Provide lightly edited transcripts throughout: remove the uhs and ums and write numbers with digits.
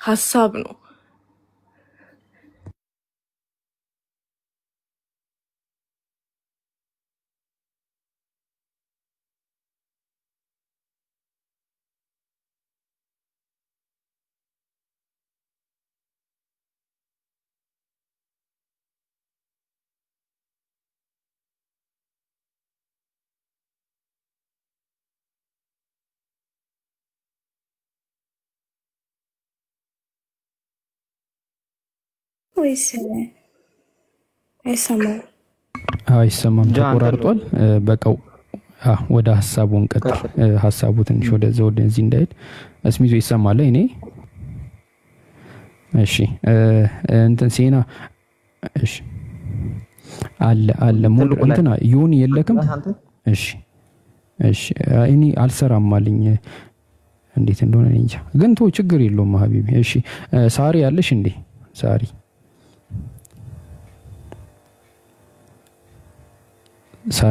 ሐሳብ ነው። ወይስ አይሰማም? አይሰማም፣ ተቆራርጧል። በቃው ወደ ሐሳቡን ቀጥል። ሐሳቡ ትንሽ ወደዚህ እንዳይል እስሚዞ ይሰማል እኔ። እሺ እንትን ሲና እሺ አለ ሙሉ እንትና ይሁን የለክም። እሺ እኔ አልሰራም አለኝ እንዴት እንደሆነ እንጃ፣ ግን ቶ ችግር የለውም ሀቢቢ። እሺ ሳሪ ያለሽ እንዴ? ሳሪ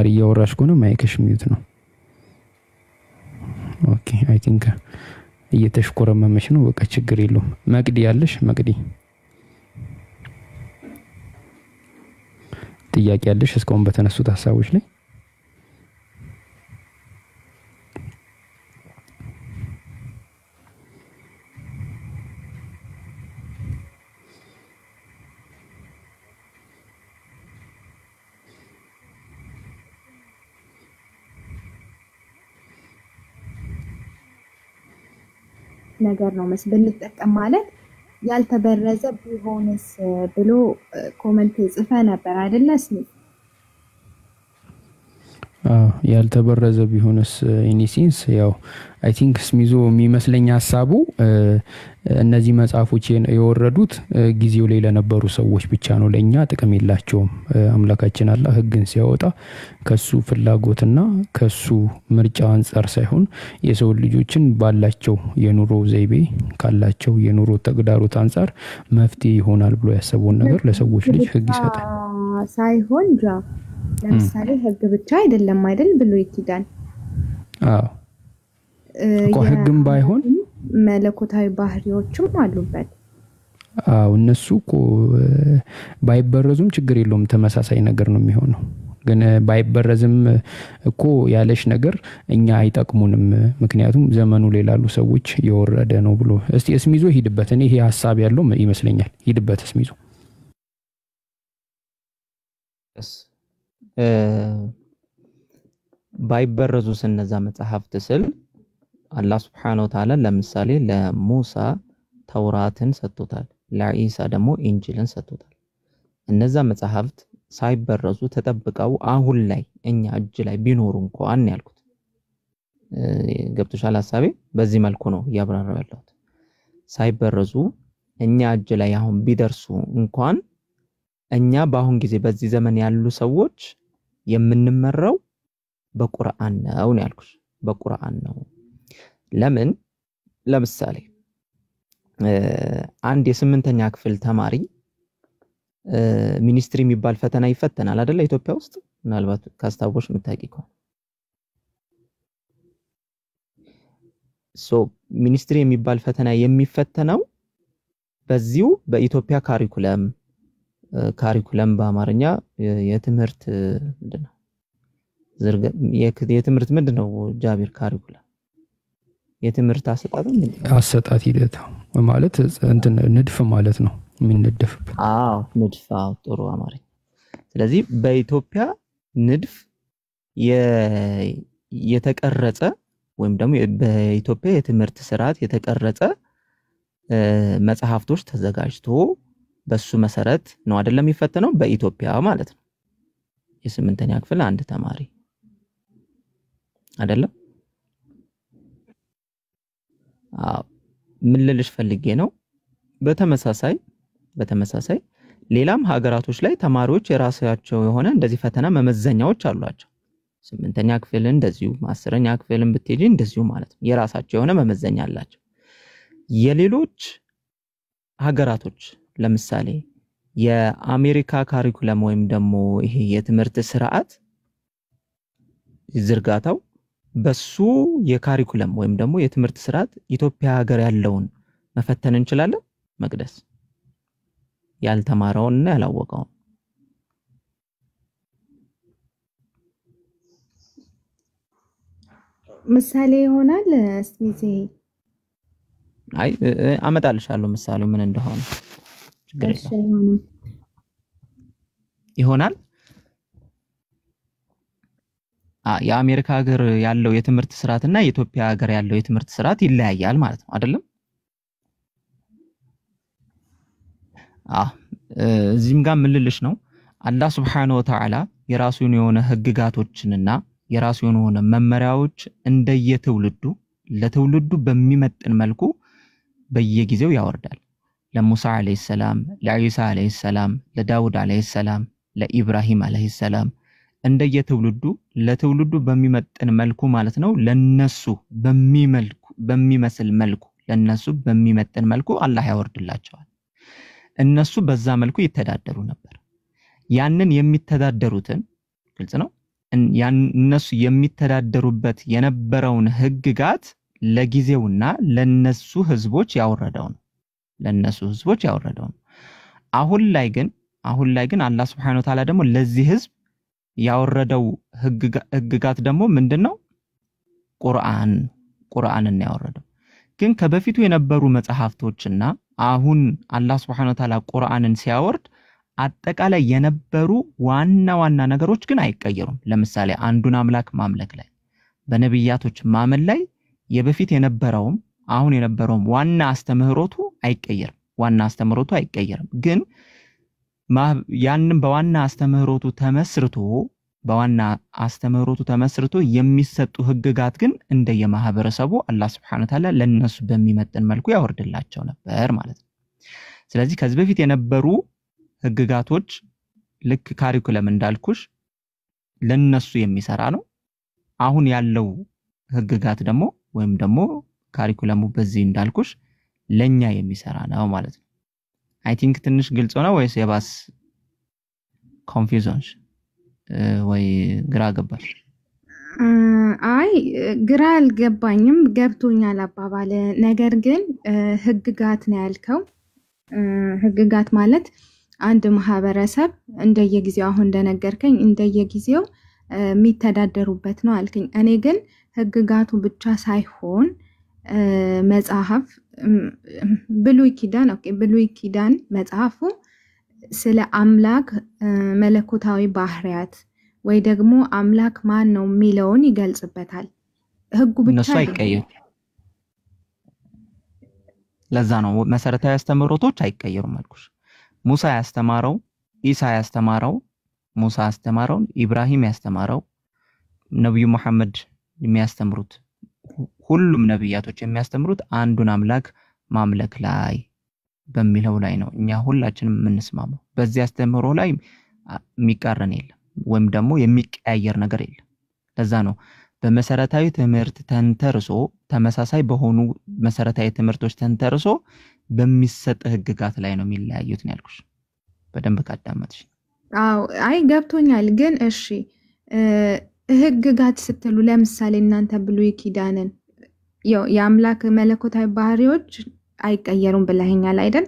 እያወራሽ ከሆነ ማይክሽ ሚዩት ነው። ኦኬ አይ ቲንክ እየተሽኮረመመሽ ነው። በቃ ችግር የለውም። መቅዲ ያለሽ? መቅዲ ጥያቄ ያለሽ እስካሁን በተነሱት ሐሳቦች ላይ? ነገር ነው ብንጠቀም ማለት ያልተበረዘ ቢሆንስ ብሎ ኮሜንት ጽፈ ነበር አይደለ? ያልተበረዘ ቢሆንስ ኢኒሲንስ ያው አይ ቲንክ ስሚዞ የሚመስለኝ ሐሳቡ እነዚህ መጽሐፎች የወረዱት ጊዜው ላይ ለነበሩ ሰዎች ብቻ ነው፣ ለኛ ጥቅም የላቸውም። አምላካችን አላህ ህግን ሲያወጣ ከሱ ፍላጎትና ከሱ ምርጫ አንፃር ሳይሆን የሰው ልጆችን ባላቸው የኑሮ ዘይቤ ካላቸው የኑሮ ተግዳሮት አንፃር መፍትሄ ይሆናል ብሎ ያሰበውን ነገር ለሰዎች ልጅ ህግ ይሰጣል ሳይሆን ለምሳሌ ህግ ብቻ አይደለም አይደል ብሎ ይኪዳል። እኮ ህግም ባይሆን መለኮታዊ ባህሪዎችም አሉበት። እነሱ እኮ ባይበረዙም ችግር የለውም፣ ተመሳሳይ ነገር ነው የሚሆነው። ግን ባይበረዝም እኮ ያለሽ ነገር እኛ አይጠቅሙንም፣ ምክንያቱም ዘመኑ ላይ ላሉ ሰዎች የወረደ ነው ብሎ። እስቲ እስሚዞ ሂድበት። እኔ ይሄ ሐሳብ ያለው ይመስለኛል። ሂድበት እስሚዞ። ባይበረዙ እነዛ መጽሐፍት ስል አላህ Subhanahu Wa Ta'ala ለምሳሌ ለሙሳ ተውራትን ሰጥቶታል፣ ለኢሳ ደግሞ ኢንጂልን ሰጥቶታል። እነዛ መጽሐፍት ሳይበረዙ ተጠብቀው አሁን ላይ እኛ እጅ ላይ ቢኖሩ እንኳን ያልኩት ገብቶሻል ሐሳቤ? በዚህ መልኩ ነው ያብራራው ያለሁት። ሳይበረዙ እኛ እጅ ላይ አሁን ቢደርሱ እንኳን እኛ በአሁን ጊዜ በዚህ ዘመን ያሉ ሰዎች የምንመራው በቁርአን ነው ያልኩሽ። በቁርአን ነው። ለምን? ለምሳሌ አንድ የ8ኛ ክፍል ተማሪ ሚኒስትሪ የሚባል ፈተና ይፈተናል አይደል? ኢትዮጵያ ውስጥ ምናልባት ካስታወሽ የምታውቂ ከሆነ ሚኒስትሪ የሚባል ፈተና የሚፈተነው በዚሁ በኢትዮጵያ ካሪኩለም በአማርኛ የትምህርት ምንድነው? የትምህርት ምንድነው ጃቢር? ካሪኩለም የትምህርት አሰጣጥ ሂደት ማለት እንትን ንድፍ ማለት ነው፣ የሚነደፍበት። ንድፍ። ጥሩ አማርኛ። ስለዚህ በኢትዮጵያ ንድፍ የተቀረጸ ወይም ደግሞ በኢትዮጵያ የትምህርት ስርዓት የተቀረጸ መጽሐፍቶች ተዘጋጅቶ በሱ መሰረት ነው አይደለም የሚፈተነው በኢትዮጵያ ማለት ነው። የ8ኛ ክፍል አንድ ተማሪ አይደለም። ምን ልልሽ ፈልጌ ነው፣ በተመሳሳይ ሌላም ሀገራቶች ላይ ተማሪዎች የራሳቸው የሆነ እንደዚህ ፈተና መመዘኛዎች አሏቸው። 8ኛ ክፍል እንደዚሁ 10ኛ ክፍልን ብትሄጂ እንደዚሁ ማለት ነው። የራሳቸው የሆነ መመዘኛ አላቸው። የሌሎች ሀገራቶች ለምሳሌ የአሜሪካ ካሪኩለም ወይም ደግሞ ይሄ የትምህርት ስርዓት ዝርጋታው በሱ የካሪኩለም ወይም ደግሞ የትምህርት ስርዓት ኢትዮጵያ ሀገር ያለውን መፈተን እንችላለን? መቅደስ ያልተማረውንና ያላወቀውን ምሳሌ ይሆናል እስቲ አይ አመጣልሻለሁ ምሳሌው ምን እንደሆነ ችግር የለም ይሆናል የአሜሪካ ሀገር ያለው የትምህርት ስርዓትና የኢትዮጵያ ሀገር ያለው የትምህርት ስርዓት ይለያያል ማለት ነው አይደለም እዚህም ጋር ምልልሽ ነው አላህ Subhanahu Wa Ta'ala የራሱን የሆነ ህግጋቶችንና የራሱን የሆነ መመሪያዎች እንደየትውልዱ ለትውልዱ በሚመጥን መልኩ በየጊዜው ያወርዳል ለሙሳ አለይሂ ሰላም ለኢሳ አለይሂ ሰላም ለዳውድ አለይሂ ሰላም ለኢብራሂም አለይሂ ሰላም እንደየትውልዱ ለትውልዱ በሚመጥን መልኩ ማለት ነው ለነሱ በሚመስል መልኩ ለነሱ በሚመጥን መልኩ አላህ ያወርድላቸዋል እነሱ በዛ መልኩ ይተዳደሩ ነበር ያንን የሚተዳደሩትን ግልጽ ነው እነሱ የሚተዳደሩበት የነበረውን ህግጋት ለጊዜውና ለነሱ ህዝቦች ያወረደው ነው ለነሱ ህዝቦች ያወረደው ነው አሁን ላይ ግን አላህ Subhanahu Wa Ta'ala ደግሞ ለዚህ ህዝብ ያወረደው ህግጋት ደግሞ ምንድነው ቁርአንን ያወረደው ግን ከበፊቱ የነበሩ መጽሐፍቶችና አሁን አላህ Subhanahu Wa Ta'ala ቁርአንን ሲያወርድ አጠቃላይ የነበሩ ዋና ነገሮች ግን አይቀየሩም ለምሳሌ አንዱን አምላክ ማምለክ ላይ በነብያቶች ማመን ላይ የበፊት የነበረውም አሁን የነበረውም ዋና አስተምህሮቱ አይቀየርም ግን ያንን በዋና አስተምህሮቱ ተመስርቶ የሚሰጡ ህግጋት ግን እንደየማህበረሰቡ አላህ Subhanahu Wa Ta'ala ለነሱ በሚመጥን መልኩ ያወርድላቸው ነበር ማለት ነው ስለዚህ ከዚህ በፊት የነበሩ ህግጋቶች ልክ ካሪኩለም እንዳልኩሽ ለነሱ የሚሰራ ነው አሁን ያለው ህግጋት ደግሞ ወይም ደግሞ ካሪኩለሙ በዚህ እንዳልኩሽ ለኛ የሚሰራ ነው ማለት ነው አይ ቲንክ ትንሽ ግልጽ ነው ወይስ የባስ ኮንፊውዥን ወይ ግራ ገባሽ አይ ግራ አልገባኝም ገብቶኛል አባባለ ነገር ግን ህግጋት ነው ያልከው ህግጋት ማለት አንድ ማህበረሰብ እንደየጊዜው አሁን እንደነገርከኝ እንደየጊዜው የሚተዳደሩበት ነው አልከኝ እኔ ግን ህግጋቱ ብቻ ሳይሆን መጽሐፍ ብሉይ ኪዳን መጽሐፉ ስለ አምላክ መለኮታዊ ባህሪያት ወይ ደግሞ አምላክ ማን ነው የሚለውን ይገልጽበታል ህጉ ብቻ እነሱ አይቀየሩም ለዛ ነው መሰረታዊ አስተምህሮቶች አይቀየሩም አልኩሽ ሙሳ ያስተማረው ኢሳ ያስተማረው ሙሳ ያስተማረው ኢብራሂም ያስተማረው ነብዩ መሐመድ የሚያስተምሩት ሁሉም ነብያቶች የሚያስተምሩት አንዱን አምላክ ማምለክ ላይ በሚለው ላይ ነው እኛ ሁላችንም የምንስማማው በዚህ አስተምህሮ ላይ የሚቃረን የለም ወይም ደግሞ የሚቀያየር ነገር የለም ለዛ ነው በመሰረታዊ ትምህርት ተንተርሶ ተመሳሳይ በሆኑ መሰረታዊ ትምህርቶች ተንተርሶ በሚሰጥ ህግጋት ላይ ነው የሚለያዩት ነው ያልኩሽ በደንብ ካዳመጥሽ አዎ አይ ገብቶኛል ግን እሺ ህግጋት ስትሉ ለምሳሌ እናንተ ብሉይ ኪዳንን የአምላክ መለኮታዊ ባህሪዎች አይቀየሩም ብለኸኛል አይደል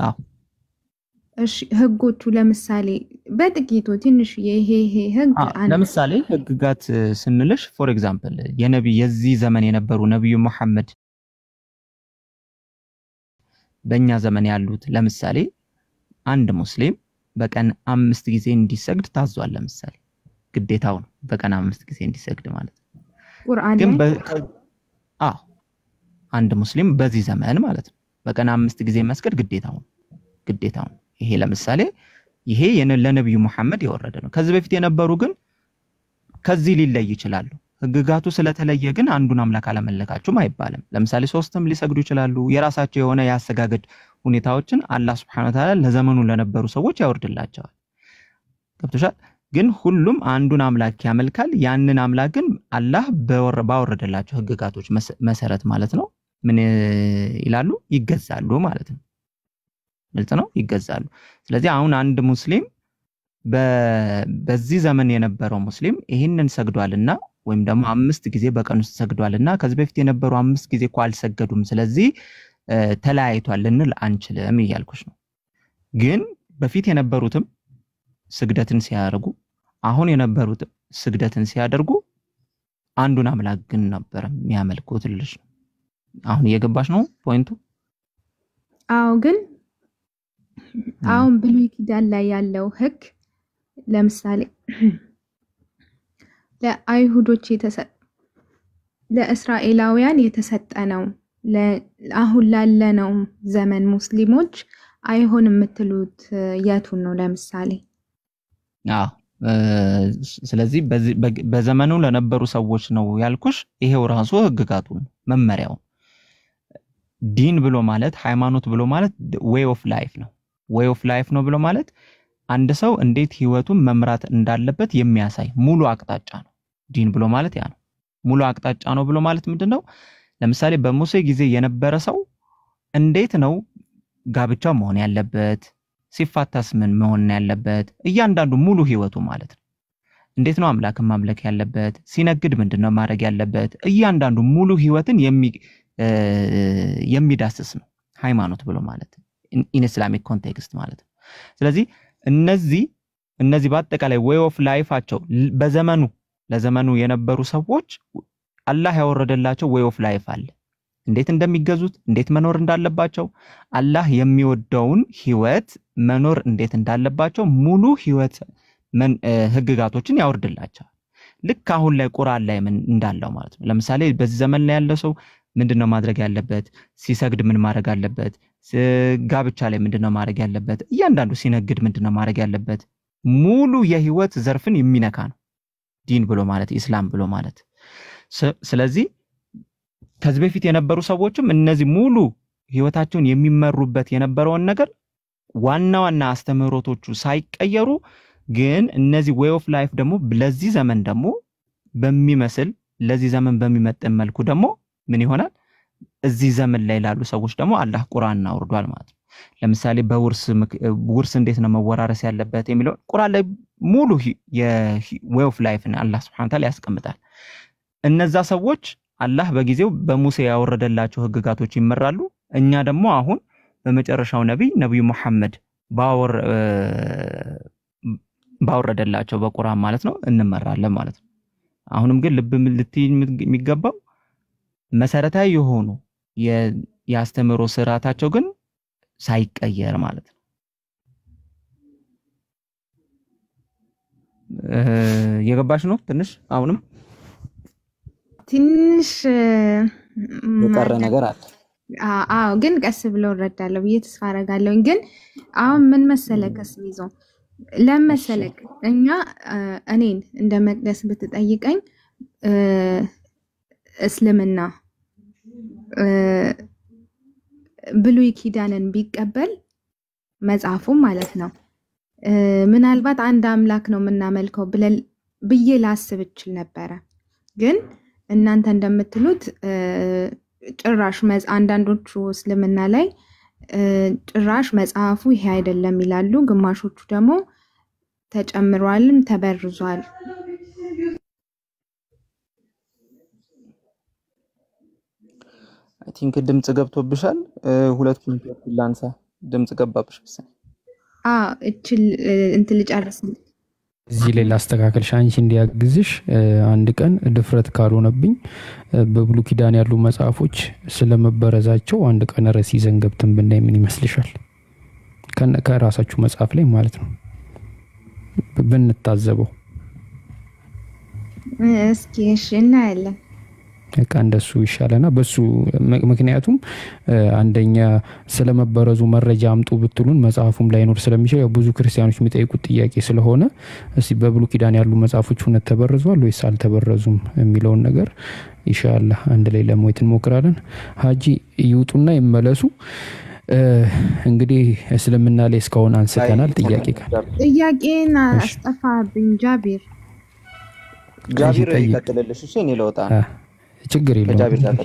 አዎ እሺ ህጎቹ ለምሳሌ በጥቂቱ ትንሽ ይሄ ህግ ለምሳሌ ህግጋት ስንልሽ ፎር ኤግዛምፕል የዚህ ዘመን የነበሩ ነብዩ መሐመድ በእኛ ዘመን ያሉት ለምሳሌ አንድ ሙስሊም በቀን 5 ጊዜ እንዲሰግድ ታዟል ለምሳሌ ግዴታው ነው በቀን 5 ጊዜ እንዲሰግድ ማለት ነው ቁርአን ግን አንድ ሙስሊም በዚህ ዘመን ማለት ነው በቀን 5 ጊዜ መስገድ ግዴታው ይሄ ለምሳሌ ይሄ ለነብዩ መሐመድ የወረደ ነው ከዚህ በፊት የነበሩ ግን ከዚህ ሊለይ ይችላሉ ህግጋቱ ስለተለየ ግን አንዱን አምላክ አለመለካችሁም አይባልም ለምሳሌ ሶስትም ሊሰግዱ ይችላሉ የራሳቸው የሆነ ያሰጋገድ ሁኔታዎችን አላህ Subhanahu Wa Ta'ala ለዘመኑ ለነበሩ ሰዎች ያወርድላቸዋል ገብቶሻል ግን ሁሉም አንዱን አምላክ ያመልካል ያንን አምላክ ግን አላህ ባወረደላቸው ህግጋቶች መሰረት ማለት ነው ምን ይላሉ ይገዛሉ ማለት ነው ማለት ነው ይገዛሉ ስለዚህ አሁን አንድ ሙስሊም በዚህ ዘመን የነበረው ሙስሊም ይሄንን ሰግዷልና ወይም ደግሞ 5 ጊዜ በቀን ውስጥ ሰግዷልና ከዚህ በፊት የነበሩ 5 ጊዜ እኮ አልሰገዱም ስለዚህ ተለያይቷል ልንል አንችልም እያልኩሽ ነው። ግን በፊት የነበሩትም ስግደትን ሲያደርጉ አሁን የነበሩትም ስግደትን ሲያደርጉ አንዱን አምላክ ግን ነበር የሚያመልኩት ልልሽ ነው። አሁን እየገባሽ ነው ፖይንቱ? አዎ ግን አሁን ብሉይ ኪዳን ላይ ያለው ህግ ለምሳሌ ለአይሁዶች ለእስራኤላውያን የተሰጠ ነው። አሁን ላለነው ዘመን ሙስሊሞች አይሆን የምትሉት የቱን ነው? ለምሳሌ አዎ ስለዚህ በዘመኑ ለነበሩ ሰዎች ነው ያልኩሽ። ይሄው ራሱ ህግጋቱ መመሪያው ዲን ብሎ ማለት ሃይማኖት ብሎ ማለት way of life ነው። way of life ነው ብሎ ማለት አንድ ሰው እንዴት ህይወቱን መምራት እንዳለበት የሚያሳይ ሙሉ አቅጣጫ ነው። ዲን ብሎ ማለት ያ ነው። ሙሉ አቅጣጫ ነው ብሎ ማለት ምንድነው? ለምሳሌ በሙሴ ጊዜ የነበረ ሰው እንዴት ነው ጋብቻ መሆን ያለበት፣ ሲፋታስ ምን መሆን ያለበት፣ እያንዳንዱ ሙሉ ህይወቱ ማለት ነው። እንዴት ነው አምላክን ማምለክ ያለበት፣ ሲነግድ ምንድነው ማድረግ ያለበት፣ እያንዳንዱ ሙሉ ህይወትን የሚዳስስ ነው ሃይማኖት ብሎ ማለት in Islamic context ማለት ነው። ስለዚህ እነዚህ በአጠቃላይ way of life አቸው ለዘመኑ የነበሩ ሰዎች አላህ ያወረደላቸው way of life አለ። እንዴት እንደሚገዙት እንዴት መኖር እንዳለባቸው አላህ የሚወደውን ህይወት መኖር እንዴት እንዳለባቸው ሙሉ ህይወት ህግጋቶችን ያወርድላቸዋል። ልክ አሁን ላይ ቁርአን ላይ ምን እንዳለው ማለት ነው። ለምሳሌ በዚህ ዘመን ላይ ያለ ሰው ምንድነው ማድረግ ያለበት፣ ሲሰግድ ምን ማድረግ አለበት፣ ጋብቻ ላይ ምንድነው ማድረግ ያለበት፣ እያንዳንዱ ሲነግድ ምንድነው ማድረግ ያለበት ሙሉ የህይወት ዘርፍን የሚነካ ነው ዲን ብሎ ማለት ኢስላም ብሎ ማለት። ስለዚህ ከዚህ በፊት የነበሩ ሰዎችም እነዚህ ሙሉ ህይወታቸውን የሚመሩበት የነበረውን ነገር ዋና አስተምህሮቶቹ ሳይቀየሩ ግን እነዚህ way of life ደግሞ ለዚህ ዘመን ደግሞ በሚመስል ለዚህ ዘመን በሚመጥን መልኩ ደግሞ ምን ይሆናል? እዚህ ዘመን ላይ ላሉ ሰዎች ደግሞ አላህ ቁርአን አውርዷል ማለት ነው። ለምሳሌ በውርስ እንዴት ነው መወራረስ ያለበት የሚለው ቁርአን ላይ ሙሉ way of life አላህ Subhanahu Wa Ta'ala ያስቀምጣል። እነዛ ሰዎች አላህ በጊዜው በሙሴ ያወረደላቸው ህግጋቶች ይመራሉ። እኛ ደግሞ አሁን በመጨረሻው ነብዩ መሐመድ ባወረደላቸው በቁርአን ማለት ነው እንመራለን ማለት ነው። አሁንም ግን ልብ ልትይ የሚገባው መሰረታዊ የሆኑ ያስተምሮ ስርዓታቸው ግን ሳይቀየር ማለት ነው። የገባሽ ነው? አሁንም ትንሽ የቀረ ነገር አለ። አዎ ግን ቀስ ብሎ እረዳለሁ ብዬ ተስፋ አደርጋለሁ። ግን አሁን ምን መሰለከስ ይዞ ለመሰለክ እኛ እኔን እንደ መቅደስ ብትጠይቀኝ እስልምና ብሉይ ኪዳንን ቢቀበል መጽሐፉ ማለት ነው ምናልባት አንድ አምላክ ነው የምናመልከው ብዬ ላስብ እችል ነበረ። ግን እናንተ እንደምትሉት ጭራሽ አንዳንዶቹ እስልምና ላይ ጭራሽ መጽሐፉ ይሄ አይደለም ይላሉ። ግማሾቹ ደግሞ ተጨምሯልም ተበርዟል። አይ ቲንክ ድምጽ ገብቶብሻል። ሁለት ፖይንት ላንሳ። ድምጽ ገባብሽ መሰለኝ። እችል እንትን ልጨርስ እዚህ ላይ ላስተካክልሽ አንቺ እንዲያግዝሽ አንድ ቀን ድፍረት ካልሆነብኝ በብሉይ ኪዳን ያሉ መጽሐፎች ስለመበረዛቸው አንድ ቀን ርዕስ ይዘን ገብተን ብናይ ምን ይመስልሻል? ከራሳችሁ መጽሐፍ ላይ ማለት ነው ብንታዘበው። እስኪ እሺ እናያለን። እንደሱ ይሻለና በሱ ምክንያቱም አንደኛ ስለመበረዙ መረጃ አምጡ ብትሉን መጽሐፉም ላይኖር ስለሚችል ብዙ ክርስቲያኖች የሚጠይቁት ጥያቄ ስለሆነ እስቲ በብሉይ ኪዳን ያሉ መጽሐፎች ሆነ ተበረዟል ወይስ አልተበረዙም የሚለውን ነገር ኢንሻአላህ አንድ ላይ ለማየት እንሞክራለን። ሀጂ ይውጡና ይመለሱ። እንግዲህ እስልምና ላይ እስካሁን አንስተናል። ጥያቄና አስጠፋብኝ ጃቢር ይከተለልሽ እሺ እኔ ለውጣ ችግር የለውም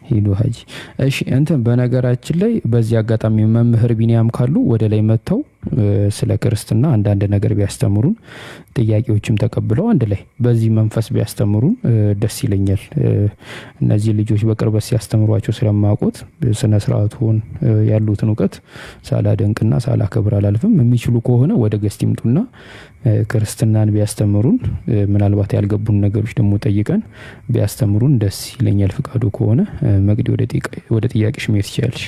ሄዶ ሀጂ። እሺ እንትን በነገራችን ላይ በዚህ አጋጣሚ መምህር ቢኒያም ካሉ ወደ ላይ መተው ስለ ክርስትና አንዳንድ ነገር ቢያስተምሩን ጥያቄዎችም ተቀብለው አንድ ላይ በዚህ መንፈስ ቢያስተምሩን ደስ ይለኛል። እነዚህ ልጆች በቅርበት ሲያስተምሯቸው ስለማውቁት ስነ ስርዓቱን ያሉትን ዕውቀት ሳላደንቅና ሳላከብር አላልፍም። የሚችሉ ከሆነ ወደ ገስት ይምጡና ክርስትናን ቢያስተምሩን ምናልባት ያልገቡን ነገሮች ደግሞ ጠይቀን ቢያስተምሩን ደስ ይለኛል። ፍቃዱ ከሆነ መቅዲ ወደ ጥያቄሽ መሄድ ትችያለሽ።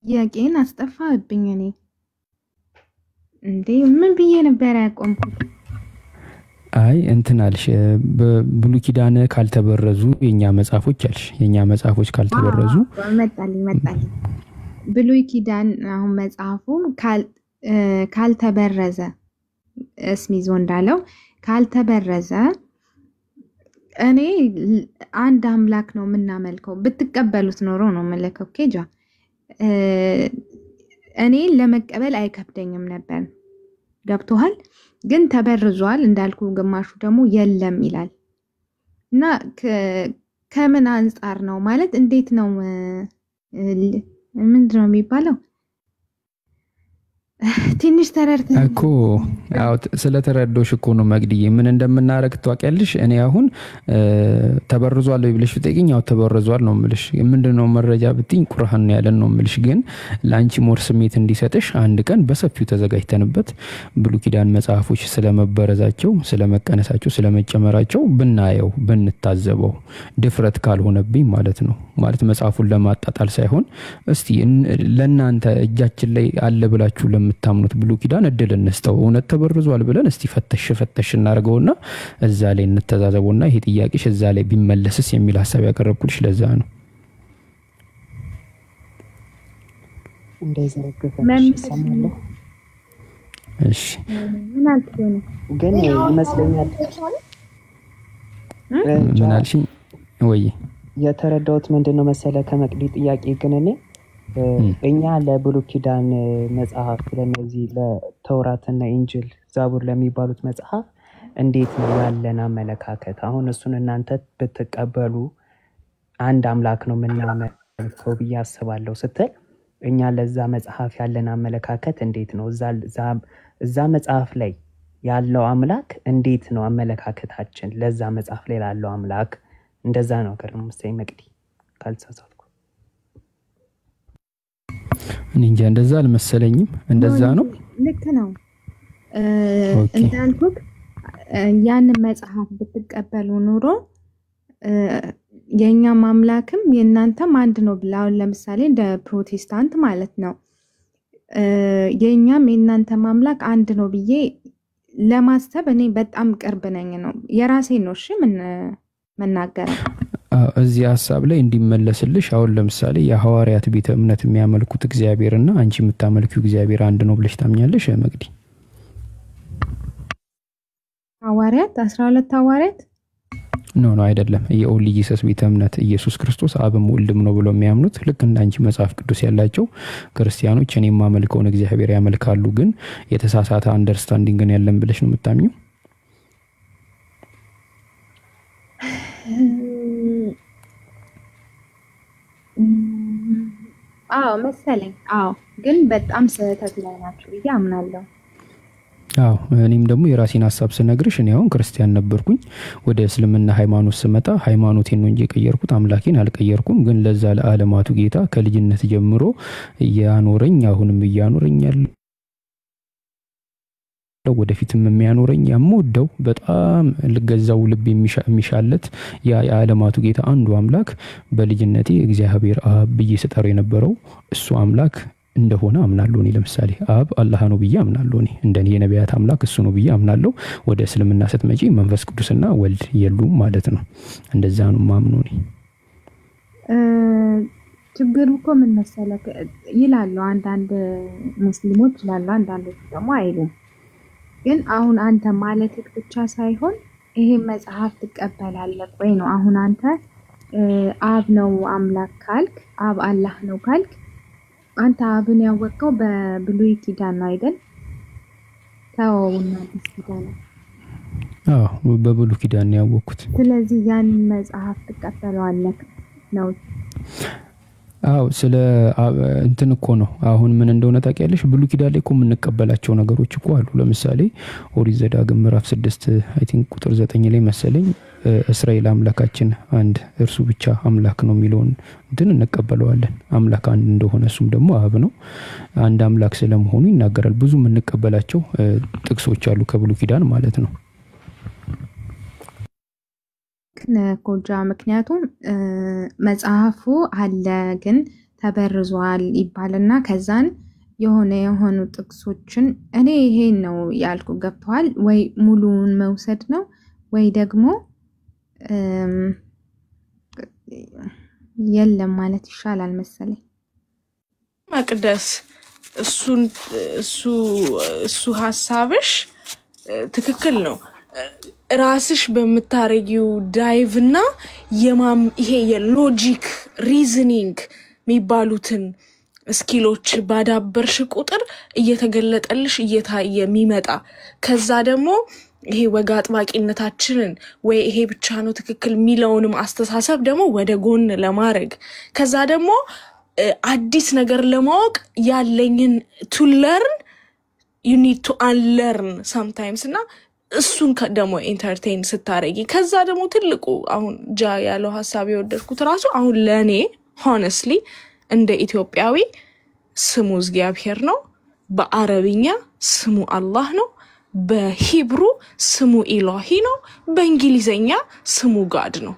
ጥያቄን አስጠፋብኝ። እኔ እንዴ ምን ብዬ ነበር ያቆምኩት? አይ እንትን አልሽ በብሉይ ኪዳን ካልተበረዙ የኛ መጽሐፎች አልሽ። የኛ መጽሐፎች ካልተበረዙ መጣልኝ ብሉይ ኪዳን አሁን መጽሐፉ ካልተበረዘ ስሚዞ እንዳለው ካልተበረዘ እኔ አንድ አምላክ ነው የምናመልከው ብትቀበሉት ኖሮ ነው መለከው ኬጃ እኔ ለመቀበል አይከብደኝም ነበር። ገብቶሃል? ግን ተበርዟል እንዳልኩ ግማሹ ደግሞ የለም ይላል እና ከምን አንፃር ነው ማለት እንዴት ነው ምንድነው የሚባለው? ትንሽ ተረድተህ እኮ አው ስለተረዶሽ እኮ ነው መግዲዬ ምን እንደምናረግ ተዋቂያለሽ። እኔ አሁን ተበርዟል ወይ ብለሽ ብትጠይቂኝ ያው ተበርዟል ነው የምልሽ። ምንድነው መረጃ ብትኝ ቁርአን ያለን ነው የምልሽ። ግን ላንቺ ሞር ስሜት እንዲሰጥሽ አንድ ቀን በሰፊው ተዘጋጅተንበት ብሉይ ኪዳን መጽሐፎች ስለመበረዛቸው፣ ስለመቀነሳቸው፣ ስለመጨመራቸው ብናየው ብንታዘበው ድፍረት ካልሆነብኝ ማለት ነው። ማለት መጽሐፉን ለማጣጣል ሳይሆን እስቲ ለናንተ እጃችን ላይ አለ ብላችሁ ለምታምኑት ብሉይ ኪዳን እድል እንስጠው። እውነት ተበርዟል ብለን እስቲ ፈተሽ እናርገውና እዛ ላይ እንተዛዘቡና ይሄ ጥያቄሽ እዛ ላይ ቢመለስስ የሚል ሐሳብ ያቀረብኩልሽ ለዛ ነው። እንደዛ ይገፋል። እሺ ምን አልከኝ? ግን ይመስለኛል ምን አልሽኝ? ወይ የተረዳሁት ምንድነው መሰለ ከመቅዲ ጥያቄ ግን እኛ ለብሉይ ኪዳን መጽሐፍ ለነዚህ ለተውራትና ኢንጂል ዛቡር ለሚባሉት መጽሐፍ እንዴት ነው ያለን አመለካከት? አሁን እሱን እናንተ ብትቀበሉ አንድ አምላክ ነው የምናመልከው ብዬ አስባለሁ ስትል እኛ ለዛ መጽሐፍ ያለን አመለካከት እንዴት ነው? እዛ መጽሐፍ ላይ ያለው አምላክ እንዴት ነው አመለካከታችን ለዛ መጽሐፍ ላይ ያለው አምላክ? እንደዛ ነው ከርም መሰለኝ መቅዲ ካልተሳሳትኩ። እንጃ እንደዛ አልመሰለኝም። እንደዛ ነው። ልክ ነው። እንዳልኩት ያንን መጽሐፍ ብትቀበሉ ኖሮ የኛ ማምላክም የናንተም አንድ ነው ብለው ለምሳሌ እንደ ፕሮቴስታንት ማለት ነው የኛም የናንተ ማምላክ አንድ ነው ብዬ ለማሰብ እኔ በጣም ቅርብ ነኝ ነው የራሴ ነው። እሺ ምን መናገር እዚህ ሐሳብ ላይ እንዲመለስልሽ አሁን ለምሳሌ የሐዋርያት ቤተ እምነት የሚያመልኩት እግዚአብሔርና አንቺ የምታመልኪው እግዚአብሔር አንድ ነው ብለሽ ታምኛለሽ መቅዲ? ሐዋርያት 12 ሐዋርያት ኖ አይደለም። የኦንሊ ጂሰስ ቤተ እምነት ኢየሱስ ክርስቶስ አብም ወልድም ነው ብለው የሚያምኑት ልክ እንዳንቺ መጽሐፍ ቅዱስ ያላቸው ክርስቲያኖች እኔ የማመልከውን እግዚአብሔር ያመልካሉ። ግን የተሳሳተ አንደርስታንዲንግ ግን ያለን ብለሽ ነው የምታምኚው? አዎ መሰለኝ። አዎ ግን በጣም ስህተት ላይ ናቸው ብዬ አምናለሁ። አዎ እኔም ደግሞ የራሴን ሐሳብ ስነግርሽ እኔ አሁን ክርስቲያን ነበርኩኝ። ወደ እስልምና ሃይማኖት ስመጣ ሃይማኖቴን ነው እንጂ የቀየርኩት አምላኬን አልቀየርኩም። ግን ለዛ ለዓለማቱ ጌታ ከልጅነት ጀምሮ ያኖረኝ አሁንም ያኖረኛል ወደፊትም የሚያኖረኝ ያምወደው በጣም ልገዛው ልብ የሚሻለት የዓለማቱ ጌታ አንዱ አምላክ በልጅነቴ እግዚአብሔር አብ ብዬ ስጠራው የነበረው እሱ አምላክ እንደሆነ አምናለሁ። እኔ ለምሳሌ አብ አላህ ነው ብዬ አምናለሁ። እኔ እንደኔ የነቢያት አምላክ እሱ ነው ብዬ አምናለሁ። ወደ እስልምና ስትመጪ መንፈስ ቅዱስና ወልድ የሉም ማለት ነው። እንደዛ ነው ማምነው እኔ። ችግሩ እኮ ምን መሰለህ ይላሉ አንዳንድ ሙስሊሞች ይላሉ፣ አንዳንዶች ደግሞ አይሉም። ግን አሁን አንተ ማለት ብቻ ሳይሆን ይሄ መጽሐፍ ትቀበላለህ ወይ ነው። አሁን አንተ አብ ነው አምላክ ካልክ፣ አብ አላህ ነው ካልክ አንተ አብን ያወቀው በብሉይ ኪዳን ነው አይደል? ተውና አዲስ ኪዳን ነው። አዎ በብሉይ ኪዳን ነው ያወቅኩት። ስለዚህ ያን መጽሐፍ ትቀበላለህ ነው። አው ስለ እንትን እኮ ነው አሁን ምን እንደሆነ ታውቂያለሽ ብሉይ ኪዳን ላይ እኮ የምንቀበላቸው ነገሮች እኮ አሉ ለምሳሌ ኦሪት ዘዳግም ምዕራፍ 6 አይ ቲንክ ቁጥር 9 ላይ መሰለኝ እስራኤል አምላካችን አንድ እርሱ ብቻ አምላክ ነው የሚለውን እንትን እንቀበለዋለን አምላክ አንድ እንደሆነ እሱም ደግሞ አብ ነው አንድ አምላክ ስለመሆኑ ይናገራል ብዙ የምንቀበላቸው ጥቅሶች አሉ ከብሉይ ኪዳን ማለት ነው ነኮጃ ምክንያቱም መጽሐፉ አለ ግን ተበርዟል ይባልና ከዛን የሆኑ ጥቅሶችን እኔ ይሄን ነው ያልኩ ገብቷል ወይ ሙሉውን መውሰድ ነው ወይ ደግሞ የለም ማለት ይሻላል መሰለኝ መቅደስ እሱ ሐሳብሽ ትክክል ነው ራስሽ በመታረጊው ዳይቭና ይሄ የሎጂክ ሪዝኒንግ የሚባሉትን ስኪሎች ባዳበርሽ ቁጥር እየተገለጠልሽ እየታየ የሚመጣ ከዛ ደግሞ ይሄ ወጋ አጥባቂነታችንን ወይ ይሄ ብቻ ነው ትክክል ሚለውንም አስተሳሰብ ደግሞ ወደ ጎን ለማድረግ ከዛ ደግሞ አዲስ ነገር ለማወቅ ያለኝን to learn you need to unlearn sometimes እና እሱን ደግሞ ኢንተርቴይን ስታረጊ ከዛ ደግሞ ትልቁ አሁን ጃ ያለው ሐሳብ የወደድኩት ራሱ አሁን ለኔ honestly እንደ ኢትዮጵያዊ ስሙ እግዚአብሔር ነው በአረብኛ ስሙ አላህ ነው በሂብሩ ስሙ ኢላሂ ነው በእንግሊዘኛ ስሙ ጋድ ነው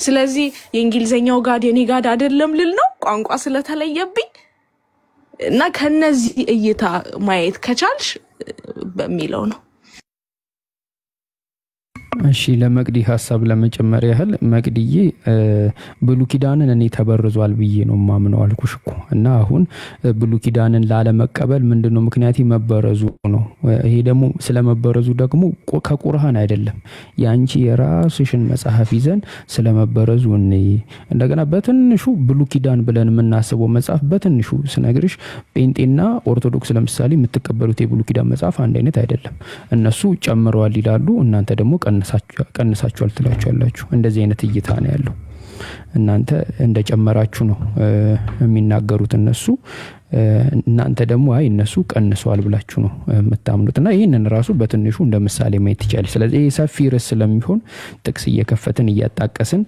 ስለዚህ የእንግሊዘኛው ጋድ የኔ ጋድ አይደለም ልል ነው ቋንቋ ስለተለየብኝ እና ከነዚህ እይታ ማየት ከቻልሽ በሚለው ነው እሺ ለመቅዲ ሐሳብ ለመጨመር ያህል መቅዲዬ ብሉይ ኪዳንን እኔ ተበርዟል ብዬ ነው ማምነው አልኩሽኮ እና አሁን ብሉይ ኪዳንን ላለመቀበል ምንድነው ምክንያት መበረዙ ነው ይሄ ደግሞ ስለመበረዙ ደግሞ ከቁርአን አይደለም ያንቺ የራስሽን መጽሐፍ ይዘን ስለመበረዙ እንደገና በትንሹ ብሉይ ኪዳን ብለን የምናስበው መጽሐፍ በትንሹ ስነግርሽ ጴንጤና ኦርቶዶክስ ለምሳሌ የምትቀበሉት የብሉይ ኪዳን መጽሐፍ አንድ አይነት አይደለም እነሱ ጨምረዋል ይላሉ እናንተ ደግሞ ቀንሳችኋል ትላችኋላችሁ እንደዚህ አይነት እይታ ነው ያለው እናንተ እንደጨመራችሁ ነው የሚናገሩት እነሱ እናንተ ደግሞ አይ እነሱ ቀንሰዋል ብላችሁ ነው የምታምኑትና ይሄንን ራሱ በትንሹ እንደምሳሌ ማየት ይቻላል ስለዚህ ሰፊ ርዕስ ስለሚሆን ጥቅስ እየከፈትን እያጣቀስን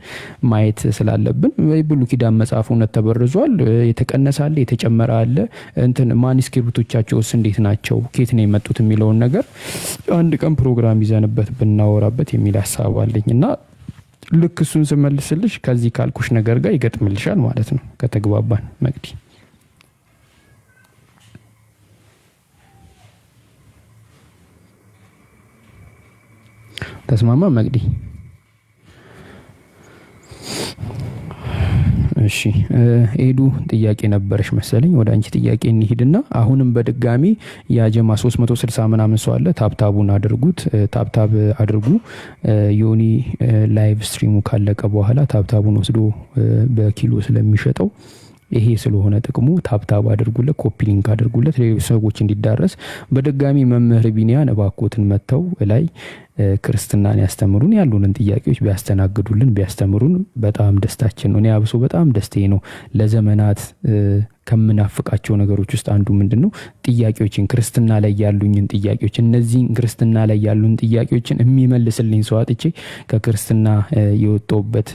ማየት ስላለብን ብሉይ ኪዳን መጽሐፉ ተበርዟል የተቀነሳለ የተጨመራለ እንትን ማኑስክሪፕቶቻቸውስ እንዴት ናቸው ከየት ነው የመጡት የሚለውን ነገር አንድ ቀን ፕሮግራም ይዘንበት ብናወራበት የሚል ሐሳብ አለኝና ልክ እሱን ስመልስልሽ ከዚህ ካልኩሽ ነገር ጋር ይገጥምልሻል ማለት ነው ከተግባባን መቅዲ ተስማማ መቅዲ እሺ ኤዱ ጥያቄ ነበርሽ መሰለኝ ወደ አንቺ ጥያቄ እንሂድና አሁንም በድጋሚ ያጀማ 360 ምናምን ሰው አለ ታብታቡን አድርጉት ታብታብ አድርጉ ዮኒ ላይቭ ስትሪሙ ካለቀ በኋላ ታብታቡን ወስዶ በኪሎ ስለሚሸጠው ይሄ ስለሆነ ጥቅሙ ታብታብ አድርጉለት ኮፒ ሊንክ አድርጉለት ሌሎች ሰዎች እንዲዳረስ በድጋሚ መምህር ቢኒያን እባክዎትን መተው ላይ ክርስትናን ያስተምሩን ያሉንን ጥያቄዎች ቢያስተናግዱልን ቢያስተምሩን በጣም ደስታችን ነው ያብሶ በጣም ደስታዬ ነው ለዘመናት ከምናፍቃቸው ነገሮች ውስጥ አንዱ ምንድነው ጥያቄዎችን ክርስትና ላይ ያሉኝን ጥያቄዎች እነዚህ ክርስትና ላይ ያሉን ጥያቄዎችን የሚመልስልኝ ሰው አጥቼ ከክርስትና የወጣውበት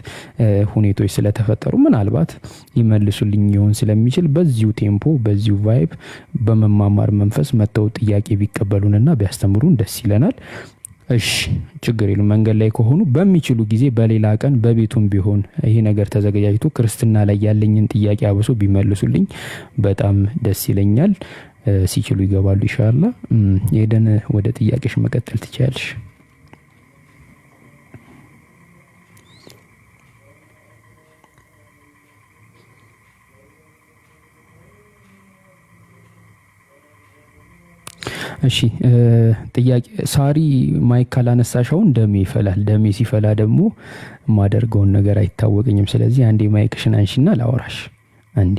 ሁኔታዎች ስለተፈጠሩ ምናልባት ይመልሱልኝ ይሆን ስለሚችል በዚሁ ቴምፖ በዚሁ ቫይብ በመማማር መንፈስ መተው ጥያቄ ቢቀበሉንና ቢያስተምሩን ደስ ይለናል እሺ ችግር የለም መንገድ ላይ ከሆኑ በሚችሉ ጊዜ በሌላ ቀን በቤቱም ቢሆን ይሄ ነገር ተዘጋጅቶ ክርስትና ላይ ያለኝን ጥያቄ አብሶ ቢመልሱልኝ በጣም ደስ ይለኛል ሲችሉ ይገባሉ ኢንሻአላህ የደን ወደ ጥያቄሽ መቀጠል ትችያለሽ እሺ ጥያቄ ሳሪ ማይክ አነሳሻው ደሜ ይፈላል ደሜ ሲፈላ ደግሞ ማደርገውን ነገር አይታወቀኝም ስለዚህ አንዴ ማይክሽን አንሺና ላውራሽ አንዴ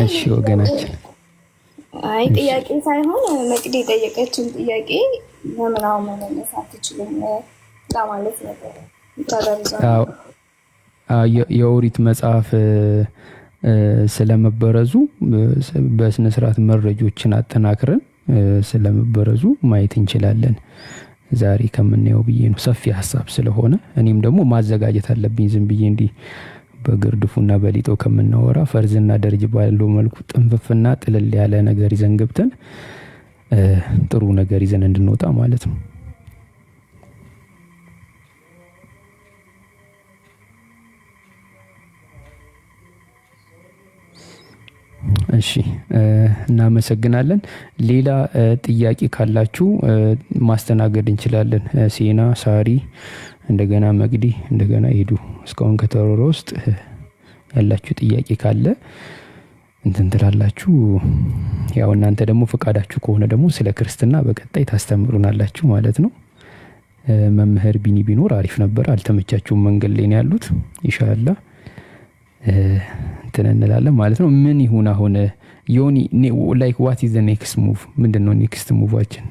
እሺ ወገናችን አይ ጥያቄ ሳይሆን መቅዲ ጠየቀችን ጥያቄ ለምናው መመለስ አትችልም ለማለት ነበር የኦሪት መጽሐፍ ስለመበረዙ በስነ ስርዓት መረጃዎችን አጠናክረን ስለመበረዙ ማየት እንችላለን። ዛሬ ከምናየው ብዬ ነው ሰፊ ሐሳብ ስለሆነ እኔም ደግሞ ማዘጋጀት አለብኝ ዝም ብዬ እንዲ በግርድፉና በሊጦ ከምናወራ ፈርዝና ደረጃ ባለው መልኩ ጥንፍፍና ጥልል ያለ ነገር ይዘን ገብተን ጥሩ ነገር ይዘን እንድንወጣ ማለት ነው። እሺ እናመሰግናለን። ሌላ ጥያቄ ካላችሁ ማስተናገድ እንችላለን። ሴና፣ ሳሪ፣ እንደገና መግዲ፣ እንደገና ሄዱ እስካሁን ከተወራ ውስጥ ያላችሁ ጥያቄ ካለ እንትን ትላላችሁ። ያው እናንተ ደግሞ ፈቃዳችሁ ከሆነ ደግሞ ስለ ክርስትና በቀጣይ ታስተምሩናላችሁ ማለት ነው። መምህር ቢኒ ቢኖር አሪፍ ነበር። አልተመቻችሁም፣ መንገድ ላይ ነው ያሉት። ኢንሻአላህ እንትን እንላለን ማለት ነው። ምን ይሁን አሁን ዮኒ ላይክ ዋት ኢዝ ዘ ኔክስት ሙቭ? ምንድነው ኔክስት ሙቫችን?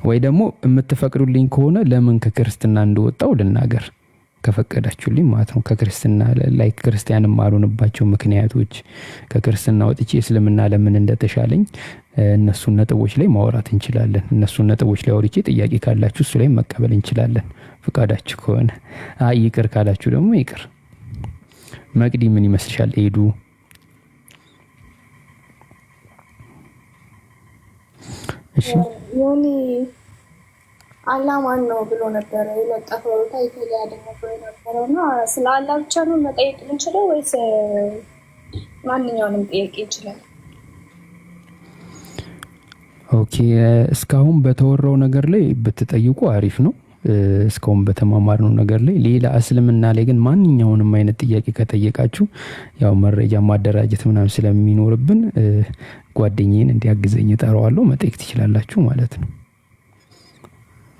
ወይ ደግሞ የምትፈቅዱልኝ ከሆነ ለምን ከክርስትና እንደወጣው ልናገር ከፈቀዳችሁልኝ ማለት ነው። ከክርስትና ላይ ክርስቲያንም ማሉንባቸው ምክንያቶች ከክርስትና ወጥቼ እስልምና ለምን እንደተሻለኝ እነሱን ነጥቦች ላይ ማውራት እንችላለን። እነሱን ነጥቦች ላይ አውርቼ ጥያቄ ካላችሁ እሱ ላይ መቀበል እንችላለን ፈቃዳችሁ ከሆነ። አይ ይቅር ካላችሁ ደግሞ ይቅር። መቅዲ ምን ይመስልሻል? ኤዱ እሺ ዮኒ አላማን ነው ብሎ ነበር የለጠፈው ታይቶል ያደረገው ነበርና ስለ አላህ ብቻ ነው መጠየቅ እንችላለን ወይስ ማንኛውንም ጥያቄ ይችላል? ኦኬ እስካሁን በተወራው ነገር ላይ ብትጠይቁ አሪፍ ነው። እስካሁን በተማማርነው ነገር ላይ ሌላ እስልምና ላይ ግን ማንኛውንም አይነት ጥያቄ ከጠየቃችሁ ያው መረጃ ማደራጀት ምናምን ስለሚኖርብን ጓደኛዬን እንዲያግዘኝ እጠራዋለሁ። መጠየቅ ትችላላችሁ ማለት ነው።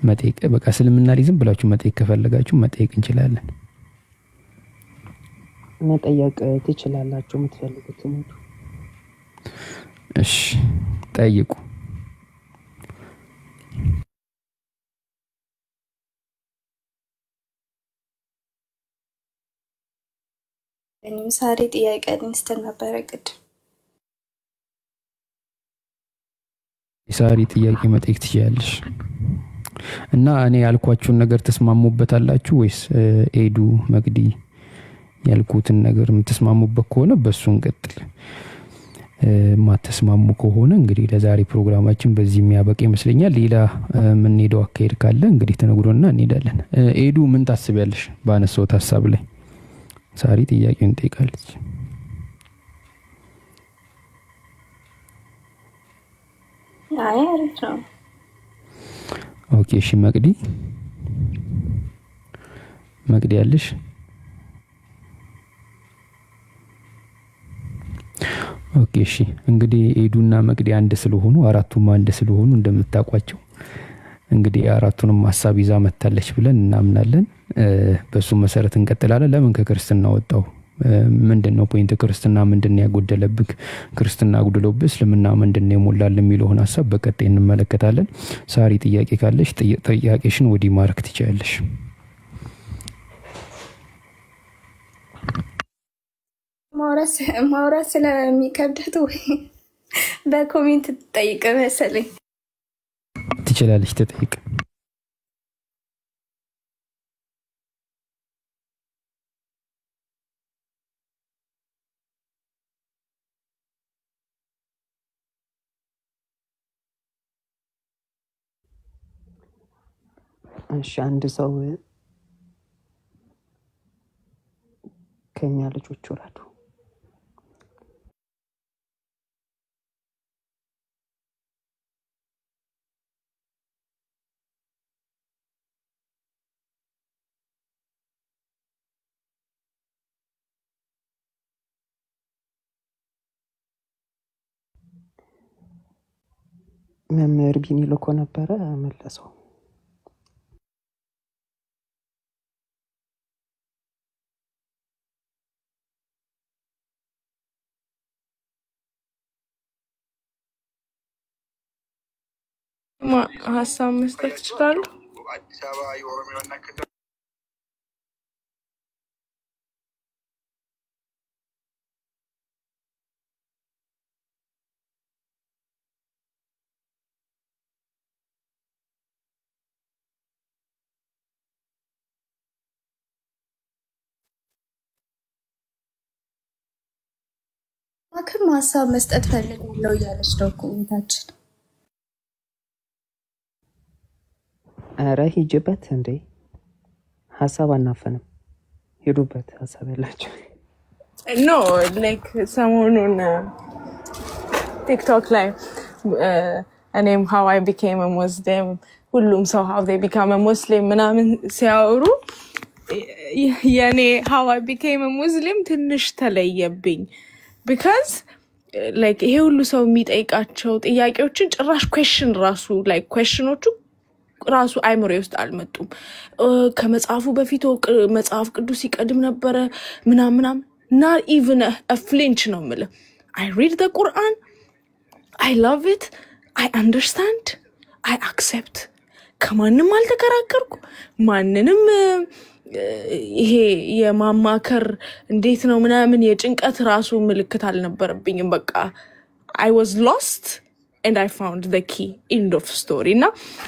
መጠየቅ በቃ እስልምና ላይ ዝም ብላችሁ መጠየቅ ከፈለጋችሁ መጠየቅ እንችላለን። መጠየቅ ትችላላችሁ የምትፈልጉት ነው። እሺ ጠይቁ። እኔም ሳሪ ጥያቄ አንስተን ነበር ቅድ ሳሪ ጥያቄ መጠየቅ ትችያለሽ። እና እኔ ያልኳችሁን ነገር ተስማሙበታላችሁ ወይስ ኤዱ መግዲ ያልኩትን ነገር የምትስማሙበት ከሆነ በሱ እንቀጥል። ማተስማሙ ከሆነ እንግዲህ ለዛሬ ፕሮግራማችን በዚህ የሚያበቃ ይመስለኛል። ሌላ ምን ሄደው አካሄድ ካለ እንግዲህ ተነግሮና እንሄዳለን። ኤዱ ምን ታስቢያለሽ ባነሳው ሐሳብ ላይ? ሳሪ ጥያቄውን ጠይቃለች። አይ አሪፍ ነው። ኦኬ እሺ መቅዲ ያለሽ? ኦኬ እሺ እንግዲህ ኤዱና መቅዲ አንድ ስለሆኑ አራቱም አንድ ስለሆኑ እንደምታቋቸው እንግዲህ አራቱንም ሐሳብ ይዛ መታለች ብለን እናምናለን። በሱ መሰረት እንቀጥላለን። ለምን ከክርስትና ወጣው? ምንድነው ፖይንት? ክርስትና ምንድነው ያጎደለብክ? ክርስትና አጉድሎብስ እስልምና ምንድነው የሞላል የሚለውን ሐሳብ በቀጣይ እንመለከታለን። ሳሪ ጥያቄ ካለሽ ጥያቄሽን ወዲ ማርክ ትችያለሽ። ማውራት ስለሚከብደት ወይ በኮሜንት ትጠይቅ መሰለኝ። ትችላለሽ ተጠይቅ። እሺ አንድ ሰው ከኛ ልጆች ወራዱ መምህር ቢኒ ልኮ ነበረ መለሰው። ሀሳብ መስጠት ይችላሉ? አዲስ አበባ የኦሮሚያ ዋና ከተማ ማከም ሀሳብ መስጠት ፈልጋለሁ እያለች ነው ኮሜንታችን። ኧረ ሂጅበት እንዴ ሀሳብ አናፈንም ሄዱበት ሀሳብ ያላችሁ ኖ ላይክ ሰሞኑን ቲክቶክ ላይ እኔም how I became a Muslim ሁሉም ሰው how they become a Muslim ምናምን ሲያወሩ የኔ how I became a Muslim ትንሽ ተለየብኝ because like ይሄ ሁሉ ሰው የሚጠይቃቸው ጥያቄዎችን ጭራሽ question ራሱ like questionዎቹ ራሱ አይምሮ ውስጥ አልመጡም ከመጽሐፉ በፊት መጽሐፍ ቅዱስ ይቀድም ነበር ምናምን not even a flinch ነው ማለት I read the Quran I love it I understand I accept ከማንም አልተከራከርኩ ማንንም ይሄ የማማከር እንዴት ነው ምናምን የጭንቀት ራሱ ምልክት አልነበረብኝም በቃ I was lost and I found the key end of story እና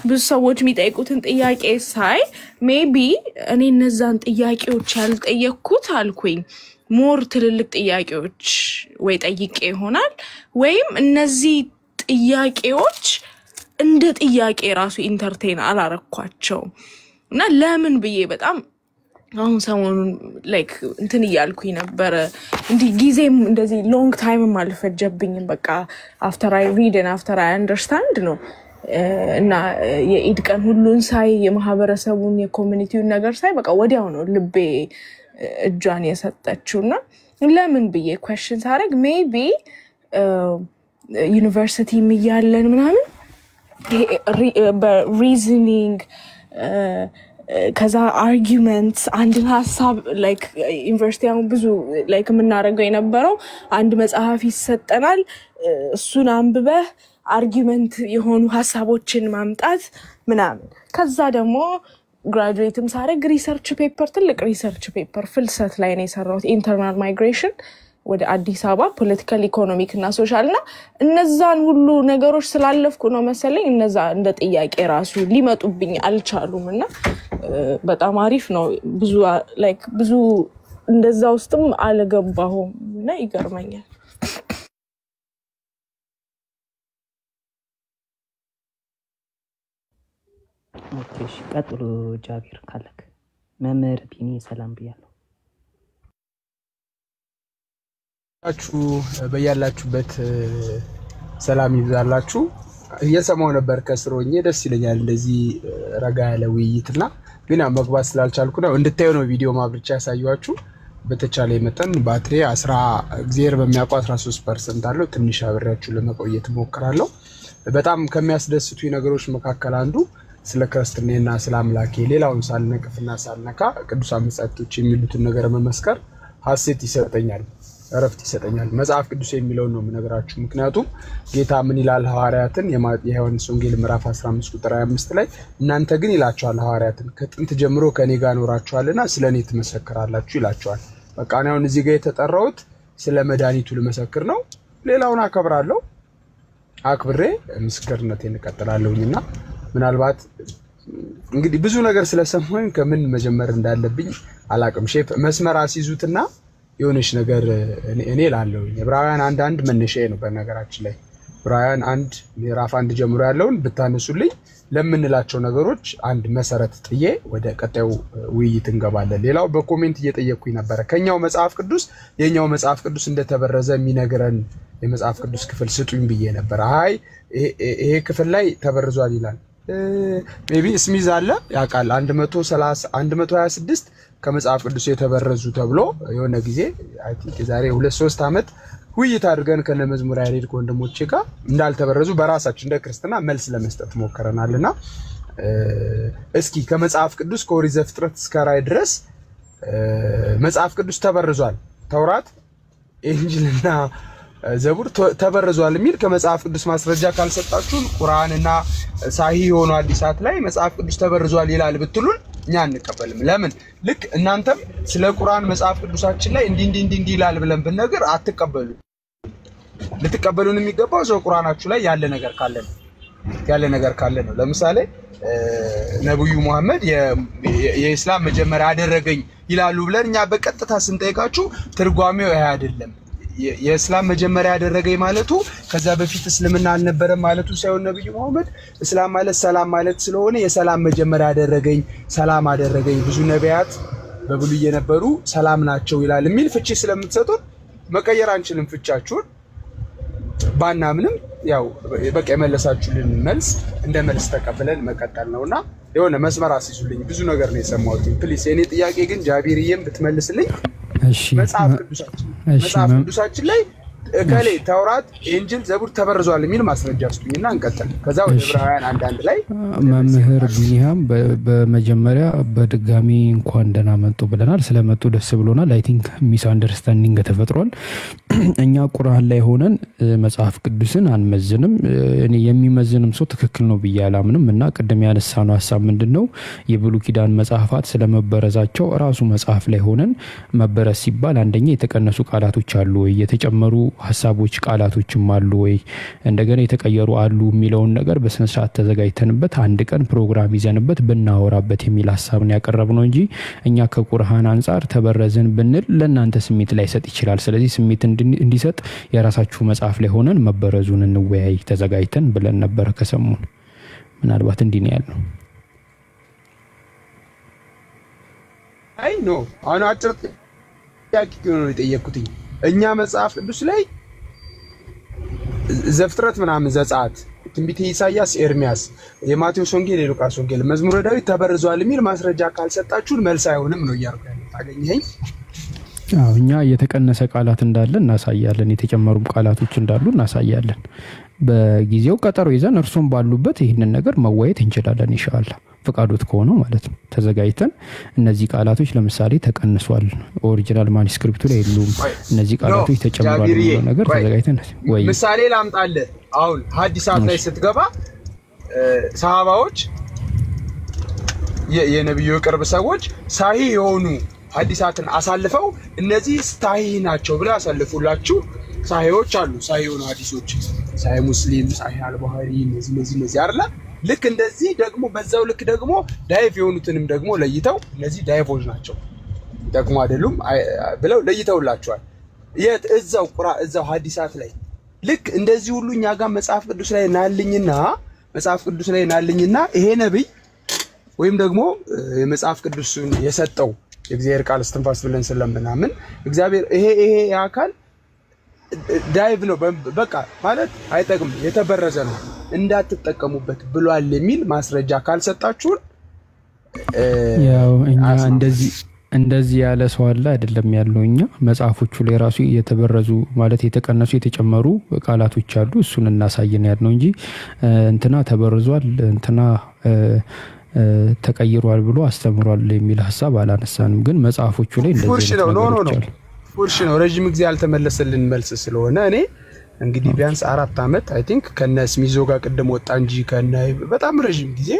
ብዙ ሰዎች የሚጠይቁትን ጥያቄ ሳይ maybe እኔ እነዛን ጥያቄዎች ያልጠየቅኩት አልኩኝ ሞር ትልልቅ ጥያቄዎች ወይ ጠይቄ ይሆናል ወይም እነዚህ ጥያቄዎች እንደ ጥያቄ ራሱ ኢንተርቴን አላረኳቸው እና ለምን ብዬ በጣም አሁን ሰሞኑን like እንትን እያልኩኝ ነበር እንዲ ጊዜም እንደዚህ long time አልፈጀብኝም በቃ after I read and after I understand ነው እና የኢድ ቀን ሁሉን ሳይ የማህበረሰቡን የኮሚኒቲውን ነገር ሳይ በቃ ወዲያው ነው ልቤ እጇን የሰጠችውና ለምን ብዬ questions አረግ maybe ዩኒቨርሲቲ እያለን ምናምን reasoning ከዛ arguments አንድ ሐሳብ like ዩኒቨርሲቲ አሁን ብዙ like የምናረገው የነበረው አንድ መጽሐፍ ይሰጠናል እሱን አንብበህ argument የሆኑ ሐሳቦችን ማምጣት ምናምን ከዛ ደግሞ graduateም ሳረግ research paper ትልቅ research paper ፍልሰት ላይ ነው የሰራሁት internal migration ወደ አዲስ አበባ ፖለቲካል ኢኮኖሚክ እና ሶሻል እና እነዛን ሁሉ ነገሮች ስላለፍኩ ነው መሰለኝ እነዛ እንደ ጥያቄ ራሱ ሊመጡብኝ አልቻሉምና በጣም አሪፍ ነው ብዙ like ብዙ እንደዛ ውስጥም አልገባሁም እና ይገርመኛል ኦኬ እሺ ቀጥሉ ጃቢር ካለክ መምህር ቢኒ ሰላም ብያለሁ በያላችሁበት ሰላም ይብዛላችሁ እየሰማው ነበር ከስሮኝ ደስ ይለኛል እንደዚህ ረጋ ያለ ውይይትና ግን መግባት ስላልቻልኩ ነው እንድታዩ ነው ቪዲዮ ማብርቻ ያሳያችሁ በተቻለ መጠን ባትሪ 10 እግዚአብሔር በሚያውቀው 13% አለው ትንሽ አብሬያችሁ ለመቆየት ሞክራለሁ በጣም ከሚያስደስቱ ነገሮች መካከል አንዱ ስለ ክርስትናና ስለ አምላኬ ሌላውን ሳልነቅፍና ሳልነካ ቅዱሳን መጻሕፍቶች የሚሉትን ነገር መመስከር ሐሴት ይሰጠኛል ረፍት ይሰጠኛል መጽሐፍ ቅዱስ የሚለው ነው ምነግራችሁ ምክንያቱም ጌታ ምን ይላል ሐዋርያትን የዮሐንስ ወንጌል ምዕራፍ 15 ቁጥር 25 ላይ እናንተ ግን ይላችኋል ሐዋርያትን ከጥንት ጀምሮ ከኔ ጋር ኖራችኋልና ስለኔ ትመሰክራላችሁ ይላችኋል በቃ ነው እዚህ ጋር የተጠራሁት ስለ መድኃኒቱ ለመሰክር ነው ሌላውን አከብራለሁ አክብሬ ምስክርነቴን እቀጥላለሁኝና ምናልባት እንግዲህ ብዙ ነገር ስለሰማሁኝ ከምን መጀመር እንዳለብኝ አላቅም ሼፕ መስመር አስይዙትና የሆነሽ ነገር እኔ ላለው ዕብራውያን 1:1 መነሻዬ ነው በነገራችን ላይ ዕብራውያን 1 ምዕራፍ 1 ጀምሮ ያለውን ብታነሱልኝ ለምንላቸው ነገሮች አንድ መሰረት ጥዬ ወደ ቀጣዩ ውይይት እንገባለን ሌላው በኮሜንት እየጠየቅኩኝ ነበር ከኛው መጽሐፍ ቅዱስ የኛው መጽሐፍ ቅዱስ እንደተበረዘ የሚነግረን የመጽሐፍ ቅዱስ ክፍል ስጡኝ ብዬ ነበር አይ ይሄ ክፍል ላይ ተበርዟል ይላል ሜቢ ስሚዝ አለ ያቃል 126 ከመጽሐፍ ቅዱስ የተበረዙ ተብሎ የሆነ ጊዜ አይ ቲንክ ዛሬ 2-3 አመት ውይይት አድርገን ከነመዝሙር ያሬድ ወንድሞቼ ጋር እንዳልተበረዙ በራሳችን እንደ ክርስቲና መልስ ለመስጠት ሞከረናልና እስኪ ከመጽሐፍ ቅዱስ ከኦሪት ዘፍጥረት እስከ ራዕይ ድረስ መጽሐፍ ቅዱስ ተበርዟል ተውራት ኢንጂልና ዘቡር ተበርዟል የሚል ከመጽሐፍ ቅዱስ ማስረጃ ካልሰጣችሁን ቁርአንና ሳሂህ የሆኑ ሐዲሳት ላይ መጽሐፍ ቅዱስ ተበርዟል ይላል ብትሉን እኛ አንቀበልም። ለምን ልክ እናንተም ስለ ቁርአን መጽሐፍ ቅዱሳችን ላይ እንዲ ይላል ብለን ብንነግር አትቀበሉ። ልትቀበሉን የሚገባው ሰው ቁርአናችሁ ላይ ያለ ነገር ካለ ነው። ለምሳሌ ነብዩ መሐመድ የኢስላም መጀመሪያ አደረገኝ ይላሉ ብለን እኛ በቀጥታ ስንጠይቃችሁ ትርጓሜው ይሄ አይደለም። የኢስላም መጀመሪያ ያደረገኝ ማለቱ ከዛ በፊት እስልምና አልነበረም ማለቱ ሳይሆን ነብዩ መሐመድ እስላም ማለት ሰላም ማለት ስለሆነ የሰላም መጀመሪያ ያደረገኝ ሰላም አደረገኝ ብዙ ነቢያት በብሉይ የነበሩ ሰላም ናቸው ይላል የሚል ፍቺ ስለምትሰጡን መቀየር አንችልም። ፍቻችሁን ባናምንም ያው በቃ የመለሳችሁልን መልስ እንደ መልስ ተቀበለን መቀጠል ነውና የሆነ መስመር አስይዙልኝ። ብዙ ነገር ነው የሰማሁት። ፕሊስ የኔ ጥያቄ ግን ጃቢርዬም ብትመልስልኝ እሺ መጽሐፍ ቅዱሳችን ላይ ከሌ ተውራት ኢንጂል ዘቡር ተበርዟል የሚል ማስረጃ አስጡኝና እንቀጥል። ከዛ ወደ ዕብራውያን አንድ ላይ መምህር ቢኒያም በመጀመሪያ በድጋሚ እንኳን ደህና መጡ ብለናል። ስለመጡ ደስ ብሎናል። አይ ቲንክ ሚስ አንደርስታንዲንግ ተፈጥሯል። እኛ ቁርአን ላይ ሆነን መጽሐፍ ቅዱስን አንመዝንም። እኔ የሚመዝንም ሰው ትክክል ነው ብዬ አላምንም እና ቀደም ያነሳነው ሐሳብ ምንድነው የብሉይ ኪዳን መጽሐፋት ስለመበረዛቸው ራሱ መጽሐፍ ላይ ሆነን መበረዝ ሲባል አንደኛ የተቀነሱ ቃላቶች አሉ ወይ የተጨመሩ ሐሳቦች ቃላቶችም አሉ ወይ እንደገና የተቀየሩ አሉ የሚለውን ነገር በስነ ስርዓት ተዘጋጅተንበት አንድ ቀን ፕሮግራም ይዘንበት ብናወራበት የሚል ሐሳብ ነው ያቀረብነው እንጂ እኛ ከቁርአን አንፃር ተበረዝን ብንል ለእናንተ ስሜት ላይ ሰጥ ይችላል። ስለዚህ ስሜት እንዲሰጥ የራሳችሁ መጽሐፍ ላይ ሆነን መበረዙን እንወያይ ተዘጋጅተን ብለን ነበር ከሰሙን። ምናልባት እንዲህ ነው ያለው። አይ ኖ አሁን አጭር ጥያቄ ነው የጠየኩትኝ። እኛ መጽሐፍ ቅዱስ ላይ ዘፍጥረት ምናምን ዘጸአት ትንቢተ ኢሳይያስ ኤርሚያስ የማቴዎስ ወንጌል የሉቃስ ወንጌል መዝሙረ ዳዊት ተበርዟል የሚል ማስረጃ ካልሰጣችሁን መልስ አይሆንም ነው እያልኩ ያለው። ታገኘኝ? አዎ እኛ የተቀነሰ ቃላት እንዳለ እናሳያለን፣ የተጨመሩ ቃላቶች እንዳሉ እናሳያለን። በጊዜው ቀጠሮ ይዘን እርሱም ባሉበት ይሄንን ነገር መወያየት እንችላለን ኢንሻአላህ ፈቃዶት ከሆነ ማለት ነው። ተዘጋጅተን እነዚህ ቃላቶች ለምሳሌ ተቀንሷል ኦሪጂናል ማኑስክሪፕቱ ላይ የሉም እነዚህ ቃላቶች ተጨምሯል የሚለው ነገር ተዘጋጅተን ወይ ምሳሌ ላምጣልህ። አሁን ሐዲሳት ላይ ስትገባ ሰሃባዎች የነብዩ ቅርብ ሰዎች ሳሂህ የሆኑ ሐዲሳትን አሳልፈው እነዚህ ሳሂህ ናቸው ብለው አሳልፉላችሁ ሳሂዎች አሉ። ሳሂህ የሆኑ ሐዲሶች ሳሂህ ሙስሊም፣ ሳሂህ አልቡኻሪ እነዚህ አይደለ? ልክ እንደዚህ ደግሞ በዛው ልክ ደግሞ ዳይቭ የሆኑትንም ደግሞ ለይተው እነዚህ ዳይቮች ናቸው ደግሞ አይደሉም ብለው ለይተውላቸዋል። እዛው ሐዲሳት ላይ ልክ እንደዚህ ሁሉ እኛ ጋር መጽሐፍ ቅዱስ ላይ ናልኝና ይሄ ነብይ ወይም ደግሞ የመጽሐፍ ቅዱስን የሰጠው የእግዚአብሔር ቃል እስትንፋስ ብለን ስለምናምን እግዚአብሔር ይሄ አካል ዳይቭ ነው በቃ ማለት አይጠቅም የተበረዘ ነው እንዳትጠቀሙበት ብሏል የሚል ማስረጃ ካልሰጣችሁን ያው እኛ እንደዚህ ያለ ሰው አለ አይደለም ያለው። እኛ መጽሐፎቹ ላይ ራሱ የተበረዙ ማለት የተቀነሱ የተጨመሩ ቃላቶች አሉ እሱን እናሳየን ያለው እንጂ እንትና ተበርዟል እንትና ተቀይሯል ብሎ አስተምሯል የሚል ሐሳብ አላነሳንም። ግን መጽሐፎቹ ላይ እንደዚህ ነው ፉርሽ ነው ረጅም ጊዜ ያልተመለሰልን መልስ ስለሆነ እኔ እንግዲህ ቢያንስ 4 አመት አይ ቲንክ ከነስሚዞ ጋር ቀደም ወጣ እንጂ በጣም ረጅም ጊዜ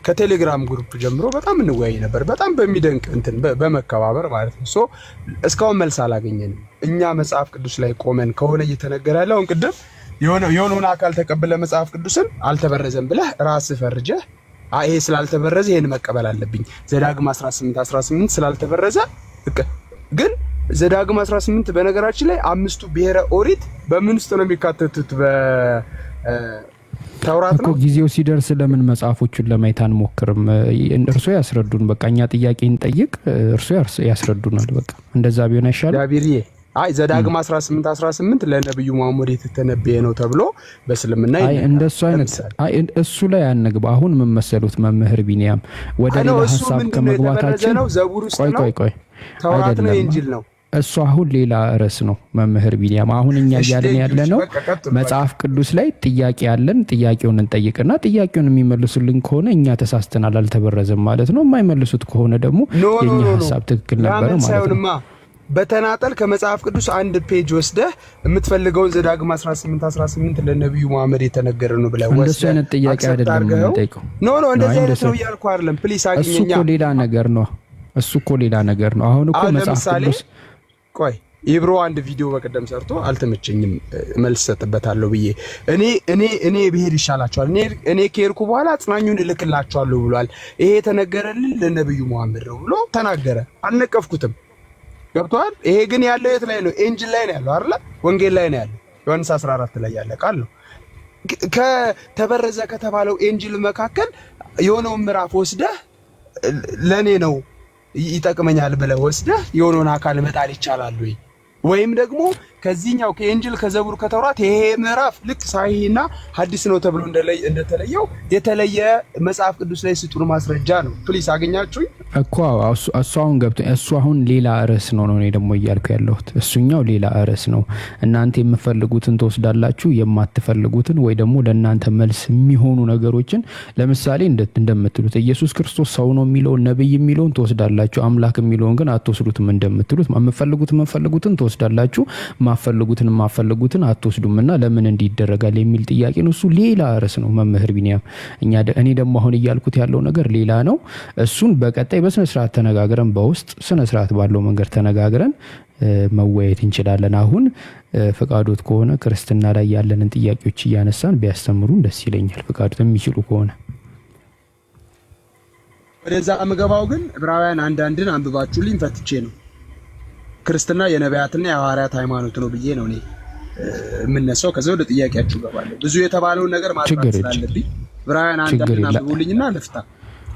ከቴሌግራም ግሩፕ ጀምሮ በጣም እንወያይ ነበር በጣም በሚደንቅ እንትን በመከባበር ማለት ነው። ሶ እስካሁን መልስ አላገኘንም። እኛ መጽሐፍ ቅዱስ ላይ ቆመን ከሆነ እየተነገረ ያለው እንቅድም የሆነውን አካል ተቀበለ መጽሐፍ ቅዱስን አልተበረዘም ብለህ ራስህ ፈርጀህ ይሄ ስላልተበረዘ ይሄን መቀበል አለብኝ ዘዳግም 18 ስላልተበረዘ ግን ዘዳግም 18 በነገራችን ላይ አምስቱ ብሔረ ኦሪት በምን ውስጥ ነው የሚካተቱት? በተውራት ነው። ጊዜው ሲደርስ ለምን መጽሐፎቹን ለማየት አንሞክርም? እርሶ ያስረዱን። በቃኛ ጥያቄን ጠይቅ እርሶ ያስረዱናል። በቃ እንደዛ ቢሆን አይሻልም? ዳቢሪዬ ዘዳግም 18 ለነብዩ መሐመድ የተተነበየ ነው ተብሎ በእስልምና እንደሱ አይነት እሱ ላይ አንግባ። አሁን ምን መሰሉት መምህር ቢኒያም ወደ ሌላ ሐሳብ ከመግባታችን ቆይ ተውራት ነው ኢንጂል ነው እሱ አሁን ሌላ ርዕስ ነው መምህር ቢኒያም። አሁን እኛ ያለን ያለነው መጽሐፍ ቅዱስ ላይ ጥያቄ ያለን ጥያቄውን እንጠይቅና ጥያቄውን የሚመልሱልን ከሆነ እኛ ተሳስተናል አልተበረዘም ማለት ነው። የማይመልሱት ከሆነ ደግሞ የኛ ሐሳብ ትክክል ነበር ማለት ነው። በተናጠል ከመጽሐፍ ቅዱስ አንድ ፔጅ ወስደህ የምትፈልገውን ዘዳግም 18 ለነብዩ መሐመድ የተነገረ ነው ብለህ ወስደህ እንደሱ አይነት ጥያቄ አይደለም የምጠይቀው። ኖ እንደዚህ አይነት ነው ያልኩ አይደለም። ፕሊስ አግኘኛ። እሱ እኮ ሌላ ነገር ነው። አሁን እኮ መጽሐፍ ቅዱስ ቆይ ኢብሮ አንድ ቪዲዮ በቀደም ሰርቶ አልተመቸኝም መልስ ሰጥበታለሁ ብዬ እኔ ብሄድ ይሻላችኋል እኔ ከሄድኩ በኋላ አጽናኙን እልክላችኋለሁ ብሏል። ይሄ የተነገረልን ለነብዩ መሐመድ ነው ብሎ ተናገረ። አልነቀፍኩትም። ገብቷል። ይሄ ግን ያለው የት ላይ ነው? ኢንጂል ላይ ነው ያለው አይደል? ወንጌል ላይ ነው ያለው። ዮሐንስ 14 ላይ ያለ ቃል ነው። ከተበረዘ ከተባለው ኢንጂል መካከል የሆነው ምዕራፍ ወስደህ ለኔ ነው ይጠቅመኛል ብለህ ወስደህ የሆነውን አካል መጣል ይቻላል ወይም ደግሞ ከዚህኛው ከኢንጂል ከዘቡር ከተውራት ይሄ ምዕራፍ ልክ ሳሂህና ሐዲስ ነው ተብሎ እንደተለየው የተለየ መጽሐፍ ቅዱስ ላይ ስጡን ማስረጃ ነው። ፕሊስ አገኛችሁኝ እኮ አሁን ገብቶ አሁን ሌላ ርዕስ ነው እኔ ደግሞ እያልኩ ያለሁት እሱኛው ሌላ ርዕስ ነው። እናንተ የምትፈልጉትን ተወስዳላችሁ የማትፈልጉትን ወይ ደግሞ ለእናንተ መልስ የሚሆኑ ነገሮችን ለምሳሌ እንደምትሉት ኢየሱስ ክርስቶስ ሰው ነው የሚለው ነብይ የሚለውን ተወስዳላችሁ አምላክ የሚለውን ግን አትወስዱትም እንደምትሉት የምትፈልጉትን ተወስዳላችሁ ማፈልጉትን አትወስዱምና ለምን እንዲደረጋል የሚል ጥያቄ ነው። እሱ ሌላ ርዕስ ነው መምህር ቢኒያም። እኔ ደግሞ አሁን እያልኩት ያለው ነገር ሌላ ነው። እሱን በቀጣይ በስነ ስርዓት ተነጋግረን በውስጥ ስነ ስርዓት ባለው መንገድ ተነጋግረን መወያየት እንችላለን። አሁን ፈቃዶት ከሆነ ክርስትና ላይ ያለንን ጥያቄዎች እያነሳን ቢያስተምሩን ደስ ይለኛል። ፈቃዶት የሚችሉ ከሆነ ወደዛ አመገባው ግን ዕብራውያን አንዳንድን አንብባችሁልኝ ፈትቼ ነው ክርስትና የነቢያትና የሐዋርያት ሃይማኖት ነው ብዬ ነው እኔ የምነሳው። ከዛው ወደ ጥያቄያችሁ ገባለሁ። ብዙ የተባለውን ነገር ማጥራት ስላለብኝ ዕብራውያን አንዳንድን አንብቡልኝና ልፍታ።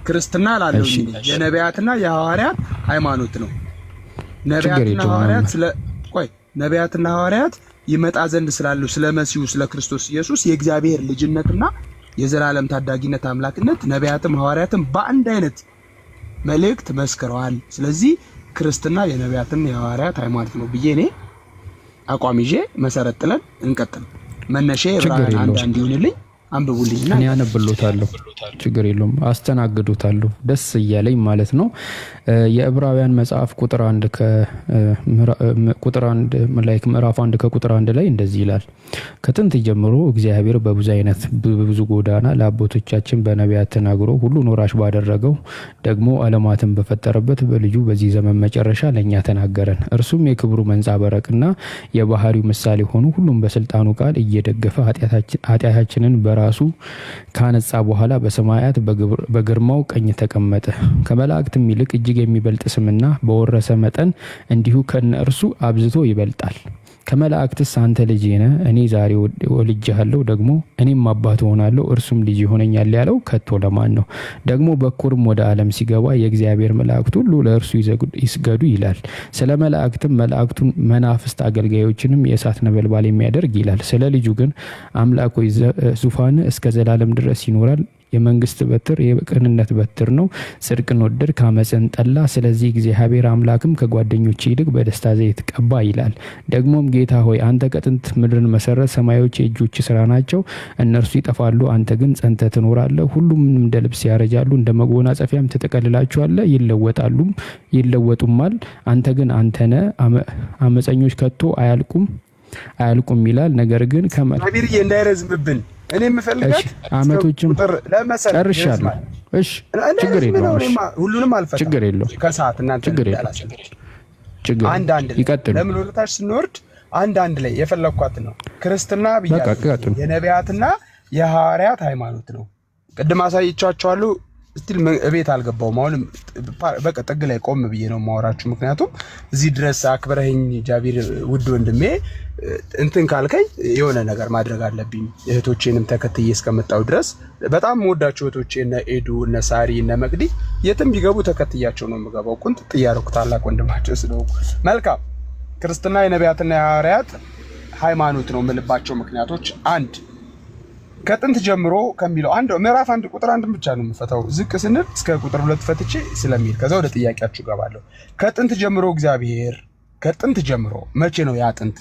ክርስትና ላለው የነቢያትና የሐዋርያት ሃይማኖት ነው። ነቢያትና ሐዋርያት ይመጣ ዘንድ ስላለው ስለ መሲሁ ስለ ክርስቶስ ኢየሱስ የእግዚአብሔር ልጅነትና የዘላለም ታዳጊነት አምላክነት ነቢያትም ሐዋርያትም በአንድ አይነት መልእክት መስክረዋል። ስለዚህ ክርስትና የነቢያትና የሐዋርያት ሃይማኖት ነው ብዬ እኔ አቋም ይዤ መሰረት ጥለን እንቀጥል። መነሻ ዕብራውያን አንድ ይሁንልኝ አንብቡልኝና እኔ አነብሎታለሁ። ችግር የለውም አስተናግዱታለሁ ደስ እያለኝ ማለት ነው። የዕብራውያን መጽሐፍ ቁጥር 1 ምዕራፍ 1 ከቁጥር 1 ላይ እንደዚህ ይላል። ከጥንት ጀምሮ እግዚአብሔር በብዙ ጎዳና ለአባቶቻችን በነቢያት ተናግሮ ሁሉን ወራሽ ባደረገው ደግሞ ዓለማትን በፈጠረበት በልጁ በዚህ ዘመን መጨረሻ ለኛ ተናገረን። እርሱም የክብሩ መንጸባረቅና የባህሪው ምሳሌ ሆኖ ሁሉም በስልጣኑ ቃል እየደገፈ ኃጢአታችንን በራሱ ካነጻ በኋላ በሰማያት በግርማው ቀኝ ተቀመጠ። ከመላእክትም ይልቅ እጅግ የሚበልጥ ስምና በወረሰ መጠን እንዲሁ ከነርሱ አብዝቶ ይበልጣል። ከመላእክትስ አንተ ልጄ ነህ እኔ ዛሬ ወልጄሃለሁ ደግሞ እኔም አባት ሆናለሁ እርሱም ልጅ ይሆነኛል ያለው ከቶ ለማን ነው? ደግሞ በኩርም ወደ ዓለም ሲገባ የእግዚአብሔር መላእክት ሁሉ ለእርሱ ይስገዱ ይላል። ስለ መላእክትም መላእክቱን መናፍስት አገልጋዮችንም የእሳት ነበልባል የሚያደርግ ይላል። ስለ ልጁ ግን አምላክ ሆይ ዙፋን እስከ ዘላለም ድረስ ይኖራል። የመንግስት በትር የቅንነት በትር ነው። ጽድቅን ወደድ ካመፀን ጠላ። ስለዚህ እግዚአብሔር አምላክም ከጓደኞች ይልቅ በደስታ ዘይት ቀባ ይላል። ደግሞም ጌታ ሆይ አንተ ከጥንት ምድርን መሰረት ሰማዮች የእጆች ስራ ናቸው። እነርሱ ይጠፋሉ አንተ ግን ጸንተህ ትኖራለህ። ሁሉም እንደ ልብስ ያረጃሉ እንደ መጎናጸፊያም ትጠቀልላቸዋለህ። ይለወጡማል አንተ ግን አንተ ነህ። አመፀኞች ከቶ አያልቁም ይላል። ነገር ግን ነቢርዬ እንዳይረዝምብን እኔ የምፈልጋት አመቶችም ጨርሻለሁ። እሺ ችግር የለውም ሁሉንም አልፈታም። ችግር የለውም ከሰዓት እናንተ ችግር አንድ ይቀጥሉ። ለምን ወደታች ስንወርድ አንድ ላይ የፈለኳት ነው ክርስትና ብያለሁ። የነቢያትና የሐዋርያት ሃይማኖት ነው። ቅድም አሳይቻችኋለሁ። ስቲል እቤት አልገባውም። አሁንም በቃ ጥግ ላይ ቆም ብዬ ነው ማወራችሁ። ምክንያቱም እዚህ ድረስ አክብረኸኝ ጃቢር ውድ ወንድሜ እንትን ካልከኝ የሆነ ነገር ማድረግ አለብኝ። እህቶቼንም ተከትዬ እስከመጣው ድረስ በጣም ወዳቸው እህቶቼ እነ ኤዱ እነ ሳሪ እነ መቅዲ የትም ቢገቡ ተከትያቸው ነው የምገባው። ቁንጥ ጥያረኩ ታላቅ ወንድማቸው ስለሆንኩ። መልካም ክርስትና የነቢያትና የሐዋርያት ሃይማኖት ነው የምልባቸው ምክንያቶች አንድ ከጥንት ጀምሮ ከሚለው ምዕራፍ 1 ቁጥር 1 ብቻ ነው የምፈታው። ዝቅ ስንል እስከ ቁጥር 2 ፈትቼ ስለሚል ከዛ ወደ ጥያቄያችሁ ገባለሁ። ከጥንት ጀምሮ እግዚአብሔር ከጥንት ጀምሮ መቼ ነው ያ ጥንት?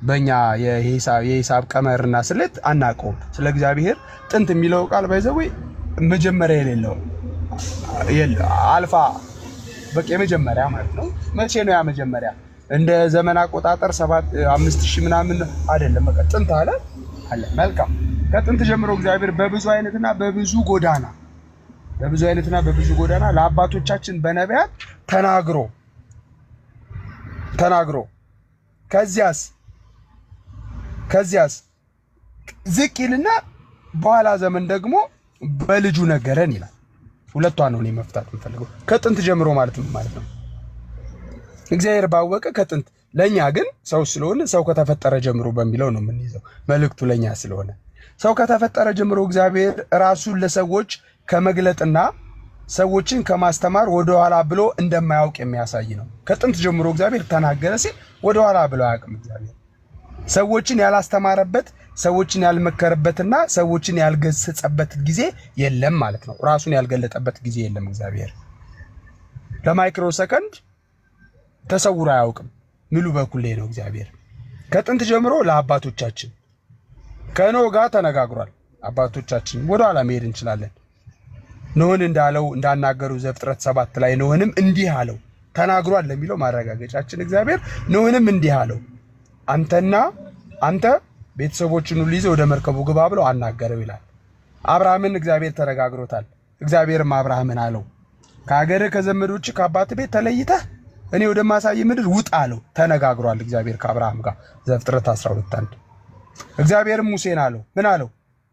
በእኛ የሂሳብ ቀመርና ስሌት አናውቀውም። ስለ እግዚአብሔር ጥንት የሚለው ቃል ባይዘው መጀመሪያ የሌለው አልፋ በቃ የመጀመሪያ ማለት ነው። መቼ ነው ያ መጀመሪያ? እንደ ዘመን አቆጣጠር 5000 ምናምን አይደለም። በቃ ጥንት አለ። መልካም ከጥንት ጀምሮ እግዚአብሔር በብዙ አይነትና በብዙ ጎዳና ለአባቶቻችን በነቢያት ተናግሮ ከዚያስ ዝቅ ይልና በኋላ ዘመን ደግሞ በልጁ ነገረን ይላል። ሁለቷን ነው መፍታት የምፈልገው። ከጥንት ጀምሮ ማለት ነው እግዚአብሔር ባወቀ ከጥንት፣ ለኛ ግን ሰው ስለሆነ ሰው ከተፈጠረ ጀምሮ በሚለው ነው የምንይዘው። መልእክቱ ለኛ ስለሆነ ሰው ከተፈጠረ ጀምሮ እግዚአብሔር ራሱን ለሰዎች ከመግለጥና ሰዎችን ከማስተማር ወደ ኋላ ብሎ እንደማያውቅ የሚያሳይ ነው። ከጥንት ጀምሮ እግዚአብሔር ተናገረ ሲል ወደ ኋላ ብሎ አያውቅም። እግዚአብሔር ሰዎችን ያላስተማረበት፣ ሰዎችን ያልመከረበትና ሰዎችን ያልገሰጸበት ጊዜ የለም ማለት ነው። ራሱን ያልገለጠበት ጊዜ የለም። እግዚአብሔር ለማይክሮ ሰከንድ ተሰውሮ አያውቅም። ሙሉ በኩል ነው እግዚአብሔር። ከጥንት ጀምሮ ለአባቶቻችን ከኖህ ጋር ተነጋግሯል። አባቶቻችን ወደ ኋላ መሄድ እንችላለን። ኖህን እንዳለው እንዳናገሩ ዘፍጥረት 7 ላይ ኖህንም እንዲህ አለው ተናግሯል ለሚለው ማረጋገጫችን እግዚአብሔር ኖህንም እንዲህ አለው አንተ ቤተሰቦችን ሁሉ ይዘህ ወደ መርከቡ ግባ ብሎ አናገረው ይላል። አብርሃምን እግዚአብሔር ተነጋግሮታል። እግዚአብሔርም አብርሃምን አለው ከሀገርህ ከዘመዶች ከአባትህ ቤት ተለይተህ እኔ ወደ ማሳይ ምድር ውጣ አለው። ተነጋግሯል እግዚአብሔር ከአብርሃም ጋር ዘፍጥረት 12:1። እግዚአብሔርም ሙሴን አለው ምን አለው?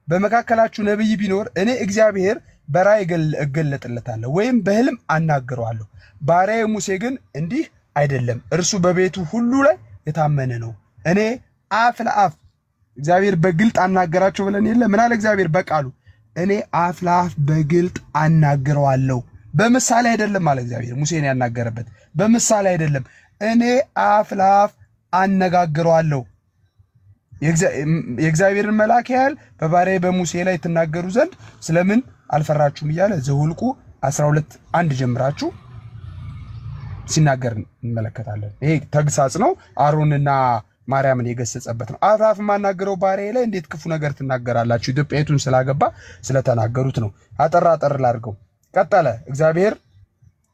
በመካከላችሁ ነብይ ቢኖር እኔ እግዚአብሔር በራእይ እገለጥለታለሁ ወይም በህልም አናግረዋለሁ። ባሪያዬ ሙሴ ግን እንዲህ አይደለም፣ እርሱ በቤቱ ሁሉ ላይ የታመነ ነው። እኔ አፍ ለአፍ እግዚአብሔር በግልጥ አናገራቸው ብለን የለ ምን አለ እግዚአብሔር በቃሉ እኔ አፍ ለአፍ በግልጥ አናግረዋለሁ። በምሳሌ አይደለም ማለት እግዚአብሔር ሙሴን ያናገረበት በምሳሌ አይደለም። እኔ አፍ ለአፍ አነጋግረዋለሁ። የእግዚአብሔርን መልአክ ያህል በባሪያዬ በሙሴ ላይ ተናገሩ ዘንድ ስለምን አልፈራችሁም እያለ ዘኍልቍ 12:1 ጀምራችሁ ሲናገር እንመለከታለን። ይሄ ተግሳጽ ነው። አሮንና ማርያምን የገሰጸበት ነው። አፍ ለአፍ ማናገረው ባሪያዬ ላይ እንዴት ክፉ ነገር ትናገራላችሁ? ኢትዮጵያዊቱን ስላገባ ስለተናገሩት ነው። አጠር ላድርገው። ቀጠለ እግዚአብሔር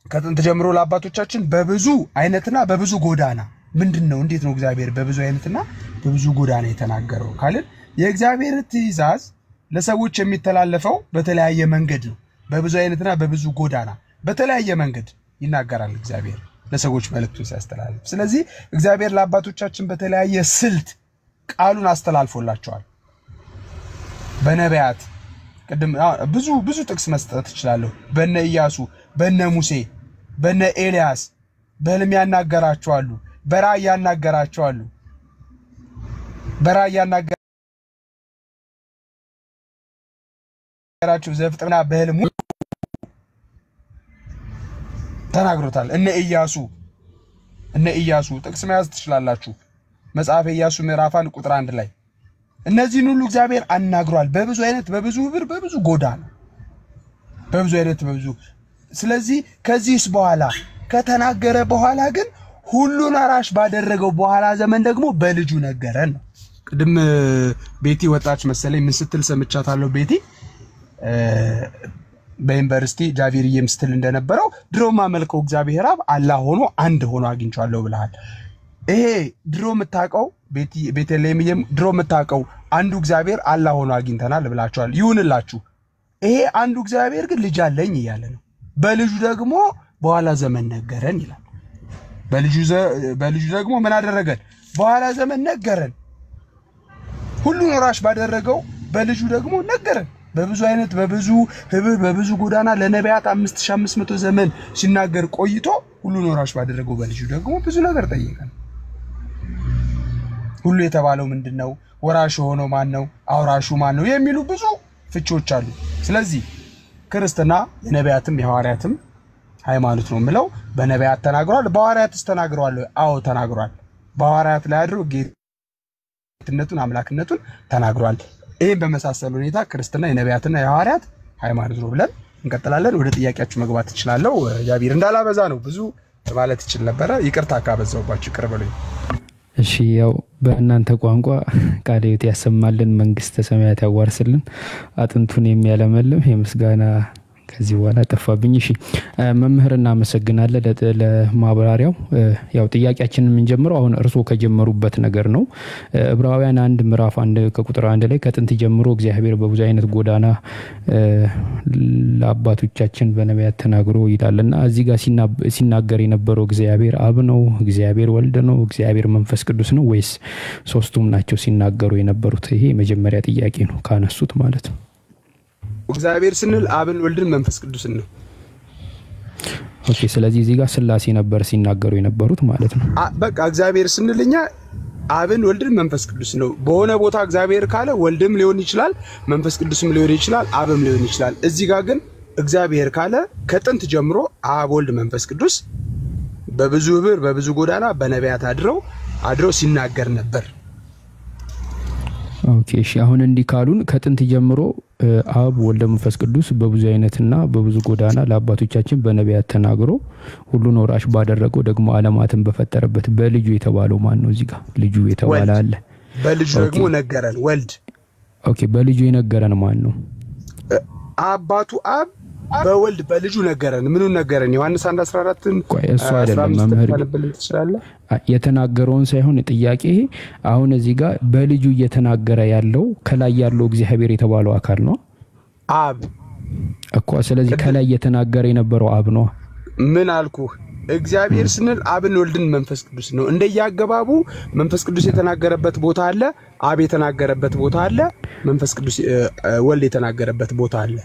ከጥንት ጀምሮ ለአባቶቻችን በብዙ አይነትና በብዙ ጎዳና ምንድነው? እንዴት ነው እግዚአብሔር በብዙ አይነትና በብዙ ጎዳና የተናገረው ካልን የእግዚአብሔር ትእዛዝ ለሰዎች የሚተላለፈው በተለያየ መንገድ ነው። በብዙ አይነትና በብዙ ጎዳና በተለያየ መንገድ ይናገራል እግዚአብሔር ለሰዎች መልእክቱን ሲያስተላልፍ። ስለዚህ እግዚአብሔር ለአባቶቻችን በተለያየ ስልት ቃሉን አስተላልፎላቸዋል። በነቢያት ቅድም ብዙ ጥቅስ መስጠት እችላለሁ። በነ ኢያሱ፣ በነ ሙሴ፣ በነ ኤልያስ በህልም ያናገራቸዋል። በራእይ ያናገራቸዋል። በራእይ ያናገራቸው ዘፍጥረትና በህልም ተናግሮታል። እነ ኢያሱ ጥቅስ መያዝ ትችላላችሁ። መጽሐፈ ኢያሱ ምዕራፍ 1 ቁጥር 1 ላይ እነዚህን ሁሉ እግዚአብሔር አናግሯል። በብዙ አይነት በብዙ ብር በብዙ ጎዳና በብዙ አይነት በብዙ። ስለዚህ ከዚህስ በኋላ ከተናገረ በኋላ ግን ሁሉን አራሽ ባደረገው በኋላ ዘመን ደግሞ በልጁ ነገረን። ቅድም ቤቲ ወጣች መሰለኝ ምን ስትል ሰምቻታለሁ። ቤቲ በዩኒቨርሲቲ ጃቪርዬም ስትል እንደነበረው ድሮማ መልከው እግዚአብሔር አብ አላህ ሆኖ አንድ ሆኖ አግኝቻለሁ ብለሃል። ይሄ ድሮ የምታውቀው ቤተልሔምም ድሮ የምታውቀው አንዱ እግዚአብሔር አላህ ሆኖ አግኝተናል ብላችኋል። ይሁንላችሁ። ይሄ አንዱ እግዚአብሔር ግን ልጅ አለኝ እያለ ነው። በልጁ ደግሞ በኋላ ዘመን ነገረን ይላል። በልጁ ደግሞ ምን አደረገን? በኋላ ዘመን ነገረን። ሁሉን ወራሽ ባደረገው በልጁ ደግሞ ነገረን። በብዙ አይነት በብዙ ህብር በብዙ ጎዳና ለነቢያት 5500 ዘመን ሲናገር ቆይቶ ሁሉን ወራሽ ባደረገው በልጁ ደግሞ ብዙ ነገር ጠየቀን። ሁሉ የተባለው ምንድነው? ወራሽ ሆኖ ማን ነው? አውራሹ ማን ነው? የሚሉ ብዙ ፍቾች አሉ። ስለዚህ ክርስትና የነቢያትም የሐዋርያትም ሃይማኖት ነው የምለው። በነቢያት ተናግሯል። በሐዋርያትስ ተናግሯል? አዎ ተናግሯል። በሐዋርያት ላይ አድሮ ጌትነቱን አምላክነቱን ተናግሯል። ይሄን በመሳሰል ሁኔታ ክርስትና የነቢያትና የሐዋርያት ሃይማኖት ነው ብለን እንቀጥላለን። ወደ ጥያቄያችሁ መግባት እችላለሁ። ጃቢር እንዳላበዛ ነው ብዙ ማለት ይችል ነበር። ይቅርታ ካበዛውባችሁ ይቅር በሉኝ። እሺ ያው በእናንተ ቋንቋ ቃለ ሕይወት ያሰማልን፣ መንግስተ ሰማያት ያዋርስልን፣ አጥንቱን የሚያለመልም የምስጋና ከዚህ በኋላ ጠፋብኝ። እሺ መምህር እናመሰግናለን ለማብራሪያው። ያው ጥያቄያችንን የምንጀምረው አሁን እርሶ ከጀመሩበት ነገር ነው። ዕብራውያን 1 ምዕራፍ 1 ከቁጥር 1 ላይ ከጥንት ጀምሮ እግዚአብሔር በብዙ አይነት ጎዳና ለአባቶቻችን በነቢያት ተናግሮ ይላልና እዚህ ጋር ሲናገር የነበረው እግዚአብሔር አብ ነው፣ እግዚአብሔር ወልድ ነው፣ እግዚአብሔር መንፈስ ቅዱስ ነው ወይስ ሶስቱም ናቸው ሲናገሩ የነበሩት? ይሄ የመጀመሪያ ጥያቄ ነው ካነሱት ማለት ነው። እግዚአብሔር ስንል አብን ወልድን መንፈስ ቅዱስን ነው። ኦኬ ስለዚህ እዚህ ጋር ስላሴ ነበር ሲናገሩ የነበሩት ማለት ነው። በቃ እግዚአብሔር ስንልኛ አብን ወልድን መንፈስ ቅዱስ ነው። በሆነ ቦታ እግዚአብሔር ካለ ወልድም ሊሆን ይችላል፣ መንፈስ ቅዱስም ሊሆን ይችላል፣ አብም ሊሆን ይችላል። እዚህ ጋር ግን እግዚአብሔር ካለ ከጥንት ጀምሮ አብ ወልድ መንፈስ ቅዱስ በብዙ ህብር በብዙ ጎዳና በነቢያት አድረው ሲናገር ነበር። ኦኬ እሺ አሁን እንዲህ ካሉን ከጥንት ጀምሮ አብ ወልድ መንፈስ ቅዱስ በብዙ አይነትና በብዙ ጎዳና ለአባቶቻችን በነቢያት ተናግሮ ሁሉን ወራሽ ባደረገው ደግሞ ዓለማትን በፈጠረበት በልጁ የተባለው ማን ነው? እዚህ ጋር ልጁ የተባለ አለ። በልጁ ደግሞ ነገረን ወልድ። ኦኬ በልጁ የነገረን ማን ነው? አባቱ አብ በወልድ በልጁ ነገረን። ምኑን ነገረን? ዮሐንስ 1:14ን ቆይ እሱ አይደለም መምህር የተናገረውን ሳይሆን ጥያቄ አሁን እዚህ ጋር በልጁ እየተናገረ ያለው ከላይ ያለው እግዚአብሔር የተባለው አካል ነው አብ እኮ። ስለዚህ ከላይ እየተናገረ የነበረው አብ ነው። ምን አልኩ? እግዚአብሔር ስንል አብን ወልድን መንፈስ ቅዱስ ነው። እንደያገባቡ መንፈስ ቅዱስ የተናገረበት ቦታ አለ፣ አብ የተናገረበት ቦታ አለ፣ መንፈስ ቅዱስ ወልድ የተናገረበት ቦታ አለ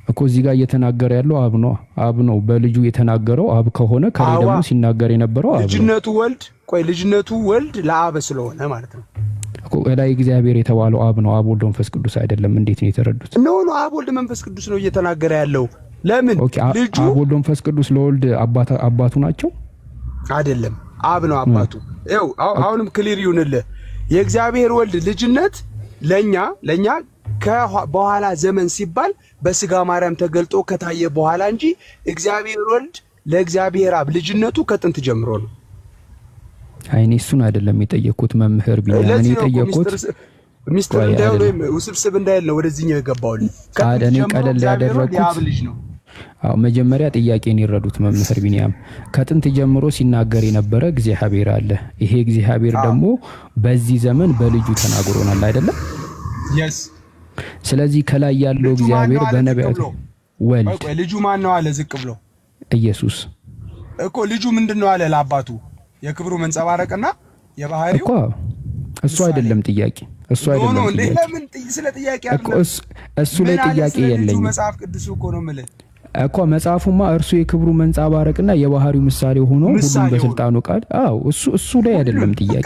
እኮ። እዚህ ጋር እየተናገረ ያለው አብ ነው። በልጁ የተናገረው አብ ከሆነ ከላይ ደግሞ ሲናገር የነበረው አብ ነው። ልጅነቱ ወልድ ለአብ ስለሆነ ማለት ነው እኮ። ላይ እግዚአብሔር የተባለው አብ ነው፣ አብ ወልድ መንፈስ ቅዱስ አይደለም። እንዴት ነው የተረዱት? ነው አብ ወልድ መንፈስ ቅዱስ ነው እየተናገረ ያለው። ለምን ልጁ አብ ወልድ መንፈስ ቅዱስ ለወልድ አባቱ ናቸው አይደለም? አብ ነው አባቱ። ይኸው አሁንም ክሊር ይሁንልህ። የእግዚአብሔር ወልድ ልጅነት ለኛ በኋላ ዘመን ሲባል በስጋ ማርያም ተገልጦ ከታየ በኋላ እንጂ እግዚአብሔር ወልድ ለእግዚአብሔር አብ ልጅነቱ ከጥንት ጀምሮ ነው። አይኔ እሱን አይደለም የጠየቁት መምህር ቢያኔ የጠየቁት ሚስተር እንዳይሆን ወይም ውስብስብ እንዳይል ነው ወደዚህኛው የገባውልኝ። ካደኔ ቀለል ያደረኩት አው መጀመሪያ ጥያቄን ይረዱት መምህር ቢኒያም ከጥንት ጀምሮ ሲናገር የነበረ እግዚአብሔር አለ። ይሄ እግዚአብሔር ደግሞ በዚህ ዘመን በልጁ ተናግሮናል አይደለም? yes ስለዚህ ከላይ ያለው እግዚአብሔር በነቢያት ወልድ ልጁ ማን ነው አለ ዝቅ ብሎ? ኢየሱስ እኮ ልጁ ምንድነው አለ ለአባቱ? የክብሩ መንጸባረቅና የባህሪው እኮ እሱ አይደለም ጥያቄ። እሱ አይደለም ጥያቄ። ለምን ስለ ጥያቄ አይደለም እሱ ላይ ጥያቄ የለኝም። መጽሐፍ ቅዱስ እኮ ነው ማለት እኮ መጽሐፉማ እርሱ የክብሩ መንጸባረቅና የባህሪው ምሳሌ ሆኖ ሁሉም በስልጣኑ ቃል እሱ ላይ አይደለም ጥያቄ።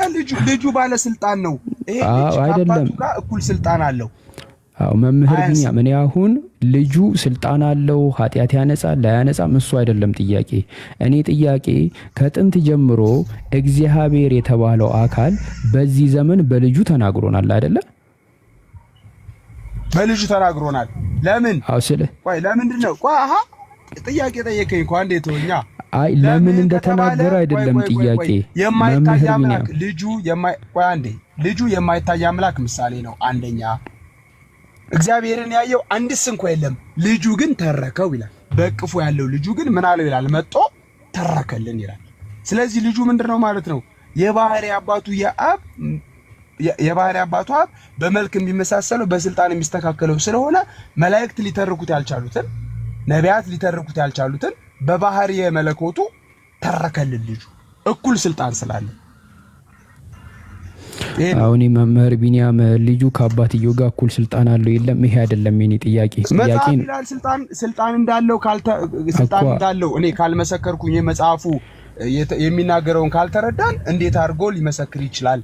ልጁ ባለ ስልጣን ነው። ይሄ አይደለም እኩል ስልጣን አለው። መምህር ቢኒያም እኔ አሁን ልጁ ስልጣን አለው ኃጢአት ያነጻል ላያነጻም እሱ አይደለም ጥያቄ። እኔ ጥያቄ ከጥንት ጀምሮ እግዚአብሔር የተባለው አካል በዚህ ዘመን በልጁ ተናግሮናል አይደለ? በልጁ ተናግሮናል። ለምን? ቆይ ለምንድን ነው? ጥያቄ ጠየቀኝ እኮ አንዴ ተወኛ። አይ ለምን እንደተናገረ አይደለም ጥያቄ። የማይታይ አምላክ ልጁ የማይታይ አምላክ ምሳሌ ነው አንደኛ። እግዚአብሔርን ያየው አንድስ እንኳን የለም፣ ልጁ ግን ተረከው ይላል። በቅፉ ያለው ልጁ ግን ምን አለው ይላል? መጥቶ ተረከልን ይላል። ስለዚህ ልጁ ምንድነው ማለት ነው? የባህሪ አባቱ አብ በመልክ የሚመሳሰለው በስልጣን የሚስተካከለው ስለሆነ መላእክት ሊተርኩት ያልቻሉትን ነቢያት ሊተርኩት ያልቻሉትን በባህሪ የመለኮቱ ተረከልን ልጁ እኩል ስልጣን ስላለ። አሁን መምህር ቢኒያም ልጁ ከአባትየው ጋር እኩል ስልጣን አለው የለም? ይሄ አይደለም የኔ ጥያቄ። ስልጣን እንዳለው እኔ ካልመሰከርኩኝ መጽሐፉ የሚናገረውን ካልተረዳን እንዴት አድርጎ ሊመሰክር ይችላል?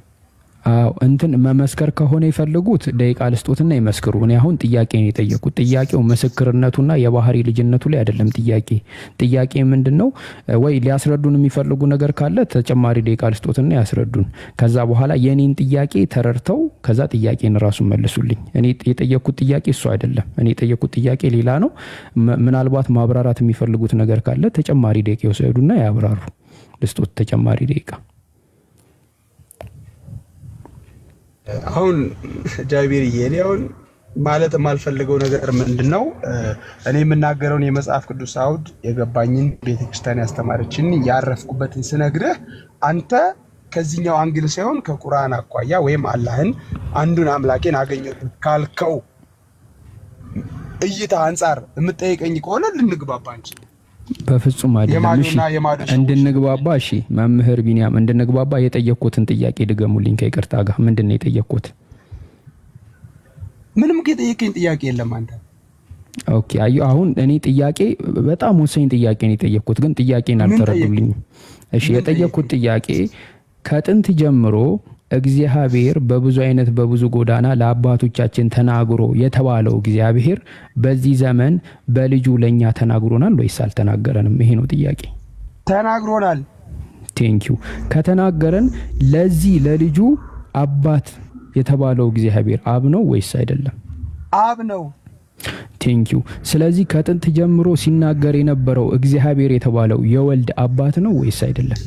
እንትን መመስከር ከሆነ ይፈልጉት ደቂቃ ልስጦትና ይመስክሩ። እኔ አሁን ጥያቄን የጠየቁት ጥያቄው መስክርነቱና የባህሪ ልጅነቱ ላይ አይደለም። ጥያቄ ምንድነው? ወይ ሊያስረዱን የሚፈልጉ ነገር ካለ ተጨማሪ ደቂቃ ልስጦትና ያስረዱን። ከዛ በኋላ የኔን ጥያቄ ተረድተው ከዛ ጥያቄን ራሱ መልሱልኝ። እኔ የጠየቁት ጥያቄ እሱ አይደለም። እኔ የጠየቁት ጥያቄ ሌላ ነው። ምናልባት ማብራራት የሚፈልጉት ነገር ካለ ተጨማሪ ደቂቃ ይወስዱና ያብራሩ። ልስጦት ተጨማሪ ደቂቃ። አሁን ጃቢር ይሄን ማለት የማልፈልገው ነገር ምንድነው እኔ የምናገረውን የመጽሐፍ ቅዱስ አውድ የገባኝን ቤተክርስቲያን ያስተማረችን ያረፍኩበትን ስነግርህ አንተ ከዚህኛው አንግል ሳይሆን ከቁርአን አቋያ ወይም አላህን አንዱን አምላኬን አገኘሁት ካልከው እይታ አንፃር የምትጠይቀኝ ከሆነ ልንግባባ እንጂ በፍጹም አይደለም። እሺ እንድንግባባ እሺ መምህር ቢኒያም እንድንግባባ የጠየቅኩትን ጥያቄ ድገሙልኝ ከይቅርታ ጋር ምንድነው የጠየቅኩት? ምንም ከጠየቀኝ ጥያቄ የለም አንተ። ኦኬ አዩ አሁን እኔ ጥያቄ በጣም ወሳኝ ጥያቄ ነው የጠየቅኩት ግን ጥያቄን አልተረዱልኝ። እሺ የጠየቅኩት ጥያቄ ከጥንት ጀምሮ እግዚአብሔር በብዙ አይነት በብዙ ጎዳና ለአባቶቻችን ተናግሮ የተባለው እግዚአብሔር በዚህ ዘመን በልጁ ለኛ ተናግሮናል ወይስ አልተናገረንም? ይሄ ነው ጥያቄ። ተናግሮናል። ቴንኪው። ከተናገረን ለዚህ ለልጁ አባት የተባለው እግዚአብሔር አብ ነው ወይስ አይደለም? አብ ነው። ቴንኪው። ስለዚህ ከጥንት ጀምሮ ሲናገር የነበረው እግዚአብሔር የተባለው የወልድ አባት ነው ወይስ አይደለም?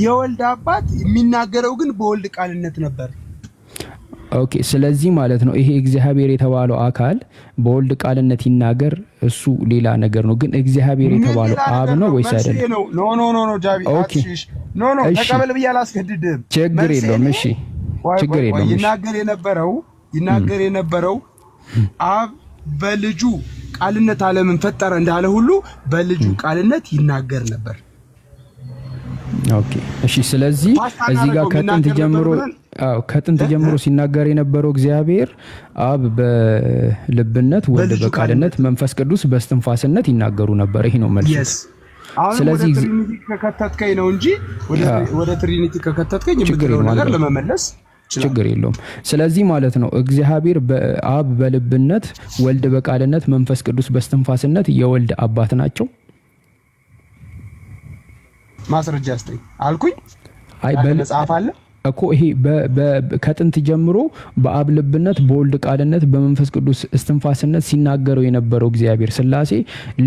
የወልድ አባት የሚናገረው ግን በወልድ ቃልነት ነበር። ኦኬ ስለዚህ ማለት ነው ይሄ እግዚአብሔር የተባለው አካል በወልድ ቃልነት ይናገር እሱ ሌላ ነገር ነው ግን እግዚአብሔር የተባለው አብ ነው ወይስ አይደለም? ኖ ጃቢ አትሽሽ ኖ ተቀበል ብያለሁ አስገድድም ችግር የለውም እሺ ችግር የለውም ይናገር የነበረው አብ በልጁ ቃልነት ዓለምን ፈጠረ እንዳለ ሁሉ በልጁ ቃልነት ይናገር ነበር። ኦኬ እሺ ስለዚህ እዚህ ጋር ከጥንት ጀምሮ ሲናገር የነበረው እግዚአብሔር አብ በልብነት ወልድ በቃልነት መንፈስ ቅዱስ በእስትንፋስነት ይናገሩ ነበር። ይሄ ነው መልሱ። ስለዚህ ትሪኒቲ ከከተትከኝ ነው እንጂ ወደ ትሪኒቲ ከከተትከኝ የምትለው ነገር ለመመለስ ችግር የለውም። ስለዚህ ማለት ነው እግዚአብሔር በአብ በልብነት ወልድ በቃልነት መንፈስ ቅዱስ በእስትንፋስነት የወልድ አባት ናቸው። ማስረጃ አስተይ አልኩኝ። አይ በመጽሐፍ አለ እኮ ይሄ ከጥንት ጀምሮ በአብ ልብነት በወልድ ቃልነት በመንፈስ ቅዱስ እስትንፋስነት ሲናገረው የነበረው እግዚአብሔር ሥላሴ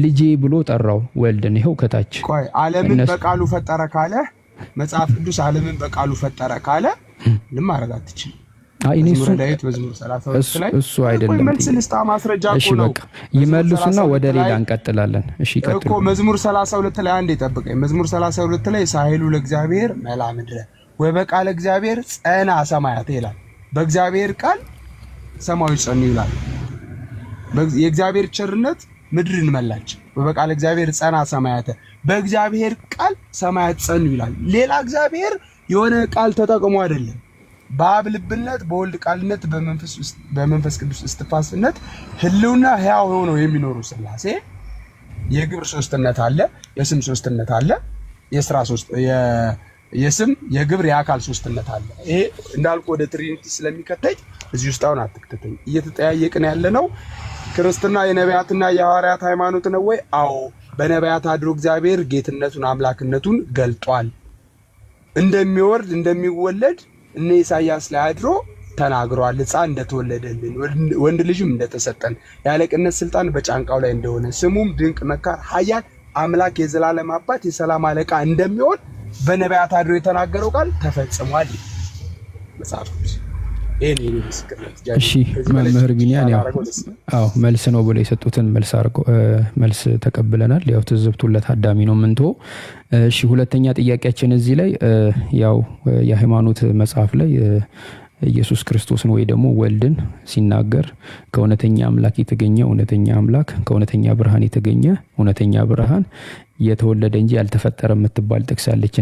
ልጄ ብሎ ጠራው ወልድን። ይሄው ከታች ቆይ ዓለምን በቃሉ ፈጠረ ካለ መጽሐፍ ቅዱስ ዓለምን በቃሉ ፈጠረ ካለ ለማረጋት አትችልም። አይ እሱ ዳዊት መዝሙር 32 ላይ እሱ አይደለም መልስ ልስጣ ማስረጃ እኮ ነው። እሺ በቃ ይመልሱና ወደ ሌላ እንቀጥላለን። እሺ ቀጥሉ እኮ መዝሙር 32 ላይ አንዴ ጠብቀኝ። መዝሙር 32 ላይ ሳይሉ ለእግዚአብሔር መላ ምድረ ወበቃለ እግዚአብሔር ጸና ሰማያት ይላል። በእግዚአብሔር ቃል ሰማዮች ጸኑ ይላል። የእግዚአብሔር ቸርነት ምድርን መላች። ወበቃለ እግዚአብሔር ጸና ሰማያት በእግዚአብሔር ቃል ሰማያት ጸኑ ይላል። ሌላ እግዚአብሔር የሆነ ቃል ተጠቅሞ አይደለም። በአብ ልብነት በወልድ ቃልነት በመንፈስ ቅዱስ እስትንፋስነት ህልውና ሕያው ሆነው የሚኖሩ ሥላሴ የግብር ሶስትነት አለ፣ የስም ሶስትነት አለ፣ የስም የግብር የአካል ሶስትነት አለ። ይሄ እንዳልኩ ወደ ትሪኒቲ ስለሚከተኝ እዚህ ውስጥ አሁን አትክተተኝ። እየተጠያየቅን ያለ ነው ክርስትና የነቢያትና የሐዋርያት ሃይማኖት ነው ወይ? አዎ በነቢያት አድሮ እግዚአብሔር ጌትነቱን አምላክነቱን ገልጧል። እንደሚወርድ እንደሚወለድ እነ ኢሳይያስ ላይ አድሮ ተናግሯል። ሕፃን እንደተወለደልን ወንድ ልጅም እንደተሰጠን ያለቅነት ስልጣን በጫንቃው ላይ እንደሆነ ስሙም ድንቅ መካር ኃያል አምላክ የዘላለም አባት የሰላም አለቃ እንደሚሆን በነቢያት አድሮ የተናገረው ቃል ተፈጽሟል። መጽሐፍ እሺ መምህር ቢኒያም ያው መልስ ነው ብለው የሰጡትን መልስ ተቀብለናል። ያው ትዝብቱለት አዳሚ ነው ምንቶ። እሺ ሁለተኛ ጥያቄያችን እዚህ ላይ ያው የሃይማኖት መጽሐፍ ላይ ኢየሱስ ክርስቶስን ወይ ደግሞ ወልድን ሲናገር ከእውነተኛ አምላክ የተገኘ እውነተኛ አምላክ ከእውነተኛ ብርሃን የተገኘ እውነተኛ ብርሃን የተወለደ እንጂ ያልተፈጠረ የምትባል ጥቅስ አለች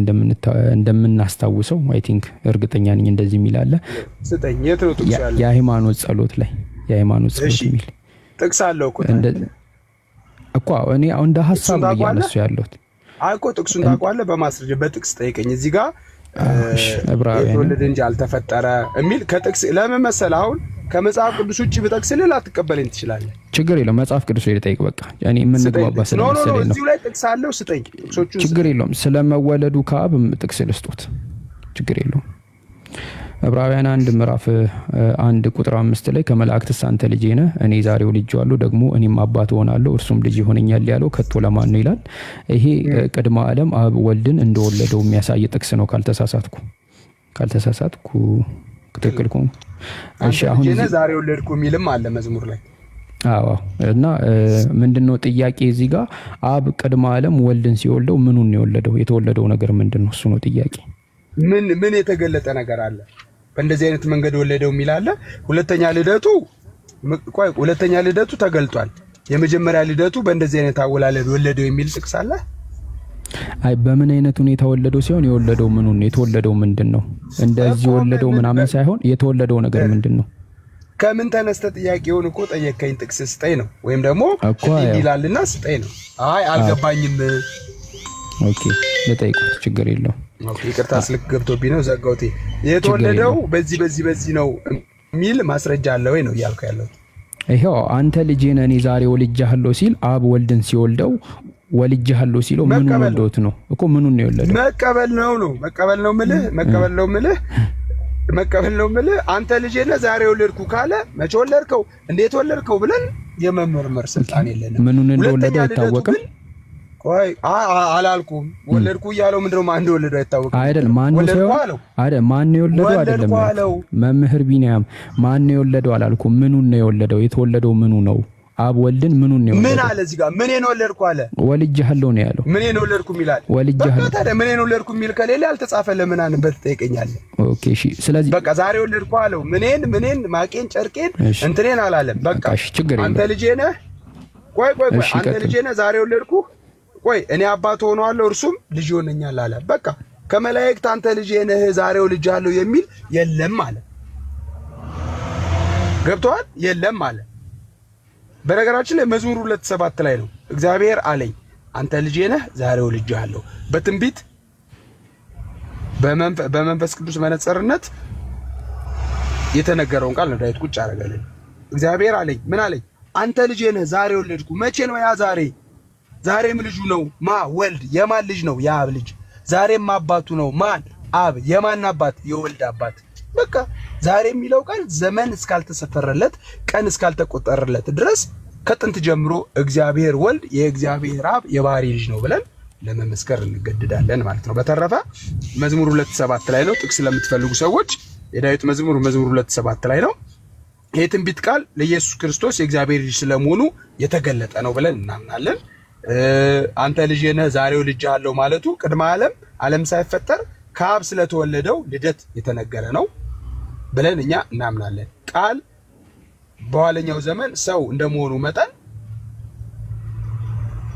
እንደምናስታውሰው አይ ቲንክ እርግጠኛ ነኝ እንደዚህ የሚላለ ስጠኝ። የት ነው ጥቅስ ያለው? የሃይማኖት ጸሎት ላይ የሃይማኖት ጸሎት የሚል ጥቅስ አለው እኮ እኔ አሁን እንደ ሐሳብ ነው ያነሱ ያለው። አይ እኮ ጥቅሱን ታውቃለህ? በማስረጃ በጥቅስ ጠይቀኝ። እዚህ ጋር የተወለደ እንጂ አልተፈጠረ የሚል ከጥቅስ ለምን መሰለህ? አሁን ከመጽሐፍ ቅዱስ ውጪ በጥቅስልህ ላትቀበለኝ ትችላለህ። ችግር የለውም። መጽሐፍ ቅዱስ ላይ ጠይቅ። በቃ እኔ ምን ግባባ ስለመሰለኝ ነው። እዚህ ላይ ጥቅስ አለው ስጠኝ። ጥቅሶቹን ችግር የለውም። ስለመወለዱ ከአብ ጥቅስ ልስጡት ችግር የለውም። ዕብራውያን 1 ምዕራፍ 1 ቁጥር 5 ላይ ከመላእክትስ አንተ ልጄ ነህ እኔ ዛሬ ወልጄዋለሁ ደግሞ እኔም አባት ሆናለሁ እርሱም ልጅ ይሆነኛል ያለው ከቶ ለማን ነው ይላል። ይሄ ቅድመ ዓለም አብ ወልድን እንደወለደው የሚያሳይ ጥቅስ ነው ካልተሳሳትኩ ትክክል ከሆንኩ እሺ አሁን ዛሬ ወለድኩ የሚልም አለ መዝሙር ላይ። አዎ እና ምንድነው ጥያቄ እዚህ ጋር አብ ቅድመ ዓለም ወልድን ሲወልደው ምኑን ነው የወለደው? የተወለደው ነገር ምንድነው? እሱ ነው ጥያቄ። ምን የተገለጠ ነገር አለ? በእንደዚህ አይነት መንገድ ወለደው የሚል አለ። ሁለተኛ ልደቱ ተገልጧል። የመጀመሪያ ልደቱ በእንደዚህ አይነት አወላለድ ወለደው የሚል ጥቅስ አለ? አይ በምን አይነት ሁኔታ ወለደው ሲሆን የወለደው ምኑን የተወለደው ምንድነው? እንደዚህ ወለደው ምናምን ሳይሆን የተወለደው ነገር ምንድነው? ከምን ተነስተ ጥያቄውን እኮ ጠየቀኝ ጥቅስ ስጠኝ ነው ወይም ደግሞ ይላልና ስጠኝ ነው። አይ አልገባኝም። ኦኬ ለጠይቁት ችግር የለው። ኦኬ ይቅርታ ስልክ ገብቶብኝ ነው ዘጋውቴ። የተወለደው በዚህ ነው ሚል ማስረጃ አለ ወይ ነው ያልኩ ያለው? ይሄው አንተ ልጄ ነህ እኔ ዛሬ ወልጄሃለሁ ሲል አብ ወልድን ሲወልደው ወልጄሃለሁ ሲለው ምኑን ወልዶት ነው እኮ? ምኑን ነው የወለደው? መቀበል ነው ምልህ አንተ ልጄ ነህ ዛሬ ወለድኩ ካለ መቼ ወለድከው እንዴት ወለድከው ብለን የመመርመር ስልጣን የለንም። ምኑን እንደወለደው አይታወቅም። ቆይ አላልኩም ወለድኩ እያለው ምንድነው ማን እንደወለደው አይታወቅም አይደል? ማን ነው አይደል? ማን ነው የወለደው አይደለም። መምህር ቢኒያም ማን ነው የወለደው አላልኩም። ምኑን ነው የወለደው? የተወለደው ምኑ ነው? አብ ወልድን ምኑን ነው የወለደው? ምን አለ እዚህ ጋር? ምን ነው ወለድኩ አለ። ወልጄሃለሁ ነው ያለው። ምን ነው ወለድኩ ይላል። ወልጄሃለሁ ታዲያ ምን ነው ወለድኩ የሚል ከሌለ አልተጻፈ ለምን አንበት ትጠይቀኛለህ? ኦኬ እሺ። ስለዚህ በቃ ዛሬ ወለድኩ አለው። ምንን ማቄን ጨርቄን እንትኔን አላለም። በቃ አንተ ልጄ ነህ። ቆይ አንተ ልጄ ነህ ዛሬ ወለድኩ። ቆይ እኔ አባት ሆነዋለሁ እርሱም ልጅ ሆነኛል አለ። በቃ ከመላእክት አንተ ልጄ ነህ ዛሬ ወልጃለሁ የሚል የለም አለ። ገብቷል? የለም አለ። በነገራችን ላይ መዝሙር 2:7 ላይ ነው እግዚአብሔር አለኝ አንተ ልጄ ነህ ዛሬ ወልጃለሁ። በትንቢት በመንፈስ ቅዱስ መነጽርነት የተነገረውን ቃል ነው ዳዊት ቁጭ አደረገልን። እግዚአብሔር አለኝ ምን አለኝ? አንተ ልጄ ነህ ዛሬ ወለድኩ። መቼ ነው ያ ዛሬ? ዛሬም ልጁ ነው ወልድ። የማን ልጅ ነው? የአብ ልጅ። ዛሬም አባቱ ነው ማን? አብ። የማን አባት? የወልድ አባት። በቃ ዛሬ የሚለው ቃል ዘመን እስካልተሰፈረለት ቀን እስካልተቆጠረለት ድረስ ከጥንት ጀምሮ እግዚአብሔር ወልድ የእግዚአብሔር አብ የባህሪ ልጅ ነው ብለን ለመመስከር እንገደዳለን ማለት ነው። በተረፈ መዝሙር 2:7 ላይ ነው ጥቅስ ለምትፈልጉ ሰዎች የዳዊት መዝሙር 2:7 ላይ ነው። ይሄ ትንቢት ቃል ለኢየሱስ ክርስቶስ የእግዚአብሔር ልጅ ስለመሆኑ የተገለጠ ነው ብለን እናምናለን። አንተ ልጄ ነህ ዛሬ ወልጄሃለሁ ማለቱ ቅድመ ዓለም ሳይፈጠር ከአብ ስለተወለደው ልደት የተነገረ ነው ብለን እኛ እናምናለን። ቃል በኋለኛው ዘመን ሰው እንደመሆኑ መጠን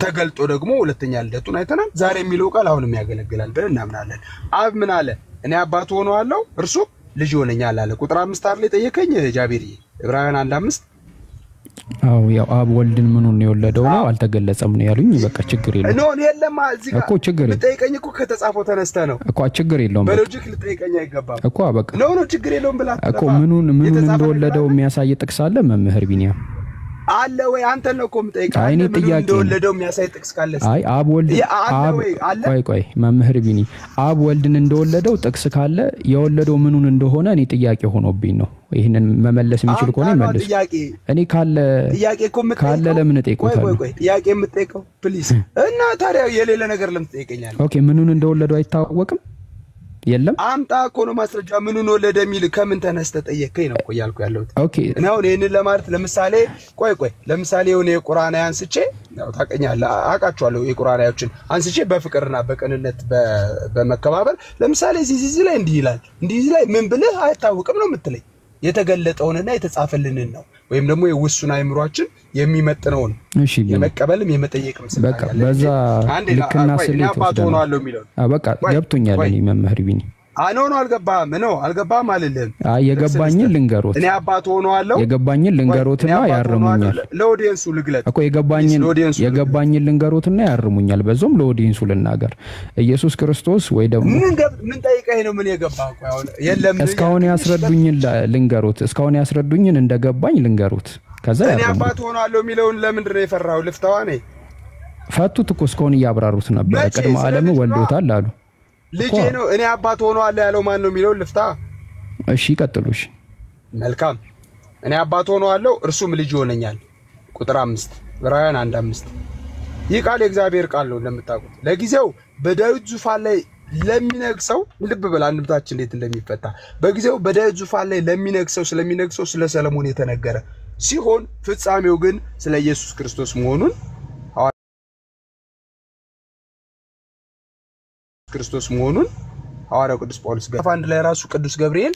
ተገልጦ ደግሞ ሁለተኛ ልደቱን አይተናል። ዛሬ የሚለው ቃል አሁንም ያገለግላል ብለን እናምናለን። አብ ምን አለ? እኔ አባት ሆነዋለሁ እርሱ ልጅ ሆነኛል አለ። ቁጥር 5 ላይ ጠየቀኝ ጃቢሪ ዕብራውያን 1:5 አው ያው አብ ወልድን ምኑን ነው የወለደው ነው አልተገለጸም ነው ያሉኝ። በቃ ችግር የለውም ነው የለም እዚህ ጋር እኮ ችግር ልጠይቀኝ እኮ ከተጻፈው ተነስተ ነው እኮ ችግር የለውም። በሎጂክ ልጠይቀኝ አይገባም እኮ በቃ ነው ችግር የለውም ብላ እኮ ምኑን እንደወለደው የሚያሳይ ጥቅስ አለ መምህር ቢኒያም አለ ወይ? አንተ ነው እኮ የምጠይቀው ምኑን እንደወለደው የሚያሳይ ጥቅስ ካለ አይ አብ ወልድ ቆይ መምህር ቢኒ አብ ወልድን እንደወለደው ጥቅስ ካለ የወለደው ምኑን እንደሆነ እኔ ጥያቄ ሆኖብኝ ነው። ይሄንን መመለስ የሚችል ከሆነ ይመልስ። እኔ ካለ ለምን እጠይቆታለሁ? ቆይ ጥያቄ የምጠይቀው ፕሊዝ እና ታዲያ የሌለ ነገር ለምን ትጠይቀኛለህ? ኦኬ ምኑን እንደወለደው አይታወቅም? የለም አምጣ እኮ ነው ማስረጃ። ምኑን ወለደ የሚል ከምን ተነስተ ጠየቀኝ ነው እኮ ያልኩ ያለሁት። ኦኬ እና አሁን ይሄንን ለማለት ለምሳሌ ለምሳሌ የሆነ የቁርአን አንስቼ ያው ታውቀኛለህ አውቃቸዋለሁ የቁርአናዮችን አንስቼ በፍቅርና በቅንነት በመከባበር ለምሳሌ እዚህ ላይ እንዲህ ይላል እንዲህ ላይ ምን ብለህ አይታወቅም ነው የምትለኝ? የተገለጠውንና የተጻፈልንን ነው ወይም ደግሞ የውሱን አይምሮአችን የሚመጥነውን የመቀበልም የመጠየቅም ስለ በቃ በዛ ልክና ስሌት በቃ ገብቶኛል። እኔ መምህር ቢኒ አኖ አልገባም አልልህም። የገባኝን ልንገሮት እኔ አባት ሆነዋለሁ የገባኝን ልንገሮትና ያርሙኛል ለኦዲየንሱ ልግለጥ እኮ የገባኝን ልንገሮትና ያርሙኛል። በዛም ለኦዲየንሱ ልናገር ኢየሱስ ክርስቶስ ወይ ደግሞ ምን ጠይቀኝ ነው ምን የገባህ? አሁን የለም እስካሁን ያስረዱኝን እንደገባኝ ልንገሮት። ከዛ እኔ አባት ሆነዋለሁ የሚለውን ለምንድን ነው የፈራው? ልፍታዋ ነኝ ፈቱት እኮ እስካሁን ያብራሩት ነበር። ቅድመ ዓለም ወልዶታል አሉ ልጄ ነው እኔ አባት ሆነዋለሁ ያለው ማን ነው የሚለው ልፍታ። እሺ ቀጥሉሽ። መልካም እኔ አባት ሆነዋለሁ እርሱም ልጅ ሆነኛል። ቁጥር 5 ዕብራውያን 1:5 ይህ ቃል የእግዚአብሔር ቃል ነው እንደምታውቁት። ለጊዜው በዳዊት ዙፋን ላይ ለሚነግሰው ልብ በል አንብታችን እንዴት እንደሚፈታ በጊዜው በዳዊት ዙፋን ላይ ለሚነግሰው ስለሚነግሰው ስለ ሰለሞን የተነገረ ሲሆን ፍጻሜው ግን ስለ ኢየሱስ ክርስቶስ መሆኑን ሐዋርያው ቅዱስ ጳውሎስ ገፋንድ ላይ ራሱ ቅዱስ ገብርኤል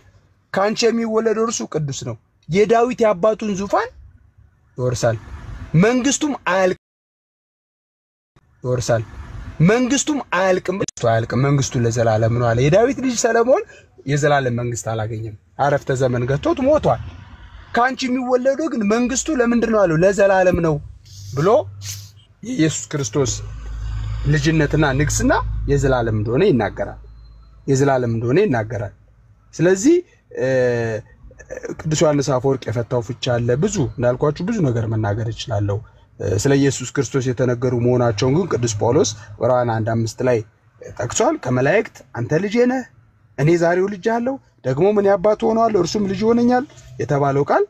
ካንቺ የሚወለደው እርሱ ቅዱስ ነው የዳዊት ያባቱን ዙፋን ይወርሳል መንግስቱም አያልቅም መንግስቱ ለዘላለም ነው አለ የዳዊት ልጅ ሰለሞን የዘላለም መንግስት አላገኘም አረፍተ ዘመን ገጥቶት ሞቷል ካንቺ የሚወለደው ግን መንግስቱ ለምንድነው አለው ለዘላለም ነው ብሎ ኢየሱስ ክርስቶስ ልጅነትና ንግስና የዘላለም እንደሆነ ይናገራል ስለዚህ ቅዱስ ዮሐንስ አፈወርቅ የፈታው ፍቻ አለ ብዙ እንዳልኳችሁ ብዙ ነገር መናገር ይችላልው ስለ ኢየሱስ ክርስቶስ የተነገሩ መሆናቸውን ግን ቅዱስ ጳውሎስ ዕብራውያን 1:5 ላይ ጠቅሷል ከመላእክት አንተ ልጄ ነህ እኔ ዛሬው ልጅ አለው ደግሞ ምን ያባቱ ሆነዋል እርሱም ልጅ ሆነኛል የተባለው ቃል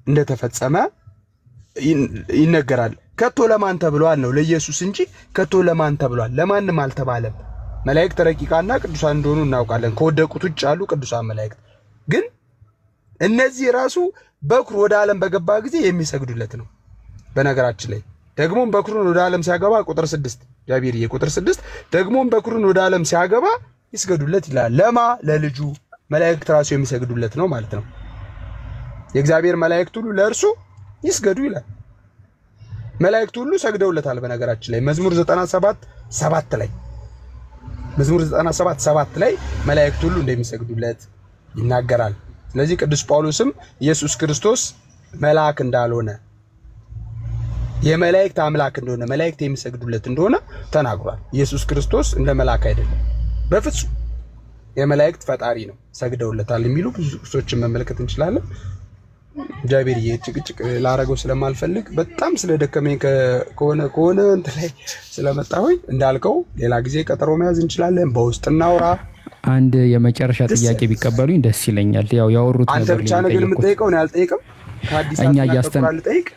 እንደተፈጸመ ይነገራል ከቶ ለማን ተብሏል ነው ለኢየሱስ እንጂ ከቶ ለማን ተብሏል ለማንም አልተባለም መላእክት ረቂቃና ቅዱሳን እንደሆኑ እናውቃለን ከወደቁት ውጭ ያሉ ቅዱሳን መላእክት ግን እነዚህ ራሱ በኩር ወደ ዓለም በገባ ጊዜ የሚሰግዱለት ነው በነገራችን ላይ ደግሞም በኩሩን ወደ ዓለም ሲያገባ ቁጥር 6 ጃቢርዬ ቁጥር 6 ደግሞም በኩሩን ወደ ዓለም ሲያገባ ይስገዱለት ይላል ለማ ለልጁ መላእክት ራሱ የሚሰግዱለት ነው ማለት ነው የእግዚአብሔር መላእክት ሁሉ ለእርሱ ይስገዱ ይላል መላእክት ሁሉ ሰግደውለታል በነገራችን ላይ መዝሙር 97:7 ላይ መዝሙር 97:7 ላይ መላእክት ሁሉ እንደሚሰግዱለት ይናገራል ስለዚህ ቅዱስ ጳውሎስም ኢየሱስ ክርስቶስ መልአክ እንዳልሆነ የመላእክት አምላክ እንደሆነ መላእክት የሚሰግዱለት እንደሆነ ተናግሯል ኢየሱስ ክርስቶስ እንደ መልአክ አይደለም በፍጹም የመላእክት ፈጣሪ ነው ሰግደውለታል የሚሉ ብዙ ሰዎችን መመልከት እንችላለን ጃቢር የጭቅጭቅ ላረገው ስለማልፈልግ በጣም ስለደከመኝ ከሆነ እንት ላይ ስለመጣሁኝ እንዳልከው ሌላ ጊዜ ቀጠሮ መያዝ እንችላለን በውስጥ እናውራ አንድ የመጨረሻ ጥያቄ ቢቀበሉኝ ደስ ይለኛል ያው ያወሩት ነገር አንተ ብቻ ነገር የምትጠይቀው ነው ያልጠይቅም ከአዲስ አበባ ልጠይቅ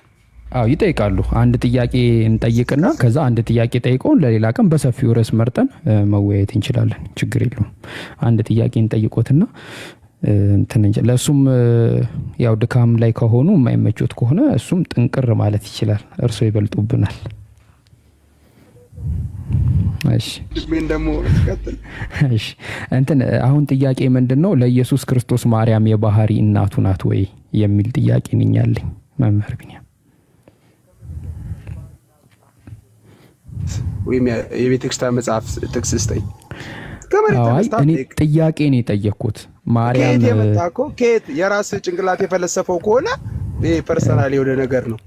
ይጠይቃሉ አንድ ጥያቄ እንጠይቅና ከዛ አንድ ጥያቄ ጠይቀውን ለሌላ ቀን በሰፊው ርዕስ መርጠን መወያየት እንችላለን ችግር የለውም አንድ ጥያቄ እንጠይቆትና ለሱም ያው ድካም ላይ ከሆኑ የማይመቾት ከሆነ እሱም ጥንቅር ማለት ይችላል እርሶ ይበልጡብናል እሺ እሺ አሁን ጥያቄ ምንድነው ለኢየሱስ ክርስቶስ ማርያም የባህሪ እናቱ ናት ወይ የሚል ጥያቄ ነኛለኝ መምህር ቢኒያም ወይም የቤተክርስቲያን መጽሐፍ ጥቅስ ስጠኝ እኔ ጥያቄ ነው የጠየቅኩት ማርያም የመጣኮ ከየት የራስ ጭንቅላት የፈለሰፈው ከሆነ ፐርሰናል የሆነ ነገር ነው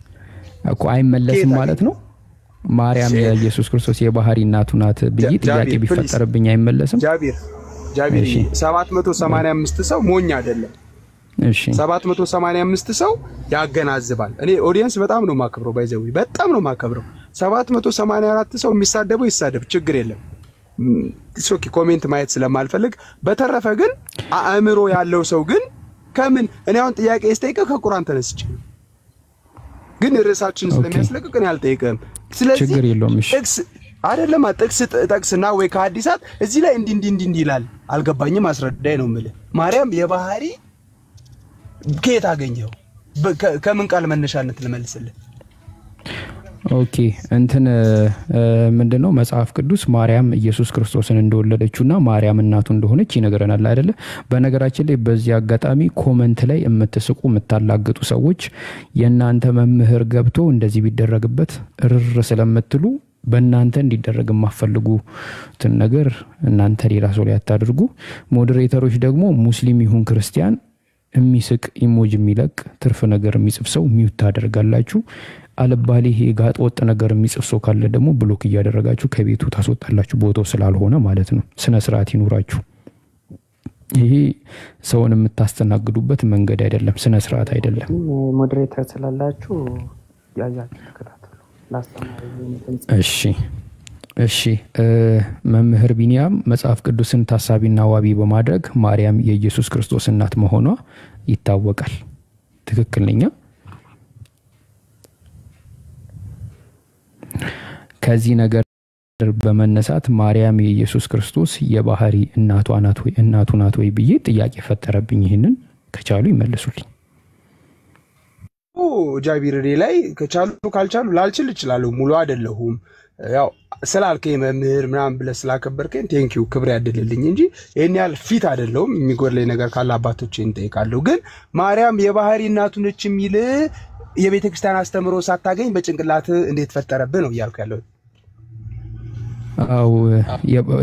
እኮ አይመለስም ማለት ነው ማርያም የኢየሱስ ክርስቶስ የባህሪ እናቱ ናት ብዬ ጥያቄ ቢፈጠርብኝ አይመለስም ጃቢር 785 ሰው ሞኝ አይደለም እሺ 785 ሰው ያገናዝባል እኔ ኦዲየንስ በጣም ነው ማከብረው ባይዘው በጣም ነው ማከብረው 784 ሰው የሚሳደበው ይሳደብ ችግር የለም ሶኪ ኮሜንት ማየት ስለማልፈልግ በተረፈ ግን አእምሮ ያለው ሰው ግን ከምን እኔ አሁን ጥያቄ እስጠይቀው ከቁርአን ተነስቼ ግን ርዕሳችን ስለሚያስለቅቅ ነው ያልጠይቀም ስለዚህ ችግር የለውም እሺ ጥቅስ አይደለም ጥቅስና ወይ ከሐዲሳት እዚህ ላይ እንዲ ይላል አልገባኝም አስረዳይ ነው ማለት ማርያም የባህሪ ከየት አገኘው ከምን ቃል መነሻነት ልመልስልህ ኦኬ ምንድነው መጽሐፍ ቅዱስ ማርያም ኢየሱስ ክርስቶስን እንደወለደችውና ማርያም እናቱ እንደሆነች ይነገረናል አይደለ በነገራችን ላይ በዚህ አጋጣሚ ኮሜንት ላይ የምትስቁ የምታላግጡ ሰዎች የናንተ መምህር ገብቶ እንደዚህ ቢደረግበት ርር ስለምትሉ በእናንተ እንዲደረግ ማፈልጉትን ነገር እናንተ ሌላ ሰው ላይ አታድርጉ ሞዴሬተሮች ደግሞ ሙስሊም ይሁን ክርስቲያን የሚስቅ ኢሞጂ የሚለቅ ትርፍ ነገር የሚጽፍ ሰው ሚውት ታደርጋላችሁ አለባሌ ጋጥ ወጥ ነገር የሚጽፍ ሰው ካለ ደግሞ ብሎክ እያደረጋችሁ ከቤቱ ታስወጣላችሁ ቦታው ስላልሆነ ማለት ነው ስነ ስርዓት ይኑራችሁ ይሄ ሰውን የምታስተናግዱበት መንገድ አይደለም ስነ ስርዓት አይደለም ሞዴሬተር ስላላችሁ ያያችሁ ተከታተሉ እሺ መምህር ቢኒያም መጽሐፍ ቅዱስን ታሳቢና ዋቢ በማድረግ ማርያም የኢየሱስ ክርስቶስ እናት መሆኗ ይታወቃል ትክክል ነኝ ከዚህ ነገር በመነሳት ማርያም የኢየሱስ ክርስቶስ የባህሪ እናቱ ናት ወይ ብዬ ጥያቄ ፈጠረብኝ። ይሄንን ከቻሉ ይመልሱልኝ። ጃቢር ላይ ከቻሉ ካልቻሉ ላልችል እችላለሁ። ሙሉ አይደለሁም። ያው ስላልከኝ መምህር ምናምን ብለህ ስላከበርከኝ ቴንኪው ክብር ያድልልኝ እንጂ ይሄን ያህል ፊት አይደለሁም። የሚጎድለኝ ነገር ካለ አባቶቼን እንጠይቃለሁ። ግን ማርያም የባህሪ እናቱ ነች የሚል የቤተ ክርስቲያን አስተምሮ ሳታገኝ በጭንቅላት እንዴት ፈጠረብህ ነው እያልኩ ያለው። አው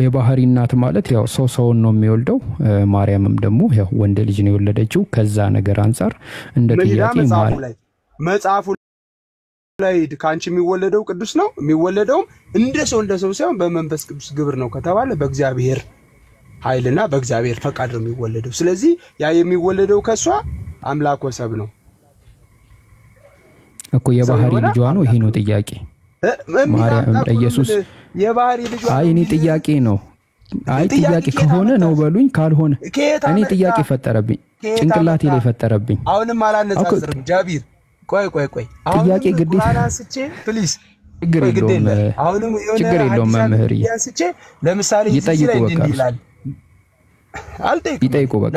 የባህሪ እናት ማለት ያው ሰውን ነው የሚወልደው። ማርያምም ደግሞ ያው ወንድ ልጅ ነው የወለደችው። ከዛ ነገር አንፃር እንደ ጥያቄ መጽሐፉ ላይ ካንቺ የሚወለደው ቅዱስ ነው። የሚወለደው እንደ ሰው ሳይሆን በመንፈስ ቅዱስ ግብር ነው ከተባለ በእግዚአብሔር ኃይልና በእግዚአብሔር ፈቃድ ነው የሚወለደው። ስለዚህ ያ የሚወለደው ከሷ አምላክ ወሰብ ነው እኮ የባህሪ ልጇ ነው። ይሄ ነው ጥያቄ። ማርያም ኢየሱስ የባህሪ ልጇ አይ እኔ ጥያቄ ነው። አይ ጥያቄ ከሆነ ነው በሉኝ፣ ካልሆነ እኔ ጥያቄ ፈጠረብኝ፣ ጭንቅላቴ ላይ ፈጠረብኝ። አሁንም አላነጻጽርም ጃቢር። ቆይ ጥያቄ ግዴታ አናስቼ ፕሊዝ ችግር የለውም መምህር ያስቼ ለምሳሌ ይጠይቁ በቃ ይጠይቁ በቃ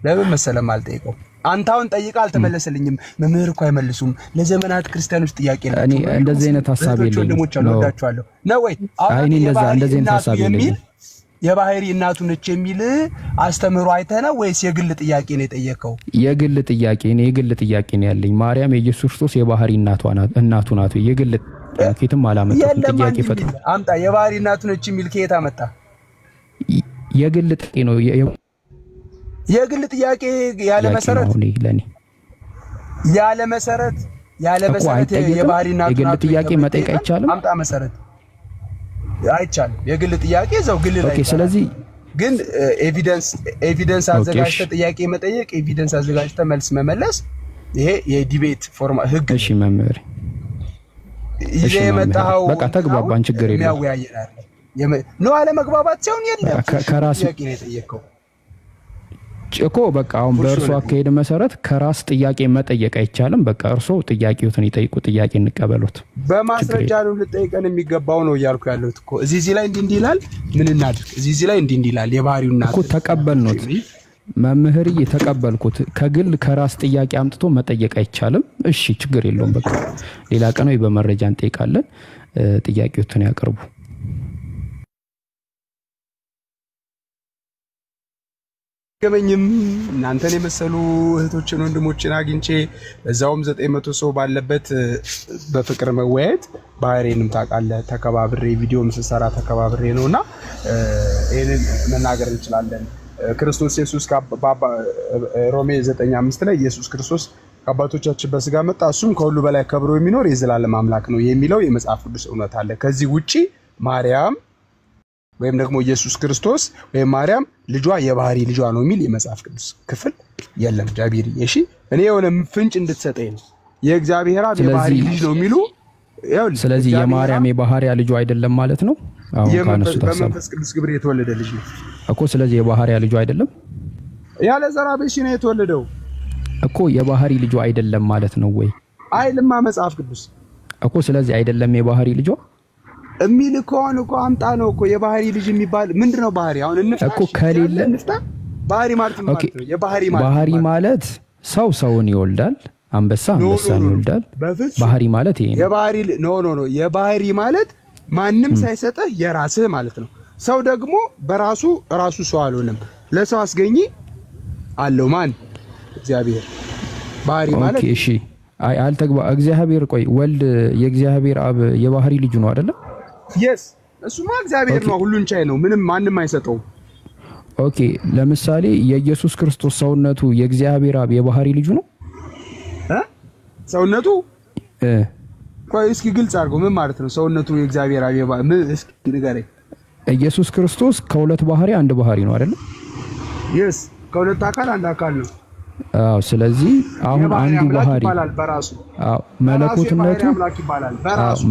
ለምን መሰለም አልጠይቀው። አንተ አሁን ጠይቃ አልተመለሰልኝም። መምህር እኮ አይመልሱም። ለዘመናት ክርስቲያኖች ጥያቄ ነው። እኔ እንደዚህ አይነት ሐሳብ የለኝም ነው ወይ? አይ እኔ እንደዚህ አይነት ሐሳብ የለኝም። የባህሪ እናቱ ነች የሚል አስተምሮ አይተህ ነው ወይስ የግል ጥያቄ ነው የጠየቀው? የግል ጥያቄ ነው ያለኝ። ማርያም የኢየሱስ ክርስቶስ የባህሪ እናቱ ናት። የግል ከየትም አላመጣሁም። ጥያቄ ፈጥሮ አምጣ። የባህሪ እናቱ ነች የሚል ከየት አመጣ? የግል ጥያቄ ነው። የግል ጥያቄ ያለ መሰረት የባህሪ እናቱ የግል ጥያቄ መጠየቅ አይቻልም። አምጣ መሰረት አይቻልም። የግል ጥያቄ ዘው ግል ላይ ኦኬ። ስለዚህ ግን ኤቪደንስ አዘጋጅተህ ጥያቄ መጠየቅ፣ ኤቪደንስ አዘጋጅተህ መልስ መመለስ ይሄ የዲቤት ፎርማት ህግ። እሺ መምህር፣ ይሄ የመጣው በቃ ተግባባን፣ ችግር የለም። የሚያወያየናል ነው አለ መግባባት ሲሆን የለም ከራስ ጥያቄ ነው የጠየቀው እኮ በቃ አሁን በእርሱ አካሄድ መሰረት ከራስ ጥያቄ መጠየቅ አይቻልም። በቃ እርሱ ጥያቄዎትን ይጠይቁ፣ ጥያቄ እንቀበሉት። በማስረጃ ነው ልጠይቀን የሚገባው ነው እያልኩ ያለሁት እኮ። እዚህ ላይ እንዲህ ይላል፣ ምን እናድርግ? እዚህ ላይ እንዲህ ይላል የባህሪው እናት እኮ ተቀበልነው። መምህር ተቀበልኩት። ከግል ከራስ ጥያቄ አምጥቶ መጠየቅ አይቻልም። እሺ ችግር የለውም። በቃ ሌላ ቀን ወይ በመረጃ እንጠይቃለን። ጥያቄዎትን ያቀርቡ። ገመኝም እናንተን የመሰሉ እህቶችን ወንድሞችን አግኝቼ እዛውም 900 ሰው ባለበት በፍቅር መወያየት ባህሪንም ታውቃለህ። ተከባብሬ ቪዲዮም ስሰራ ተከባብሬ ነውና ይሄንን መናገር እንችላለን። ክርስቶስ ኢየሱስ ሮሜ 9:5 ላይ ኢየሱስ ክርስቶስ ከአባቶቻችን በስጋ መጣ፣ እሱም ከሁሉ በላይ ከብሮ የሚኖር የዘላለም አምላክ ነው የሚለው የመጽሐፍ ቅዱስ እውነት አለ። ከዚህ ውጪ ማርያም ወይም ደግሞ ኢየሱስ ክርስቶስ ወይም ማርያም ልጇ የባህሪ ልጇ ነው የሚል የመጽሐፍ ቅዱስ ክፍል የለም። ጃቢር እሺ፣ እኔ የሆነ ፍንጭ እንድትሰጠኝ ነው። የእግዚአብሔር አብ የባህሪ ልጅ ነው የሚሉ ስለዚህ የማርያም የባህሪያ ልጇ አይደለም ማለት ነው። አሁን ካነሱ ተሰማ በመንፈስ ቅዱስ ግብር የተወለደ ልጅ ነው እኮ። ስለዚህ የባህሪያ ልጇ አይደለም፣ ያለ ዘራ ብእሲ ነው የተወለደው እኮ። የባህሪ ልጇ አይደለም ማለት ነው ወይ? አይልማ መጽሐፍ ቅዱስ እኮ። ስለዚህ አይደለም የባህሪ ልጇ የሚል ከሆነ እኮ አምጣ ነው እኮ። የባህሪ ልጅ የሚባል ምንድነው? ባህሪ አሁን እንፍታ እኮ ከሌለ እንፍታ። ባህሪ ማለት ማለት ነው ባህሪ ማለት ሰውን ይወልዳል፣ አንበሳ አንበሳን ይወልዳል። ባህሪ ማለት ይሄ ነው። የባህሪ ኖ የባህሪ ማለት ማንም ሳይሰጥህ የራስህ ማለት ነው። ሰው ደግሞ በራሱ ሰው አልሆነም፣ ለሰው አስገኝ አለው። ማን? እግዚአብሔር። ባህሪ ማለት ኦኬ እሺ። አልተግባ እግዚአብሔር። ቆይ ወልድ የእግዚአብሔር አብ የባህሪ ልጁ ነው አይደለም? yes እሱማ እግዚአብሔር ነው፣ ሁሉን ቻይ ነው፣ ምንም ማንም አይሰጠው። ኦኬ ለምሳሌ የኢየሱስ ክርስቶስ ሰውነቱ የእግዚአብሔር አብ የባህሪ ልጁ ነው ሰውነቱ? ቆይ እስኪ ግልጽ አድርገው፣ ምን ማለት ነው ሰውነቱ የእግዚአብሔር አብ የባህሪ? እስኪ ንገረኝ። ኢየሱስ ክርስቶስ ከሁለት ባህሪ አንድ ባህሪ ነው አይደለም? yes ከሁለት አካል አንድ አካል ነው። አዎ ስለዚህ አሁን አንዱ ባህሪ ይባላል በራሱ። አዎ መለኮትነቱ ይባላል በራሱ።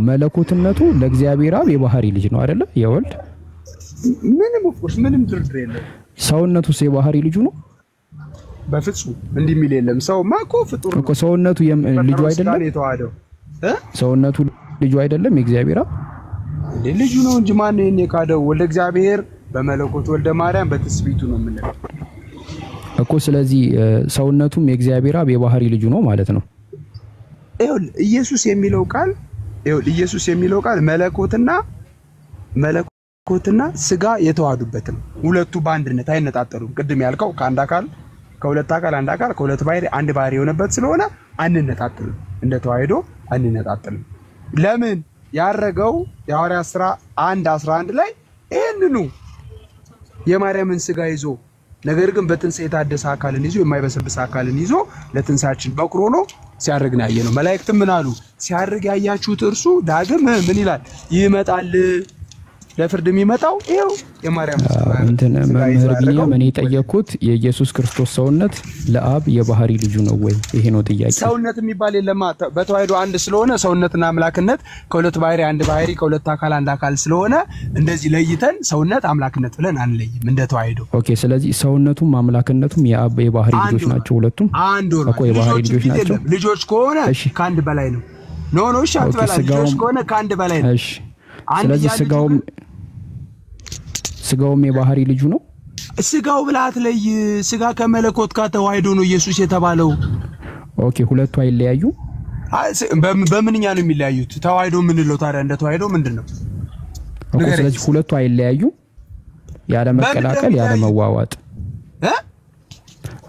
መለኮትነቱ ለእግዚአብሔር አብ የባህሪ ልጅ ነው አይደለ? የወልድ ምንም ኦፍኮርስ ምንም ድርድር የለም። ሰውነቱስ የባህሪ ልጁ ነው? በፍጹም እንዲህ የሚል የለም። ሰውማ እኮ ፍጡር ነው እኮ። ሰውነቱ ልጁ አይደለም? የተዋሃደው ሰውነቱ ልጁ አይደለም የእግዚአብሔር አብ? ልጁ ነው እንጂ ማን ነው የካደው? ወልደ እግዚአብሔር በመለኮት ወልደ ማርያም በትስብእቱ ነው የምንለው እኮ። ስለዚህ ሰውነቱም የእግዚአብሔር አብ የባህሪ ልጁ ነው ማለት ነው። ኢየሱስ የሚለው ቃል መለኮትና ስጋ የተዋሃዱበት ነው። ሁለቱ በአንድነት አይነጣጠሉም። ቅድም ያልከው ከአንድ አካል ከሁለት አካል አንድ አካል ከሁለት ባህሪ አንድ ባህሪ የሆነበት ስለሆነ አንነጣጠልም። እንደ ተዋህዶ አንነጣጠልም። ለምን ያረገው የሐዋርያት ሥራ 1:11 ላይ ይሄንኑ የማርያምን ስጋ ይዞ ነገር ግን በትንሣኤ የታደሰ አካልን ይዞ የማይበሰብስ አካልን ይዞ ለትንሣኤያችን በኩር ሆኖ ሲያርግ ነው ያየነው። መላእክትም ምን አሉ? ሲያርግ ያያችሁት እርሱ ዳግም ምን ይላል? ይመጣል። ለፍርድ የሚመጣው ይሄው የማርያም እንትን መምህር ቢኒያም እኔ ጠየቅኩት የኢየሱስ ክርስቶስ ሰውነት ለአብ የባህሪ ልጁ ነው ወይ? ይሄ ነው ጥያቄ። ሰውነት የሚባል የለም። በተዋህዶ አንድ ስለሆነ ሰውነትና አምላክነት ከሁለት ባህሪ አንድ ባህሪ ከሁለት አካል አንድ አካል ስለሆነ እንደዚህ ለይተን ሰውነት አምላክነት ብለን አንለይም እንደ ተዋህዶ። ኦኬ። ስለዚህ ሰውነቱም አምላክነቱም የአብ የባህሪ ልጆች ናቸው። ሁለቱም እኮ የባህሪ ልጆች ናቸው። ልጆች ከሆነ ከአንድ በላይ ነው። ኖ እሺ አትበላ። ልጆች ከሆነ ከአንድ በላይ ነው። እሺ። ስለዚህ ስጋውም የባህሪ ልጁ ነው። ስጋው ብላት ላይ ስጋ ከመለኮት ጋር ተዋህዶ ነው ኢየሱስ የተባለው። ኦኬ። ሁለቱ አይለያዩ? በምንኛ ነው የሚለያዩት? ተዋህዶ ምንለው ታዲያ? እንደ ተዋህዶ ምንድነው? ስለዚህ ሁለቱ አይለያዩ? ያለ መቀላቀል ያለ መዋዋጥ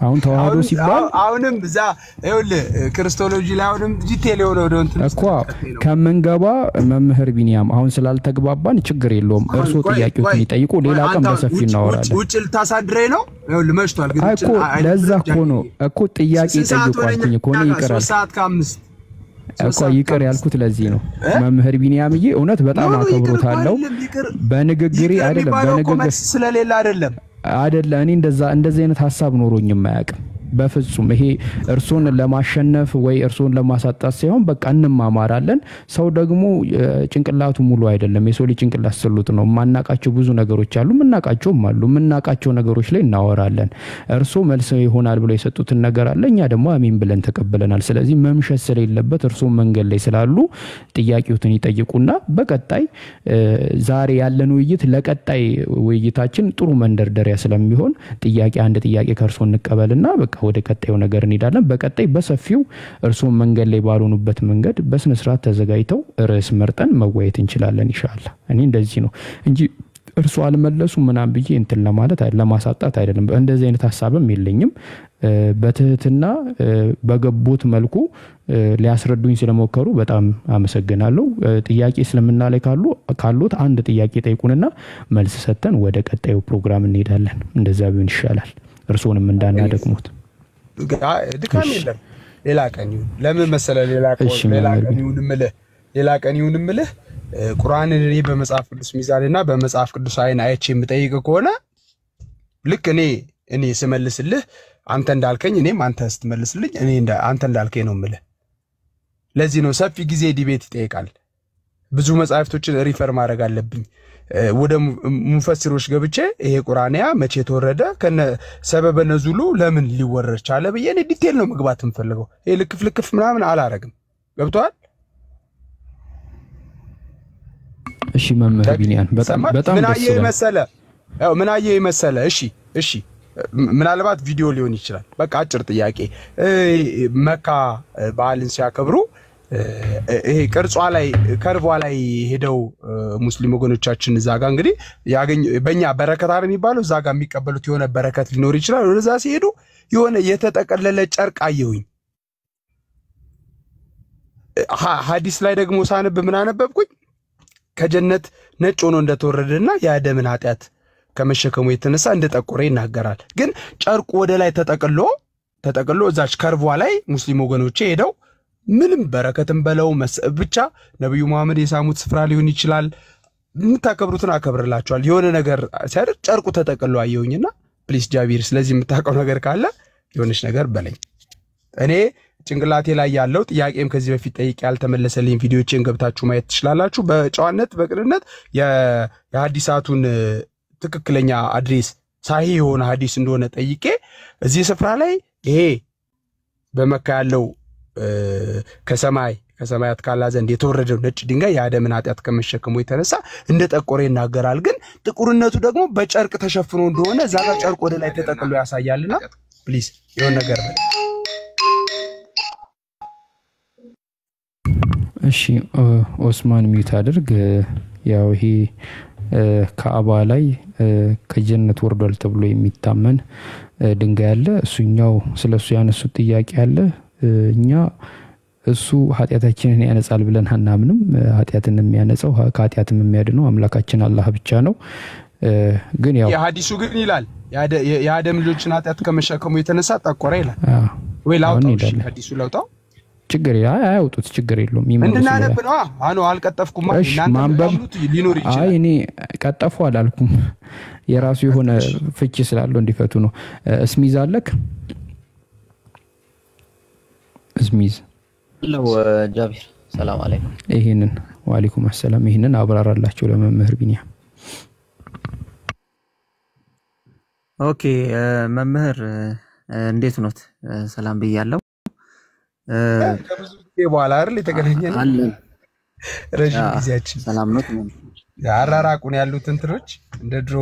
አሁን ተዋህዶ ሲባል አሁንም እዛ ይኸውልህ ክርስቶሎጂ ላይ አሁንም ዲቴል የሆነ ወደ እንትን እኮ ከመንገባ መምህር ቢኒያም አሁን ስላልተግባባን ችግር የለውም። እርሶ ጥያቄዎችን ይጠይቁ፣ ሌላ ቀን በሰፊ እናወራለን። ውጭ ልታሳድረኝ ነው? ይኸውልህ መሽቷል። ግን እኮ ለዛ እኮ ነው እኮ ጥያቄ ጠይቋልኝ እኮ ነው። ይቀራል 3:05 እኮ ይቀር ያልኩት ለዚህ ነው። መምህር ቢኒያምዬ እውነት በጣም አከብሮታለሁ። በንግግሬ አይደለም በንግግር ስለሌላ አይደለም እኔ እንደዛ አይነት ሐሳብ ኖሮኝ የማያውቅም በፍጹም። ይሄ እርሶን ለማሸነፍ ወይ እርሶን ለማሳጣት ሳይሆን በቃ እንማማራለን። ሰው ደግሞ ጭንቅላቱ ሙሉ አይደለም። የሰው ልጅ ጭንቅላት ስሉት ነው። ማናቃቸው ብዙ ነገሮች አሉ፣ ምናቃቸውም አሉ። ምናቃቸው ነገሮች ላይ እናወራለን። እርሶ መልስ ይሆናል ብለው የሰጡትን ነገር አለ፣ እኛ ደግሞ አሜን ብለን ተቀበለናል። ስለዚህ መምሸት ስለሌለበት እርሶ መንገድ ላይ ስላሉ ጥያቄዎትን ይጠይቁና በቀጣይ ዛሬ ያለን ውይይት ለቀጣይ ውይይታችን ጥሩ መንደርደሪያ ስለሚሆን አንድ ጥያቄ ከእርሶ እንቀበልና በቃ ወደ ቀጣዩ ነገር እንሄዳለን። በቀጣይ በሰፊው እርሶን መንገድ ላይ ባሉኑበት መንገድ በስነ ስርዓት ተዘጋጅተው ርዕስ መርጠን መወያየት እንችላለን ኢንሻአላህ። እኔ እንደዚህ ነው እንጂ እርሶ አልመለሱ ምናም ብዬ እንትን ለማለት ለማሳጣት አይደለም። እንደዚህ አይነት ሐሳብም የለኝም። በትህትና በገቦት መልኩ ሊያስረዱኝ ስለሞከሩ በጣም አመሰግናለሁ። ጥያቄ ስለምና ላይ ካሉት አንድ ጥያቄ ጠይቁንና መልስ ሰጥተን ወደ ቀጣዩ ፕሮግራም እንሄዳለን። እንደዛ ቢሆን ይሻላል። እርሶንም እንዳናደክሙት። ድካም የለም። ሌላ ቀን ይሁን። ለምን መሰለ ሌላ ቀን ይሁን ምልህ ቁርአንን እኔ በመጽሐፍ ቅዱስ ሚዛንና በመጽሐፍ ቅዱስ አይን አይቼ የምጠይቅ ከሆነ ልክ እኔ ስመልስልህ አንተ እንዳልከኝ እኔም አንተ ስትመልስልኝ አንተ እንዳልከኝ ነው የምልህ። ለዚህ ነው ሰፊ ጊዜ ዲቤት ይጠይቃል። ብዙ መጽሐፍቶችን ሪፈር ማድረግ አለብኝ። ወደ ሙፈሲሮች ገብቼ ይሄ ቁርአንያ መቼ ተወረደ ከነ ሰበበ ነዙሉ ለምን ሊወረድ ቻለ ብዬ እኔ ዲቴል ነው መግባት የምፈልገው። ይሄ ልክፍ ምናምን አላረግም። ገብቷል? እሺ መምህር ቢኒያን በጣም ምን አየህ መሰለ? እሺ ምናልባት ቪዲዮ ሊሆን ይችላል። በቃ አጭር ጥያቄ። መካ በዓልን ሲያከብሩ ይሄ ቅርጿ ላይ ከርቧ ላይ ሄደው ሙስሊም ወገኖቻችን እዛ ጋር እንግዲህ በእኛ በረከት አይደል የሚባለው እዛ ጋር የሚቀበሉት የሆነ በረከት ሊኖር ይችላል። ወደዛ ሲሄዱ የሆነ የተጠቀለለ ጨርቅ አየሁኝ። ሐዲስ ላይ ደግሞ ሳነብ ምን አነበብኩኝ? ከጀነት ነጭ ሆኖ እንደተወረደና የአደምን ኃጢአት ከመሸከሙ የተነሳ እንደጠቆረ ይናገራል። ግን ጨርቁ ወደ ላይ ተጠቅሎ እዛች ከርቧ ላይ ሙስሊም ወገኖቼ ሄደው ምንም በረከትን በለው ብቻ ነብዩ መሐመድ የሳሙት ስፍራ ሊሆን ይችላል። የምታከብሩትን አከብርላችኋል። የሆነ ነገር ሲያደርግ ጨርቁ ተጠቅሎ አየሁኝና ፕሊስ ጃቢር ስለዚህ የምታውቀው ነገር ካለ የሆነች ነገር በለኝ። እኔ ጭንቅላቴ ላይ ያለው ጥያቄም ከዚህ በፊት ጠይቄ ያልተመለሰልኝ ቪዲዮዎችን ገብታችሁ ማየት ትችላላችሁ። በጨዋነት በቅንነት የሐዲሳቱን ትክክለኛ አድሬስ ሳሂህ የሆነ ሐዲስ እንደሆነ ጠይቄ እዚህ ስፍራ ላይ ይሄ በመካ ያለው ከሰማይ ከሰማያት ካላ ዘንድ የተወረደው ነጭ ድንጋይ የአደምን ኃጢአት ከመሸከሙ የተነሳ እንደጠቆረ ይናገራል። ግን ጥቁርነቱ ደግሞ በጨርቅ ተሸፍኖ እንደሆነ እዛ ጋር ጨርቅ ወደ ላይ ተጠቅሎ ያሳያልና ፕሊዝ የሆነ ነገር በል። እሺ ኦስማን ሚውት አድርግ። ያው ይሄ ካዕባ ላይ ከጀነት ወርዷል ተብሎ የሚታመን ድንጋይ አለ። እሱኛው ስለሱ ያነሱት ጥያቄ አለ። እኛ እሱ ኃጢአታችንን ያነጻል ብለን አናምንም። ኃጢአትን የሚያነጻው ከኃጢአትም የሚያድነው አምላካችን አላህ ብቻ ነው። ግን ያው የሐዲሱ ግን ይላል የአደም ልጆችን ኃጢአት ከመሸከሙ የተነሳ ጠቆረ ይላል። ወይ ላውጣው ሐዲሱ ላውጣው ችግር አያውጡት ችግር የለውም። እንደናነብ ነው አኑ አልቀጠፍኩም ማንበብ ሊኖር ይችላል። አይ እኔ ቀጠፉ አላልኩም። የራሱ የሆነ ፍቺ ስላለው እንዲፈቱ ነው። እስሚዝ አለክ እስሚዝ ለው ጃቢር ሰላም አለይኩም። ይሄንን ወአለይኩም ሰላም። ይሄንን አብራራላችሁ ለመምህር ቢኒያም። ኦኬ መምህር እንዴት ኖት? ሰላም ብያለሁ። ከብዙ ጊዜ በኋላ አይደል የተገናኘን አለን። ረጅም ጊዜያችን ሰላም ነው። ያራራቁን ያሉት እንትኖች እንደ ድሮ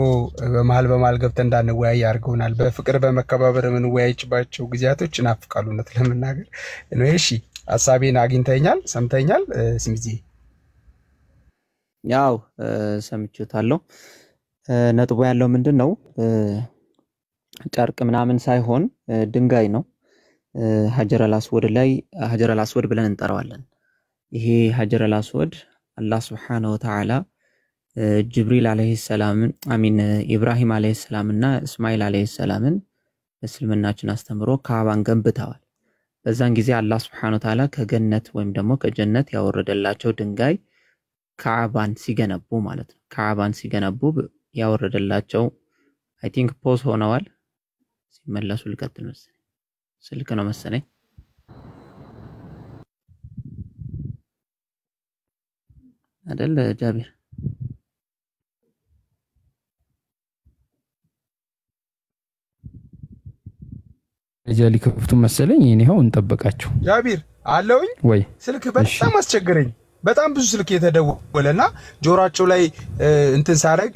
በመሃል ገብተን እንዳንወያይ አድርገውናል። በፍቅር በመከባበር የምንወያይባቸው ጊዜያቶች ናፍቃሉ እውነት ለመናገር ነው። እሺ ሐሳቤን አግኝተኛል፣ ሰምተኛል ስሚዚ? ያው ሰምቼታለሁ። ነጥቡ ያለው ምንድነው? ጨርቅ ምናምን ሳይሆን ድንጋይ ነው። ሀጀረል አስወድ ላይ ሀጀረል አስወድ ብለን እንጠራዋለን። ይሄ ሀጀረል አስወድ አላህ Subhanahu Wa Ta'ala ጅብሪል አለይሂ ሰላም ኢብራሂም አለይሂ ሰላም እና እስማኤል አለይሂ ሰላምን እስልምናችን አስተምሮ ካዕባን ገንብተዋል። በዛን ጊዜ አላህ Subhanahu Wa Ta'ala ከገነት ወይም ደግሞ ከጀነት ያወረደላቸው ድንጋይ ካዕባን ሲገነቡ ማለት ነው። ካዕባን ሲገነቡ ያወረደላቸው አይ ቲንክ ፖዝ ሆነዋል። ሲመለሱ ልቀጥል መሰለኝ ስልክ ነው መሰለኝ። አይደል ጃቢር? ጃሊ ከፍቱ መሰለኝ። እኔው እንጠብቃችሁ። ጃቢር አለውኝ ወይ? ስልክ በጣም አስቸገረኝ። በጣም ብዙ ስልክ የተደወለና ጆሮአቸው ላይ እንትን ሳረግ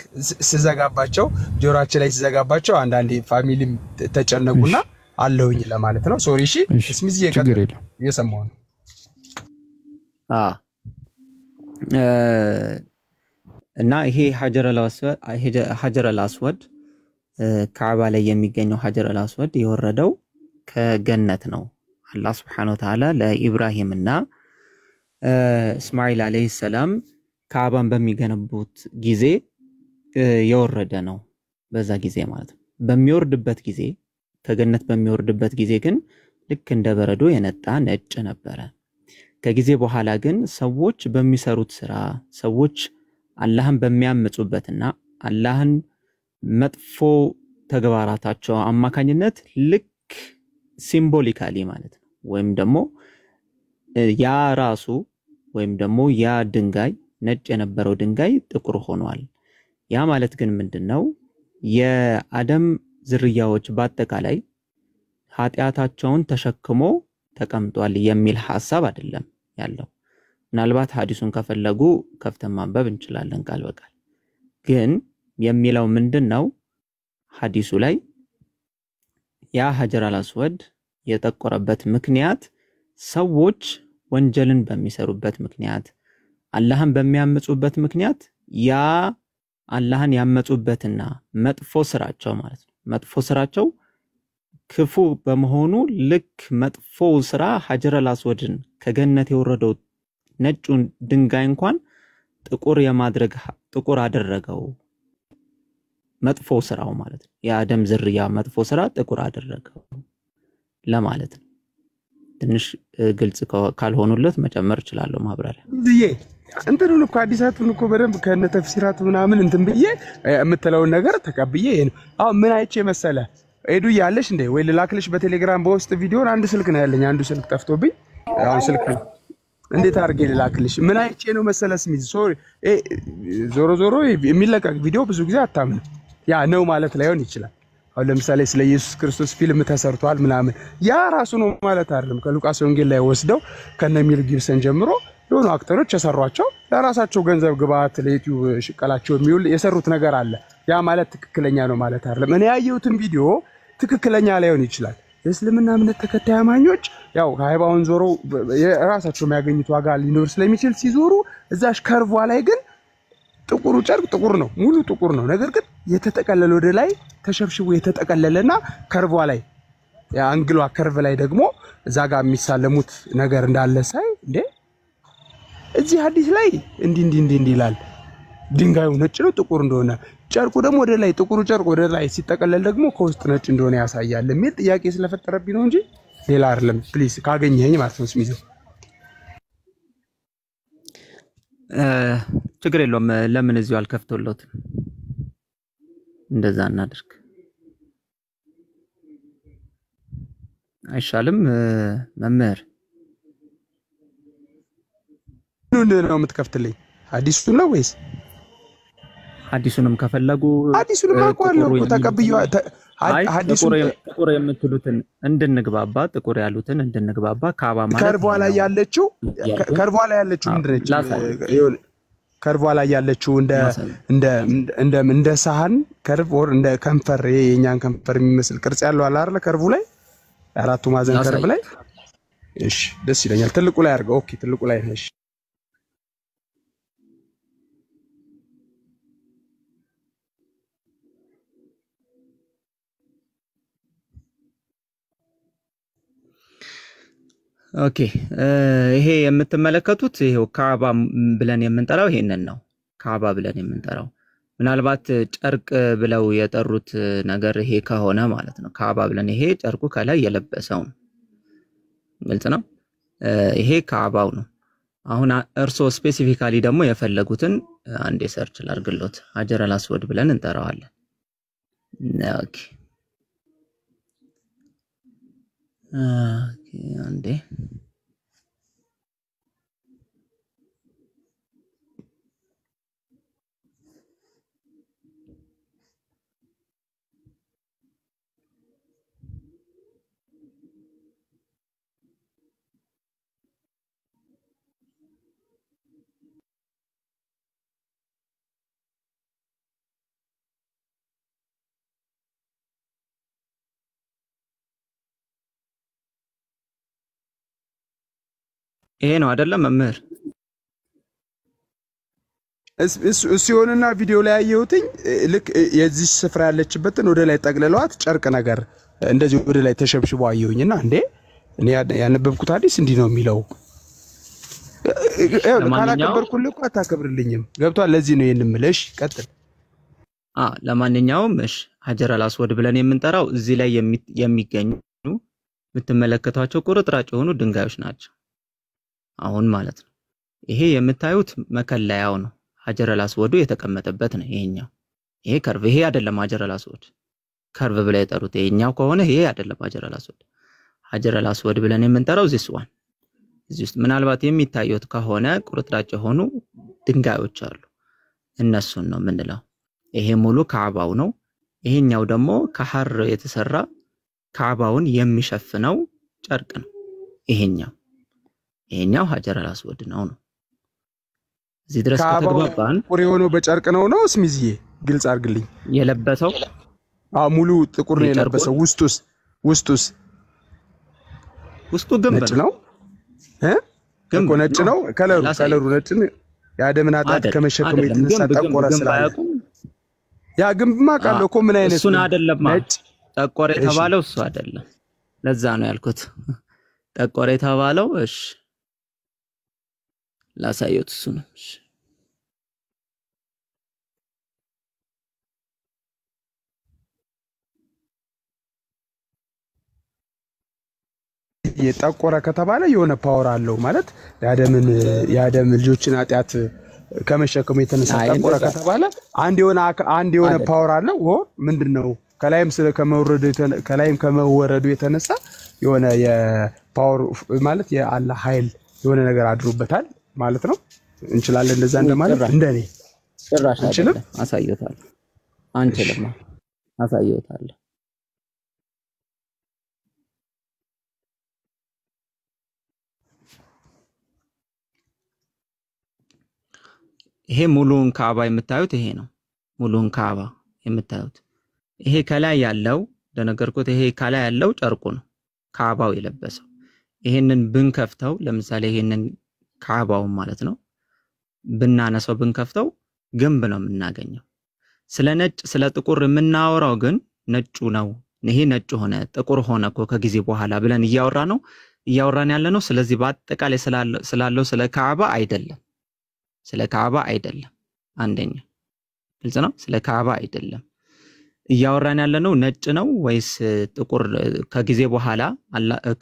ስዘጋባቸው ጆሮአቸው ላይ ስዘጋባቸው አንዳንዴ ፋሚሊም ተጨነቁና አለውኝ ለማለት ነው። ሶሪ እሺ። እስሚዚ የሰማው ነው። እና ይሄ ሀጀረል አስወድ ካዕባ ላይ የሚገኘው ሀጀረል አስወድ የወረደው ከገነት ነው። አላህ Subhanahu Wa Ta'ala ለኢብራሂም እና እስማኤል አለይሂ ሰላም ካዕባን በሚገነቡት ጊዜ የወረደ ነው። በዛ ጊዜ ማለት ነው። በሚወርድበት ጊዜ ከገነት በሚወርድበት ጊዜ ግን ልክ እንደ በረዶ የነጣ ነጭ ነበረ። ከጊዜ በኋላ ግን ሰዎች በሚሰሩት ስራ ሰዎች አላህን በሚያምጹበትና አላህን መጥፎ ተግባራታቸው አማካኝነት ልክ ሲምቦሊካሊ ማለት ነው ወይም ደግሞ ያ ራሱ ወይም ደግሞ ያ ድንጋይ ነጭ የነበረው ድንጋይ ጥቁር ሆኗል። ያ ማለት ግን ምንድነው? የአደም ዝርያዎች በአጠቃላይ ኃጢያታቸውን ተሸክሞ ተቀምጧል የሚል ሐሳብ አይደለም ያለው። ምናልባት ሐዲሱን ከፈለጉ ከፍተን ማንበብ እንችላለን ቃል በቃል። ግን የሚለው ምንድነው? ሐዲሱ ላይ ያ ሀጀረል አስወድ የጠቆረበት ምክንያት ሰዎች ወንጀልን በሚሰሩበት ምክንያት አላህን በሚያምጹበት ምክንያት ያ አላህን ያመጹበትና መጥፎ ስራቸው ማለት ነው መጥፎ ስራቸው ክፉ በመሆኑ ልክ መጥፎ ስራ ሀጀረል አስወድን ከገነት የወረደው ነጩን ድንጋይ እንኳን ጥቁር የማድረግ ጥቁር አደረገው። መጥፎ ስራው ማለት ነው የአደም ዝርያ መጥፎ ስራ ጥቁር አደረገው ለማለት ነው። ትንሽ ግልጽ ካልሆኑለት መጨመር ይችላልው ማብራሪያ ብዬ እንትኑን እኮ አዲሳቱን እኮ በደንብ ከነ ተፍሲራቱ ምናምን እንትን ብዬ የምትለውን ነገር ተቀብዬ አሁን ምን አይቼ መሰለ ኤዱ ያለሽ እንዴ ወይ ልላክልሽ በቴሌግራም በውስጥ ቪዲዮን አንድ ስልክ ነው ያለኝ አንዱ ስልክ ጠፍቶብኝ አሁን ስልክ ነው እንዴት አድርጌ ልላክልሽ ምን አይቼ ነው መሰለ ስሚዝ ሶሪ ዞሮ የሚለቀቅ ቪዲዮ ብዙ ጊዜ አታምን ያ ነው ማለት ላይሆን ይችላል አሁን ለምሳሌ ስለ ኢየሱስ ክርስቶስ ፊልም ተሰርቷል ምናምን ያ ራሱ ነው ማለት አይደለም ከሉቃስ ወንጌል ላይ ወስደው ከነ ሜል ጊብሰን ጀምሮ የሆኑ አክተሮች የሰሯቸው ለራሳቸው ገንዘብ ግብአት ለዩቲዩብ ሽቀላቸው የሚውል የሰሩት ነገር አለ ያ ማለት ትክክለኛ ነው ማለት አይደለም እኔ ያየሁትን ቪዲዮ ትክክለኛ ላይሆን ይችላል የእስልምና እምነት ተከታይ አማኞች ያው ሃይባውን ዞሮ የራሳቸው የሚያገኙት ዋጋ ሊኖር ስለሚችል ሲዞሩ እዛሽ ከርቧ ላይ ግን ጥቁሩ ጨርቅ ጥቁር ነው ሙሉ ጥቁር ነው ነገር ግን የተጠቀለለ ወደ ላይ ተሸብሽቦ የተጠቀለለና ከርቧ ላይ የአንግሏ ከርቭ ላይ ደግሞ እዛ ጋር የሚሳለሙት ነገር እንዳለ ሳይ እንዴ እዚህ ሐዲስ ላይ እንዲ ይላል ድንጋዩ ነጭ ነው ጥቁር እንደሆነ ጨርቁ ደግሞ ወደ ላይ ጥቁሩ ጨርቅ ወደ ላይ ሲጠቀለል ደግሞ ከውስጥ ነጭ እንደሆነ ያሳያል የሚል ጥያቄ ስለፈጠረብኝ ነው እንጂ ሌላ አይደለም ፕሊዝ ካገኘኝ ማለት ነው ስሚዞ ችግር የለውም ለምን እዚሁ አልከፍቶለትም እንደዛ እናድርግ አይሻልም መምህር ነው የምትከፍትልኝ ሐዲሱን ነው ወይስ ሐዲሱንም ከፈለጉ ሐዲሱንም አቋለው ተቀብዩ ሐዲሱን ጥቁር የምትሉትን እንድንግባባ ጥቁር ያሉትን እንድንግባባ ካባ ማለት ከርቧ ላይ ያለችው ምንድነች ከርቧ ላይ ያለችው እንደ ሳህን ከርብ ወር እንደ ከንፈር የኛን ከንፈር የሚመስል ቅርጽ ያለው አለ አይደል ከርቡ ላይ አራቱ ማዕዘን ከርብ ላይ እሺ ደስ ይለኛል ትልቁ ላይ አድርገው ኦኬ ትልቁ ላይ ነሽ ኦኬ ይሄ የምትመለከቱት ይሄው ካባ ብለን የምንጠራው ይሄንን ነው ካባ ብለን የምንጠራው ምናልባት ጨርቅ ብለው የጠሩት ነገር ይሄ ከሆነ ማለት ነው ካባ ብለን ይሄ ጨርቁ ከላይ የለበሰው ግልጽ ነው ይሄ ካባው ነው አሁን እርሶ ስፔሲፊካሊ ደግሞ የፈለጉትን አንዴ ሰርች ላድርግሎት ሀጀር አልአስወድ ብለን እንጠራዋለን ኦኬ አንዴ ይሄ ነው አይደለም መምህር ሲሆንና ቪዲዮ ላይ ያየሁትኝ ልክ የዚህ ስፍራ ያለችበትን ወደ ላይ ጠቅልለዋት ጨርቅ ነገር እንደዚህ ወደ ላይ ተሸብሽቦ አየሁኝና እንዴ እኔ ያነበብኩት ሐዲስ እንዲ ነው የሚለው ካላከበርኩልህ እኮ አታከብርልኝም ገብቷል ለዚህ ነው የምልሽ ቀጥል ለማንኛውም እሺ ሀጀር አልአስወድ ብለን የምንጠራው እዚህ ላይ የሚገኙ የምትመለከቷቸው ቁርጥራጭ የሆኑ ድንጋዮች ናቸው አሁን ማለት ነው ይሄ የምታዩት መከለያው ነው ሀጀር አልአስወዱ የተቀመጠበት ነው ይሄ ከርቭ ይሄ አይደለም ሀጀር አልአስወድ ከርቭ ብለው የጠሩት ይሄኛው ከሆነ ይሄ አይደለም ሀጀር አልአስወድ ብለን የምንጠራው እዚህ ውስጥ ምናልባት የሚታዩት ከሆነ ቁርጥራጭ የሆኑ ድንጋዮች አሉ እነሱን ነው የምንለው ይሄ ሙሉ ካባው ነው ይሄኛው ደግሞ ከሐር የተሰራ ካባውን የሚሸፍነው ጨርቅ ነው ይሄኛው ሀጀር አልአስወድ ነው እዚህ ድረስ ከተግባባን ጥቁር የሆነው በጨርቅ ነው ስሚዝዬ ግልጽ አድርግልኝ የለበሰው ሙሉ ጥቁር ነው የለበሰው ውስጡ ግንብ ነው ግንብ ነጭ ነው ከለሩ ነጭ ያደምን አጣት ከመሸከም የተነሳ ጠቆረ ስላለ ያ ግንብማ ቃል እኮ ምን አይነት እሱን አይደለም ጠቆረ የተባለው እሱ አይደለም ለዛ ነው ያልኩት ጠቆረ የተባለው እሺ ላሳየት እሱ ነው የጠቆረ ከተባለ የሆነ ፓወር አለው ማለት ያደም ልጆችን አጥያት ከመሸከሙ የተነሳ ጠቆረ ከተባለ አንድ የሆነ ፓወር አለው ምንድነው ከላይም ከመወረዱ የተነሳ የሆነ የፓወር ማለት የአላህ ኃይል የሆነ ነገር አድሮበታል ማለት ነው እንችላለን እንደዛ እንደማለት እንደኔ ጭራሽ አይደለም አሳየታለሁ አንችልም አሳየታለሁ ይሄ ሙሉን ካዕባ የምታዩት ይሄ ነው። ሙሉን ካዕባ የምታዩት ይሄ ከላይ ያለው እንደነገርኩት ይሄ ከላይ ያለው ጨርቁ ነው ካዕባው የለበሰው። ይሄንን ብንከፍተው ለምሳሌ ይሄንን ካዕባው ማለት ነው ብናነሳው ብንከፍተው ግንብ ነው የምናገኘው። ስለ ነጭ ስለ ጥቁር የምናወራው ግን ነጩ ነው። ይሄ ነጭ ሆነ ጥቁር ሆነ እኮ ከጊዜ በኋላ ብለን እያወራን ያለ ነው። ስለዚህ በአጠቃላይ ስላለው ስለ ካዕባ አይደለም። ስለ ካዕባ አይደለም። አንደኛ ግልጽ ነው። ስለ ካዕባ አይደለም እያወራን ያለ ነው። ነጭ ነው ወይስ ጥቁር ከጊዜ በኋላ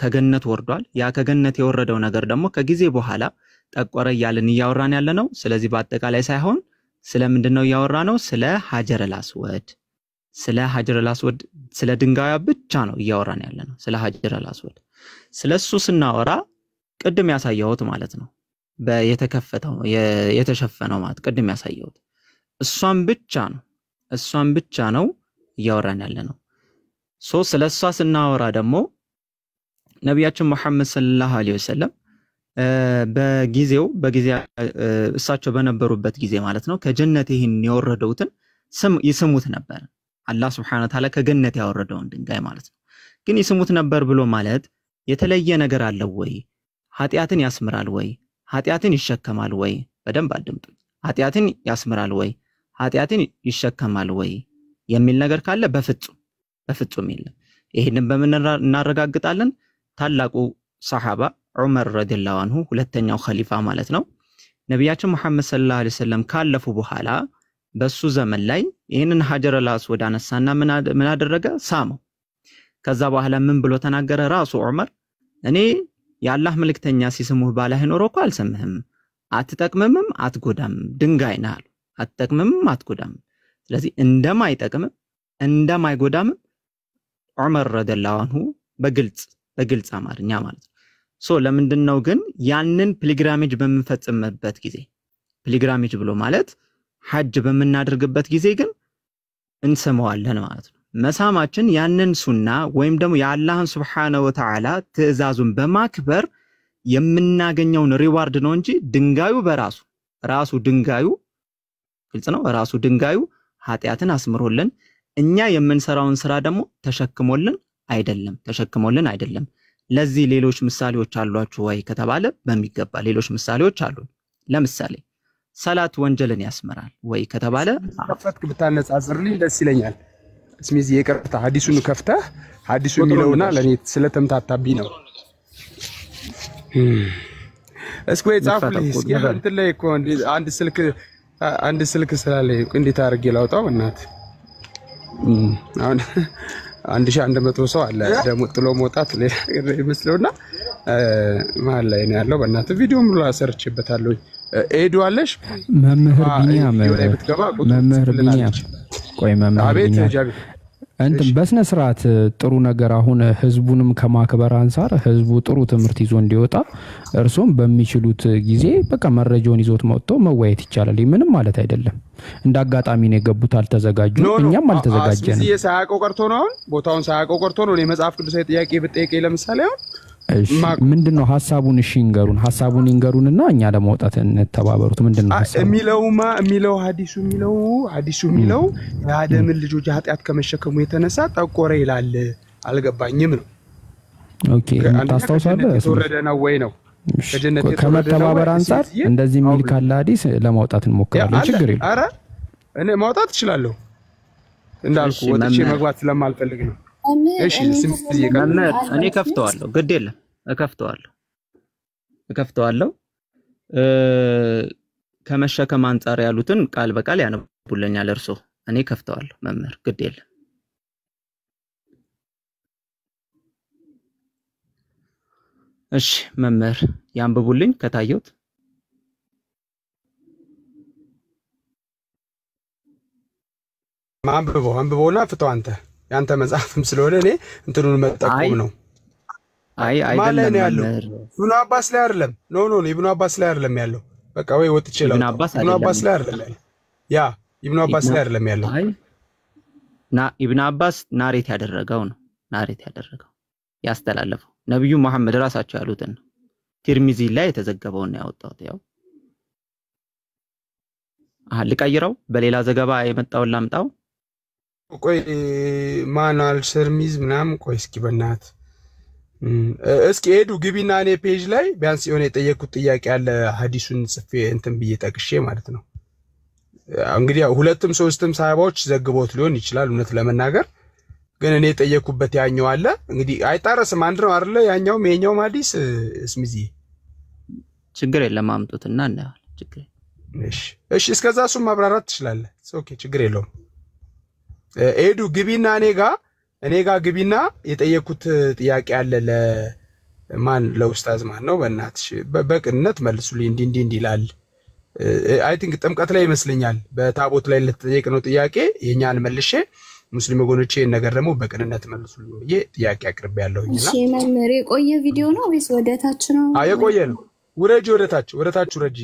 ከገነት ወርዷል። ያ ከገነት የወረደው ነገር ደግሞ ከጊዜ በኋላ ጠቆረ ያለን እያወራን ያለ ነው። ስለዚህ በአጠቃላይ ሳይሆን ስለምንድነው እያወራ ነው? ስለ ሀጀረል አስወድ ስለ ሀጀረል አስወድ ስለ ድንጋያ ብቻ ነው እያወራን ያለ ነው። ስለ ሀጀረል አስወድ ስለሱ ስናወራ ቅድም ያሳየሁት ማለት ነው በየተከፈተው የተሸፈነው ማለት ቅድም ያሳየሁት እሷን ብቻ ነው እያወራን ያለ ነው። ስለሷ ስናወራ ደግሞ ነብያችን መሐመድ ሰለላሁ ዐለይሂ ወሰለም በጊዜ እሳቸው በነበሩበት ጊዜ ማለት ነው ከጀነት ይህን የወረደውትን ይስሙት ነበር። አላህ Subhanahu Wa Ta'ala ከገነት ያወረደውን ድንጋይ ማለት ነው። ግን ይስሙት ነበር ብሎ ማለት የተለየ ነገር አለው ወይ? ኃጢያትን ያስምራል ወይ? ኃጢያትን ይሸከማል ወይ? በደንብ አድምጡ። ኃጢያትን ያስምራል ወይ? ኃጢያትን ይሸከማል ወይ የሚል ነገር ካለ በፍጹም የለም። ይሄንን በምን እናረጋግጣለን? ታላቁ ሰሃባ ዑመር ረዲየላሁ ዐንሁ ሁለተኛው ኸሊፋ ማለት ነው ነብያችን መሐመድ ሰለላሁ ዐለይሂ ወሰለም ካለፉ በኋላ በሱ ዘመን ላይ ይሄንን ሀጀረል አስወድ አነሳና ምን አደረገ? ሳመው። ከዛ በኋላ ምን ብሎ ተናገረ? ራሱ ዑመር እኔ የአላህ መልእክተኛ ሲስሙህ ባላህ ኖሮ እኮ አልሰምህም፣ አትጠቅምምም አትጎዳም ድንጋይ ነህ አሉ። አትጠቅምምም አትጎዳም። ስለዚህ እንደማይጠቅምም እንደማይጎዳም ዑመር ረዲየላሁ ዐንሁ በግልጽ አማርኛ ማለት ነው። ለምንድነው ግን ያንን ፒልግራሜጅ በመፈጸምበት ጊዜ ፒልግራሜጅ ብሎ ማለት ሐጅ በመናደርግበት ጊዜ ግን እንሰማዋለን ማለት ነው። መሳማችን ያንን ሱና ወይም ደግሞ የአላህን Subhanahu Wa Ta'ala ትእዛዙን በማክበር የምናገኘውን ሪዋርድ ነው እንጂ ድንጋዩ ራሱ ድንጋዩ ግልጽ ነው። ራሱ ድንጋዩ ኃጢያትን አስምሮልን እኛ የምንሰራውን ስራ ደግሞ ተሸክሞልን አይደለም። ለዚህ ሌሎች ምሳሌዎች አሏችሁ ወይ ከተባለ በሚገባ ሌሎች ምሳሌዎች አሉ። ለምሳሌ ሰላት ወንጀልን ያስመራል ወይ ከተባለ ፈትክ ብታነጻጽርልኝ ደስ ይለኛል። እስሚዚ የቀርታ ሐዲሱን ከፍተህ ሐዲሱ የሚለውና ለኔ ስለተምታታብኝ ነው። እስኪ ጻፍልኝ እስኪ እንትን ላይ እኮ አንድ ስልክ ስላለኝ እንዴት አድርጌ ላውጣው? እናት አሁን 1100 ሰው አለ ደግሞ ጥሎ መውጣት ይመስለውና ማል ላይ ነው ያለው። በእናት ቪዲዮ ሙሉ አሰርችበታለሁ። ኤዱ አለሽ መምህር ቢኒያም ቆይ መምህር ቢኒያም እንትን በስነ ስርዓት ጥሩ ነገር አሁን ህዝቡንም ከማክበር አንፃር ህዝቡ ጥሩ ትምህርት ይዞ እንዲወጣ እርሶም በሚችሉት ጊዜ በቃ መረጃውን ይዞት መጥቶ መወያየት ይቻላል። ምንም ማለት አይደለም። እንዳጋጣሚ ነው የገቡት አልተዘጋጁ እኛም አልተዘጋጀንም። እዚህ ሳያውቀው ቀርቶ ነው አሁን ቦታውን ሳያውቀው ቀርቶ ነው። የመጽሐፍ ቅዱሳዊ ጥያቄ ብትጠይቀኝ ለምሳሌ አሁን ምንድነው ሐሳቡን ሐሳቡን ይንገሩንና እኛ ለማውጣት እንተባበሩት። ምንድነው ሐሳቡ የሚለው ሐዲሱ የሚለው የአደም ልጆች ኃጢያት ከመሸከሙ የተነሳ ጠቆረ ይላል። አልገባኝም ነው። ኦኬ ታስታውሳለህ? ተወረደ ነው ወይ ነው ከጀነት ከመተባበር አንፃር እንደዚህ የሚል ካለ ሐዲስ ለማውጣት እንሞክራለን። ችግር የለም። አረ እኔ ማውጣት እችላለሁ እንዳልኩ ወጥቼ መግባት ስለማልፈልግ ነው። እሺ እኔ ከፍተዋለሁ። ግድ የለም እከፍተዋለሁ። ከመሸከም አንፃር ያሉትን ቃል በቃል ያነቡልኛል እርሶ። እኔ ከፍተዋለሁ መምህር ግድ የለም። እሺ መምህር ያንብቡልኝ ከታየውት። አንብበውና ፍተው አንተ ያንተ መጽሐፍም ስለሆነ እኔ እንትኑን መጠቆም ነው። አይደለም መምህር ኢብኑ አባስ ላይ አይደለም። ኖ ኢብኑ አባስ ላይ አይደለም ያለው። በቃ ወይ ወጥቼ ነው። ኢብኑ አባስ ላይ አይደለም ያለው። ያ ኢብኑ አባስ ላይ አይደለም ያለው። ኢብኑ አባስ ናሬት ያደረገው ያስተላለፈው ነብዩ መሐመድ ራሳቸው ያሉትን ነው። ትርሚዚ ላይ የተዘገበውን ነው ያወጣው። ያው ልቀይረው በሌላ ዘገባ የመጣውን ላምጣው ቆይ ማናል ሰርሚዝ ምናምን ቆይ እስኪ በእናት እስኪ ሄዱ ግቢና እኔ ፔጅ ላይ ቢያንስ የሆነ የጠየቁት ጥያቄ ያለ ሐዲሱን ጽፌ እንትን ብዬ ጠቅሼ ማለት ነው እንግዲህ ሁለቱም ሶስትም ሳይባዎች ዘግቦት ሊሆን ይችላል እውነት ለመናገር ግን እኔ የጠየቁበት ያኛው አለ እንግዲህ አይጣረስም አንድ ነው አይደለ ያኛውም ይሄኛውም ሐዲስ እስሚዚ ችግር የለም አምጡትና እናያለን ችግር እሺ እስከዛ እሱም ማብራራት ትችላለህ ኦኬ ችግር የለውም ሄዱ ግቢና እኔ ጋር ግቢና የጠየቁት ጥያቄ አለ ለማን ለኡስታዝ ማን ነው በእናትሽ በቅንነት መልሱልኝ እንዲ ይላል አይ ቲንክ ጥምቀት ላይ ይመስለኛል በታቦት ላይ ለተጠየቀው ጥያቄ የኛን መልሼ ሙስሊም ወገኖቼ ነገር ደግሞ በቅንነት መልሱልኝ ብዬ ጥያቄ አቅርቤያለሁኝና እሺ መምህር የቆየ ቪዲዮ ነው ወይስ ወደታች ነው የቆየ ነው ወደታች ውረጂ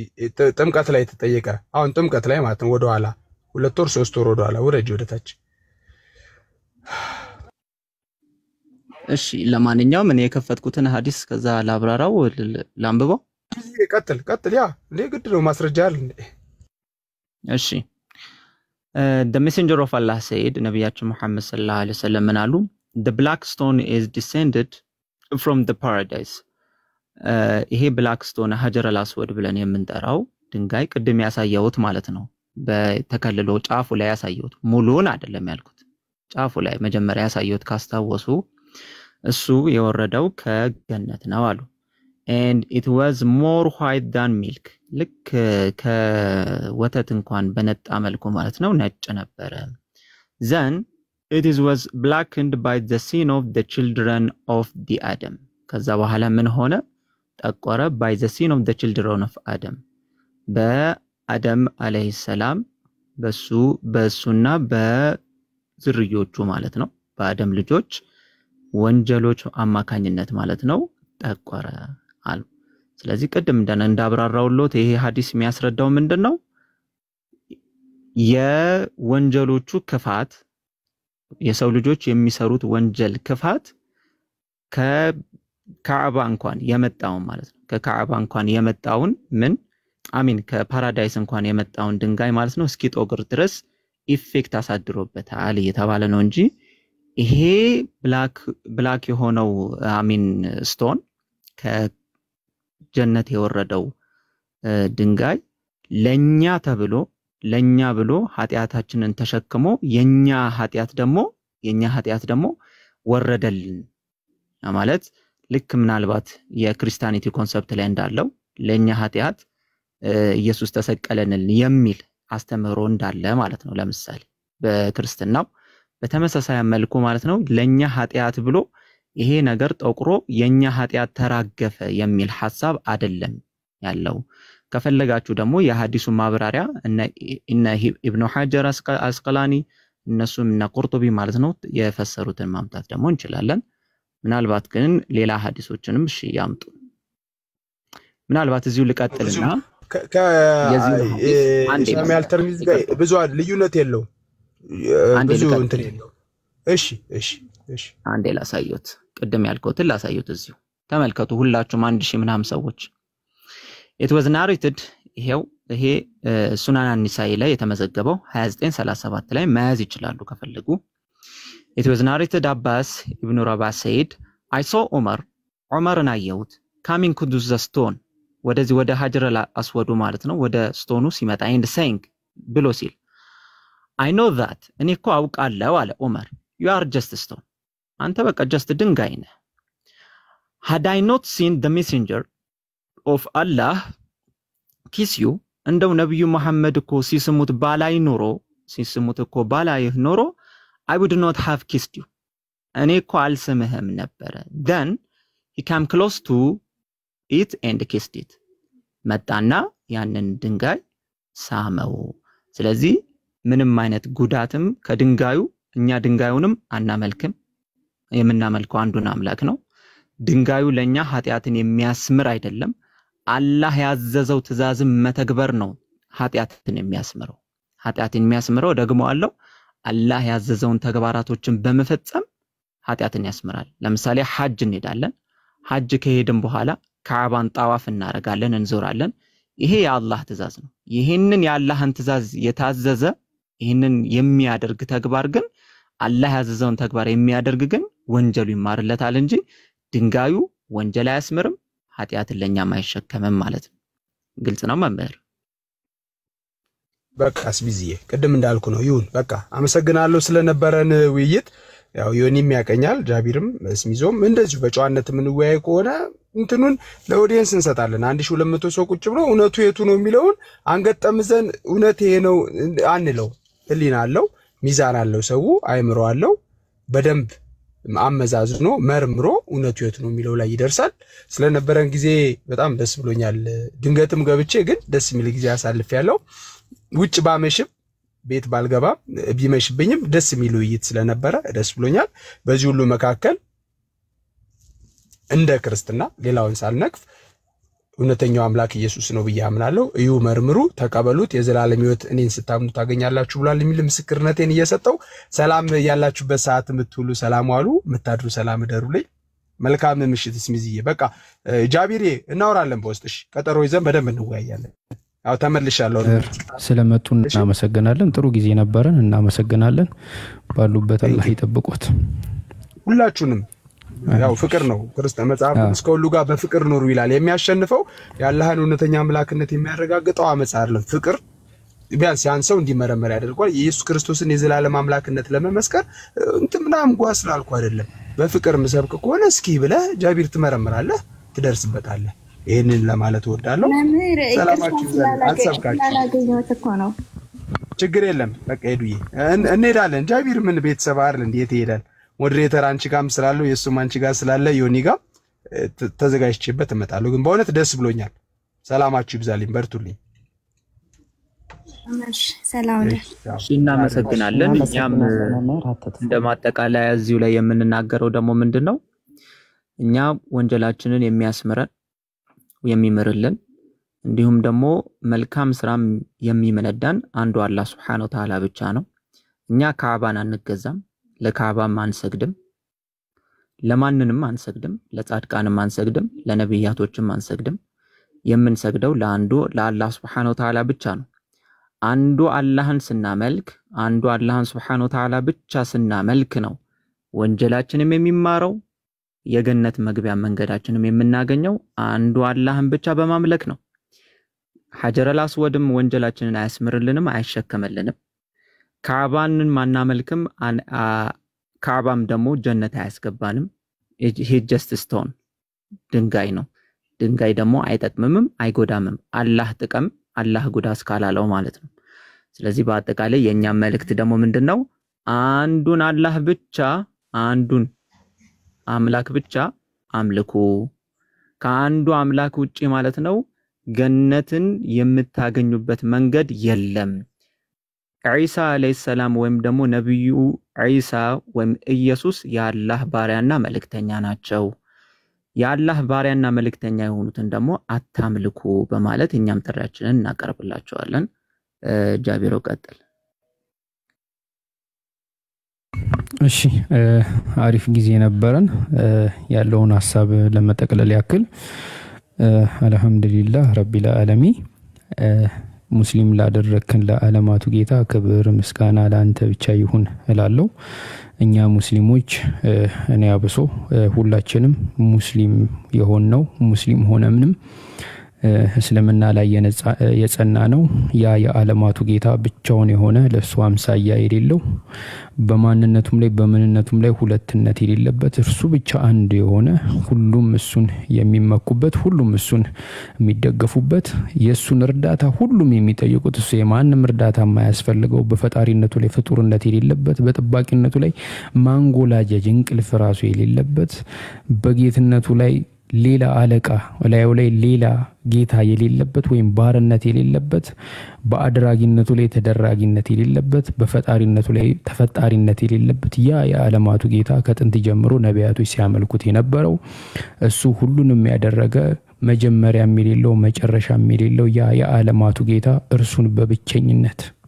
ጥምቀት ላይ ተጠየቀ አሁን ጥምቀት ላይ ማለት ነው ወደ ኋላ 2 ወር 3 ወር ወደ ኋላ ውረጂ ወደታች እሺ ለማንኛውም እኔ የከፈትኩትን ሐዲስ ከዛ ላብራራው ላንብበው ቀጥል ያ ለግድ ነው ማስረጃ አለ እሺ the messenger of Allah said ነብያችን መሐመድ ሰለላሁ ዐለይሂ ወሰለም ምናሉ the black stone is descended from the paradise ይሄ black stone ሀጀር አልአስወድ ብለን የምንጠራው ድንጋይ ቅድም ያሳየውት ማለት ነው በተከልሎ ጫፉ ላይ ያሳየውት ሙሉን አይደለም ያልኩት ጫፉ ላይ መጀመሪያ ያሳየውት ካስታወሱ እሱ የወረደው ከገነት ነው አሉ and it was more white than milk ልክ ከወተት እንኳን በነጣ መልኩ ማለት ነው ነጭ ነበረ then it was blackened by the sin of the children of the Adam ከዛ በኋላ ምን ሆነ ጠቆረ by the sin of the children of Adam በአደም አለይሂ ሰላም በሱና በዝርዮቹ ማለት ነው በአደም ልጆች ወንጀሎች አማካኝነት ማለት ነው ጠቆረ አሉ ስለዚህ ቀደም እንዳብራራውሎት ይሄ ሐዲስ የሚያስረዳው ምንድነው የወንጀሎቹ ክፋት የሰው ልጆች የሚሰሩት ወንጀል ክፋት ከካዕባ እንኳን የመጣው ማለት ነው ከካዕባ እንኳን የመጣውን ምን አሚን ከፓራዳይስ እንኳን የመጣውን ድንጋይ ማለት ነው እስኪጦግር ድረስ ኢፌክት አሳድሮበታል እየተባለ ነው እንጂ ይሄ ብላክ የሆነው አሚን ስቶን ከጀነት የወረደው ድንጋይ ለኛ ብሎ ኃጢያታችንን ተሸክሞ የኛ ኃጢያት ደግሞ ወረደልን ማለት ልክ ምናልባት የክርስቲያኒቲ ኮንሰፕት ላይ እንዳለው ለኛ ኃጢያት ኢየሱስ ተሰቀለልን የሚል አስተምህሮ እንዳለ ማለት ነው ለምሳሌ በክርስትናው በተመሳሳይ መልኩ ማለት ነው ለኛ ኃጢያት ብሎ ይሄ ነገር ጠቁሮ የኛ ኃጢያት ተራገፈ የሚል ሐሳብ አይደለም ያለው ከፈለጋችሁ ደግሞ የሐዲሱ ማብራሪያ እነ ኢብኑ ሐጀር አስቀላኒ እነሱም እና ቁርጡቢ ማለት ነው የፈሰሩትን ማምጣት ደግሞ እንችላለን ምናልባት ግን ሌላ ሐዲሶችንም እሺ ያምጡ ምናልባት እዚሁ ልቀጥልና ከሳሚያል ተርሚዝ ጋር ብዙ ልዩነት የለው ብዙ እንትን የለው እሺ አንዴ ላሳዩት ቅድም ያልኩትን ላሳዩት እዚሁ ተመልከቱ ሁላችሁም 1000 ምናምን ሰዎች it was narrated ይሄ ሱናን አን-ኒሳኢ ላይ የተመዘገበው 2937 ላይ መያዝ ይችላሉ ከፈለጉ it was narrated Abbas ibn Rabah said I saw Umarን አየሁት coming to the stone ወደዚህ ወደ ሀጀር አልአስወዱ ማለት ነው ወደ ስቶኑ ሲመጣ and saying ብሎ ሲል I know that እኔ እኮ አውቃለሁ አለ ዑመር you are just a stone አንተ በቃ just ድንጋይ ነህ had I not seen the messenger of Allah kiss you እንደው ነብዩ መሐመድ እኮ ሲስሙት ባላይህ ኖሮ I would not have kissed you እኔ እኮ አልስምህም ነበር then he came close to it and kissed it መጣና ያንን ድንጋይ ሳመው ስለዚህ ምንም አይነት ጉዳትም ከድንጋዩ እኛ ድንጋዩንም አናመልክም የምናመልከው አንዱን አምላክ ነው ድንጋዩ ለኛ ኃጢያትን የሚያስምር አይደለም አላህ ያዘዘው ትእዛዝም መተግበር ነው ኃጢያትን የሚያስምረው ደግሞ አለው አላህ ያዘዘውን ተግባራቶችን በመፈጸም ኃጢያትን ያስምራል ለምሳሌ ሐጅ እንሄዳለን ሐጅ ከሄድን በኋላ ካዕባን ጣዋፍ እናረጋለን እንዞራለን ይሄ የአላህ ትእዛዝ ነው። ይሄንን የአላህን ትእዛዝ የታዘዘ ይሄንን የሚያደርግ ተግባር ግን አላህ ያዘዘውን ተግባር የሚያደርግ ግን ወንጀሉ ይማርለታል እንጂ ድንጋዩ ወንጀል አያስምርም፣ ኃጢአትን ለኛም አይሸከምም ማለት ነው። ግልጽ ነው መምህር? በቃ አስቢዝዬ ቅድም እንዳልኩ ነው። ይሁን በቃ አመሰግናለሁ ስለነበረን ውይይት። ያው ዮኒም ያቀኛል ጃቢርም ስሚዞም እንደዚሁ በጨዋነት የምንወያይ ከሆነ እንትኑን ለኦዲየንስ እንሰጣለን። 1200 ሰው ቁጭ ብሎ እውነቱ የቱ ነው የሚለውን አንገጠምዘን እውነት ይሄ ነው አንለው። ህሊና አለው፣ ሚዛን አለው፣ ሰው አይምሮ አለው። በደንብ አመዛዝኖ መርምሮ እውነቱ የቱ ነው የሚለው ላይ ይደርሳል። ስለነበረን ጊዜ በጣም ደስ ብሎኛል። ድንገትም ገብቼ ግን ደስ የሚል ጊዜ አሳልፌያለሁ። ውጭ ባመሽም ቤት ባልገባ ቢመሽብኝም ደስ የሚል ውይይት ስለነበረ ደስ ብሎኛል። በዚህ ሁሉ መካከል እንደ ክርስትና ሌላውን ሳልነቅፍ እውነተኛው አምላክ ኢየሱስ ነው ብዬ አምናለሁ። እዩ፣ መርምሩ፣ ተቀበሉት፣ የዘላለም ሕይወት እኔን ስታምኑ ታገኛላችሁ ብሏል የሚል ምስክርነቴን እየሰጠው ሰላም ያላችሁበት ሰዓት የምትውሉ ሰላም ዋሉ፣ የምታድሩ ሰላም እደሩልኝ። መልካም ምሽት ስሚዝዬ። በቃ ጃቢሬ እናወራለን በውስጥሽ ቀጠሮ ይዘን በደንብ እንወያያለን። አው ተመልሻለሁ። ስለመጡ እናመሰግናለን። ጥሩ ጊዜ ነበረን። እናመሰግናለን። ባሉበት አላህ ይጠብቁት ሁላችሁንም። ያው ፍቅር ነው ክርስቲያን መጽሐፍ እስከ ሁሉ ጋር በፍቅር ኑሩ ይላል። የሚያሸንፈው የአላህን እውነተኛ አምላክነት የሚያረጋግጠው አመጽ አይደለም፣ ፍቅር ቢያንስ ያን ሰው እንዲመረመር ያደርጋል። ኢየሱስ ክርስቶስን የዘላለም አምላክነት ለመመስከር እንትምናም ጓስ ስላልኩ አይደለም። በፍቅር መስበክ ከሆነ እስኪ ብለህ ጃቢር ትመረምራለህ፣ ትደርስበታለህ። ይሄንን ለማለት ወዳለው ሰላማችሁ ይዘን አልሰብካችሁ ችግር የለም። በቃ ሄዱዬ እንሄዳለን። ጃቢር ምን ቤተሰብ አይደል እንዴ ይሄዳል። ሞዴሬተር አንቺ ጋርም ስላለው የሱም አንቺ ጋር ስላለ ዮኒ ጋር ተዘጋጅቼበት እመጣለሁ። ግን በእውነት ደስ ብሎኛል። ሰላማችሁ ይብዛልኝ፣ በርቱልኝ። ሰላም እናመሰግናለን። እኛም እንደማጠቃለያ እዚሁ ላይ የምንናገረው ደግሞ ምንድነው እኛ ወንጀላችንን የሚያስምረን የሚምርልን እንዲሁም ደግሞ መልካም ስራም የሚመነዳን አንዱ አላህ Subhanahu Wa Ta'ala ብቻ ነው። እኛ ካዕባን አንገዛም፣ ለካዕባም አንሰግድም፣ ለማንንም አንሰግድም፣ ለጻድቃንም አንሰግድም፣ ለነብያቶችም አንሰግድም። የምንሰግደው ለአንዱ ለአላህ Subhanahu Wa Ta'ala ብቻ ነው። አንዱ አላህን ስናመልክ አንዱ አላህን Subhanahu Wa Ta'ala ብቻ ስናመልክ ነው ወንጀላችንም የሚማረው የገነት መግቢያ መንገዳችንም የምናገኘው አንዱ አላህን ብቻ በማምለክ ነው። ሐጀረል አስወድም ወንጀላችንን አያስምርልንም፣ አይሸከመልንም። ካዕባንን ማናመልክም ካዕባም ደግሞ ጀነት አያስገባንም። ይሄ ጀስት ስቶን ድንጋይ ነው። ድንጋይ ደግሞ አይጠቅምምም አይጎዳምም። አላህ ጥቀም አላህ ጉዳ እስካላለው ማለት ነው። ስለዚህ በአጠቃላይ የኛ መልእክት ደግሞ ምንድነው? አንዱን አላህ ብቻ አንዱን አምላክ ብቻ አምልኩ። ከአንዱ አምላክ ውጪ ማለት ነው ገነትን የምታገኙበት መንገድ የለም። ኢሳ አለይሂ ሰላም ወይም ደግሞ ነብዩ ኢሳ ወይም ኢየሱስ የአላህ ባሪያና መልእክተኛ ናቸው። የአላህ ባሪያና መልእክተኛ የሆኑትን ደግሞ አታምልኩ በማለት እኛም ጥሪያችንን እናቀርብላችኋለን። ጃቢሮ ቀጥል። እሺ አሪፍ ጊዜ ነበረን። ያለውን ሐሳብ ለመጠቅለል ያክል አልহামዱሊላህ ረቢል ዓለሚን ሙስሊም ላደረከን ለዓለማቱ ጌታ ክብር ምስጋና ለአንተ ብቻ ይሁን እላለሁ። እኛ ሙስሊሞች እኔ አብሶ ሁላችንም ሙስሊም የሆነው ሙስሊም ሆነምንም እስልምና ላይ የጸና ነው። ያ የዓለማቱ ጌታ ብቻውን የሆነ ለሱ አምሳያ የሌለው በማንነቱም ላይ በመንነቱም ላይ ሁለትነት የሌለበት እርሱ ብቻ አንድ የሆነ ሁሉም እሱን የሚመኩበት ሁሉም እሱን የሚደገፉበት የሱን እርዳታ ሁሉም የሚጠይቁት እሱ የማንም እርዳታ የማያስፈልገው በፈጣሪነቱ ላይ ፍጡርነት የሌለበት በጥባቂነቱ ላይ ማንጎላጀጅ እንቅልፍ ራሱ የሌለበት በጌትነቱ ላይ ሌላ አለቃ ወላዩ ላይ ሌላ ጌታ የሌለበት ወይም ባርነት የሌለበት በአድራጊነቱ ላይ ተደራጊነት የሌለበት በፈጣሪነቱ ላይ ተፈጣሪነት የሌለበት ያ የዓለማቱ ጌታ ከጥንት ጀምሮ ነቢያቶች ሲያመልኩት የነበረው እሱ ሁሉንም ያደረገ መጀመሪያም የሌለው መጨረሻም የሌለው ያ የዓለማቱ ጌታ እርሱን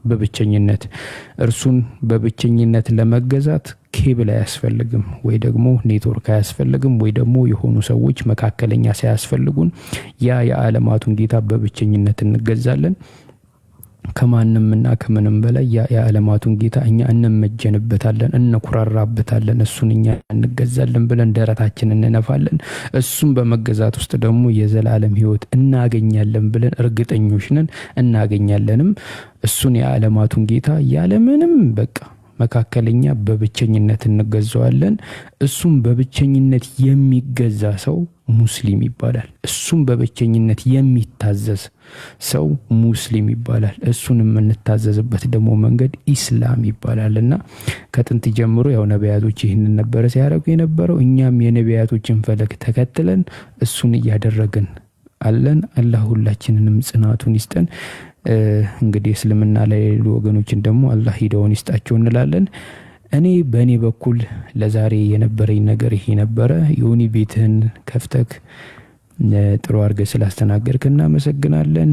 በብቸኝነት እርሱን በብቸኝነት ለመገዛት ኬብል አያስፈልግም ወይ ደግሞ ኔትወርክ አያስፈልግም ወይ ደግሞ የሆኑ ሰዎች መካከለኛ ሳያስፈልጉን ያ የዓለማቱን ጌታ በብቸኝነት እንገዛለን ከማንምና ከምንም በላይ ያ የዓለማቱን ጌታ እኛ እንመጀንበታለን እንኩራራበታለን እሱን እኛ እንገዛለን ብለን ደረታችንን እንነፋለን እሱን በመገዛት ውስጥ ደግሞ የዘላለም ህይወት እናገኛለን ብለን እርግጠኞች ነን እናገኛለንም እሱን የዓለማቱን ጌታ ያለምንም በቃ መካከለኛ በብቸኝነት እንገዛዋለን እሱም በብቸኝነት የሚገዛ ሰው ሙስሊም ይባላል እሱም በብቸኝነት የሚታዘዝ ሰው ሙስሊም ይባላል እሱንም እንታዘዝበት ደግሞ መንገድ ኢስላም ይባላልና ከጥንት ጀምሮ ያው ነቢያቶች ይህንን ነበር ሲያደርጉ የነበረው እኛም የነቢያቶችን ፈለግ ተከትለን እሱን ያደረግን አለን አላህ ሁላችንንም ጽናቱን ይስጠን እንግዲህ እስልምና ላይ ያሉ ወገኖችን ደግሞ አላህ ሂዳውን ይስጣቸው እንላለን እኔ በእኔ በኩል ለዛሬ የነበረኝ ነገር ይሄ ነበረ ዮኒ ቤትህን ከፍተክ ጥሩ አድርገህ ስላስተናገርክና መሰግናለን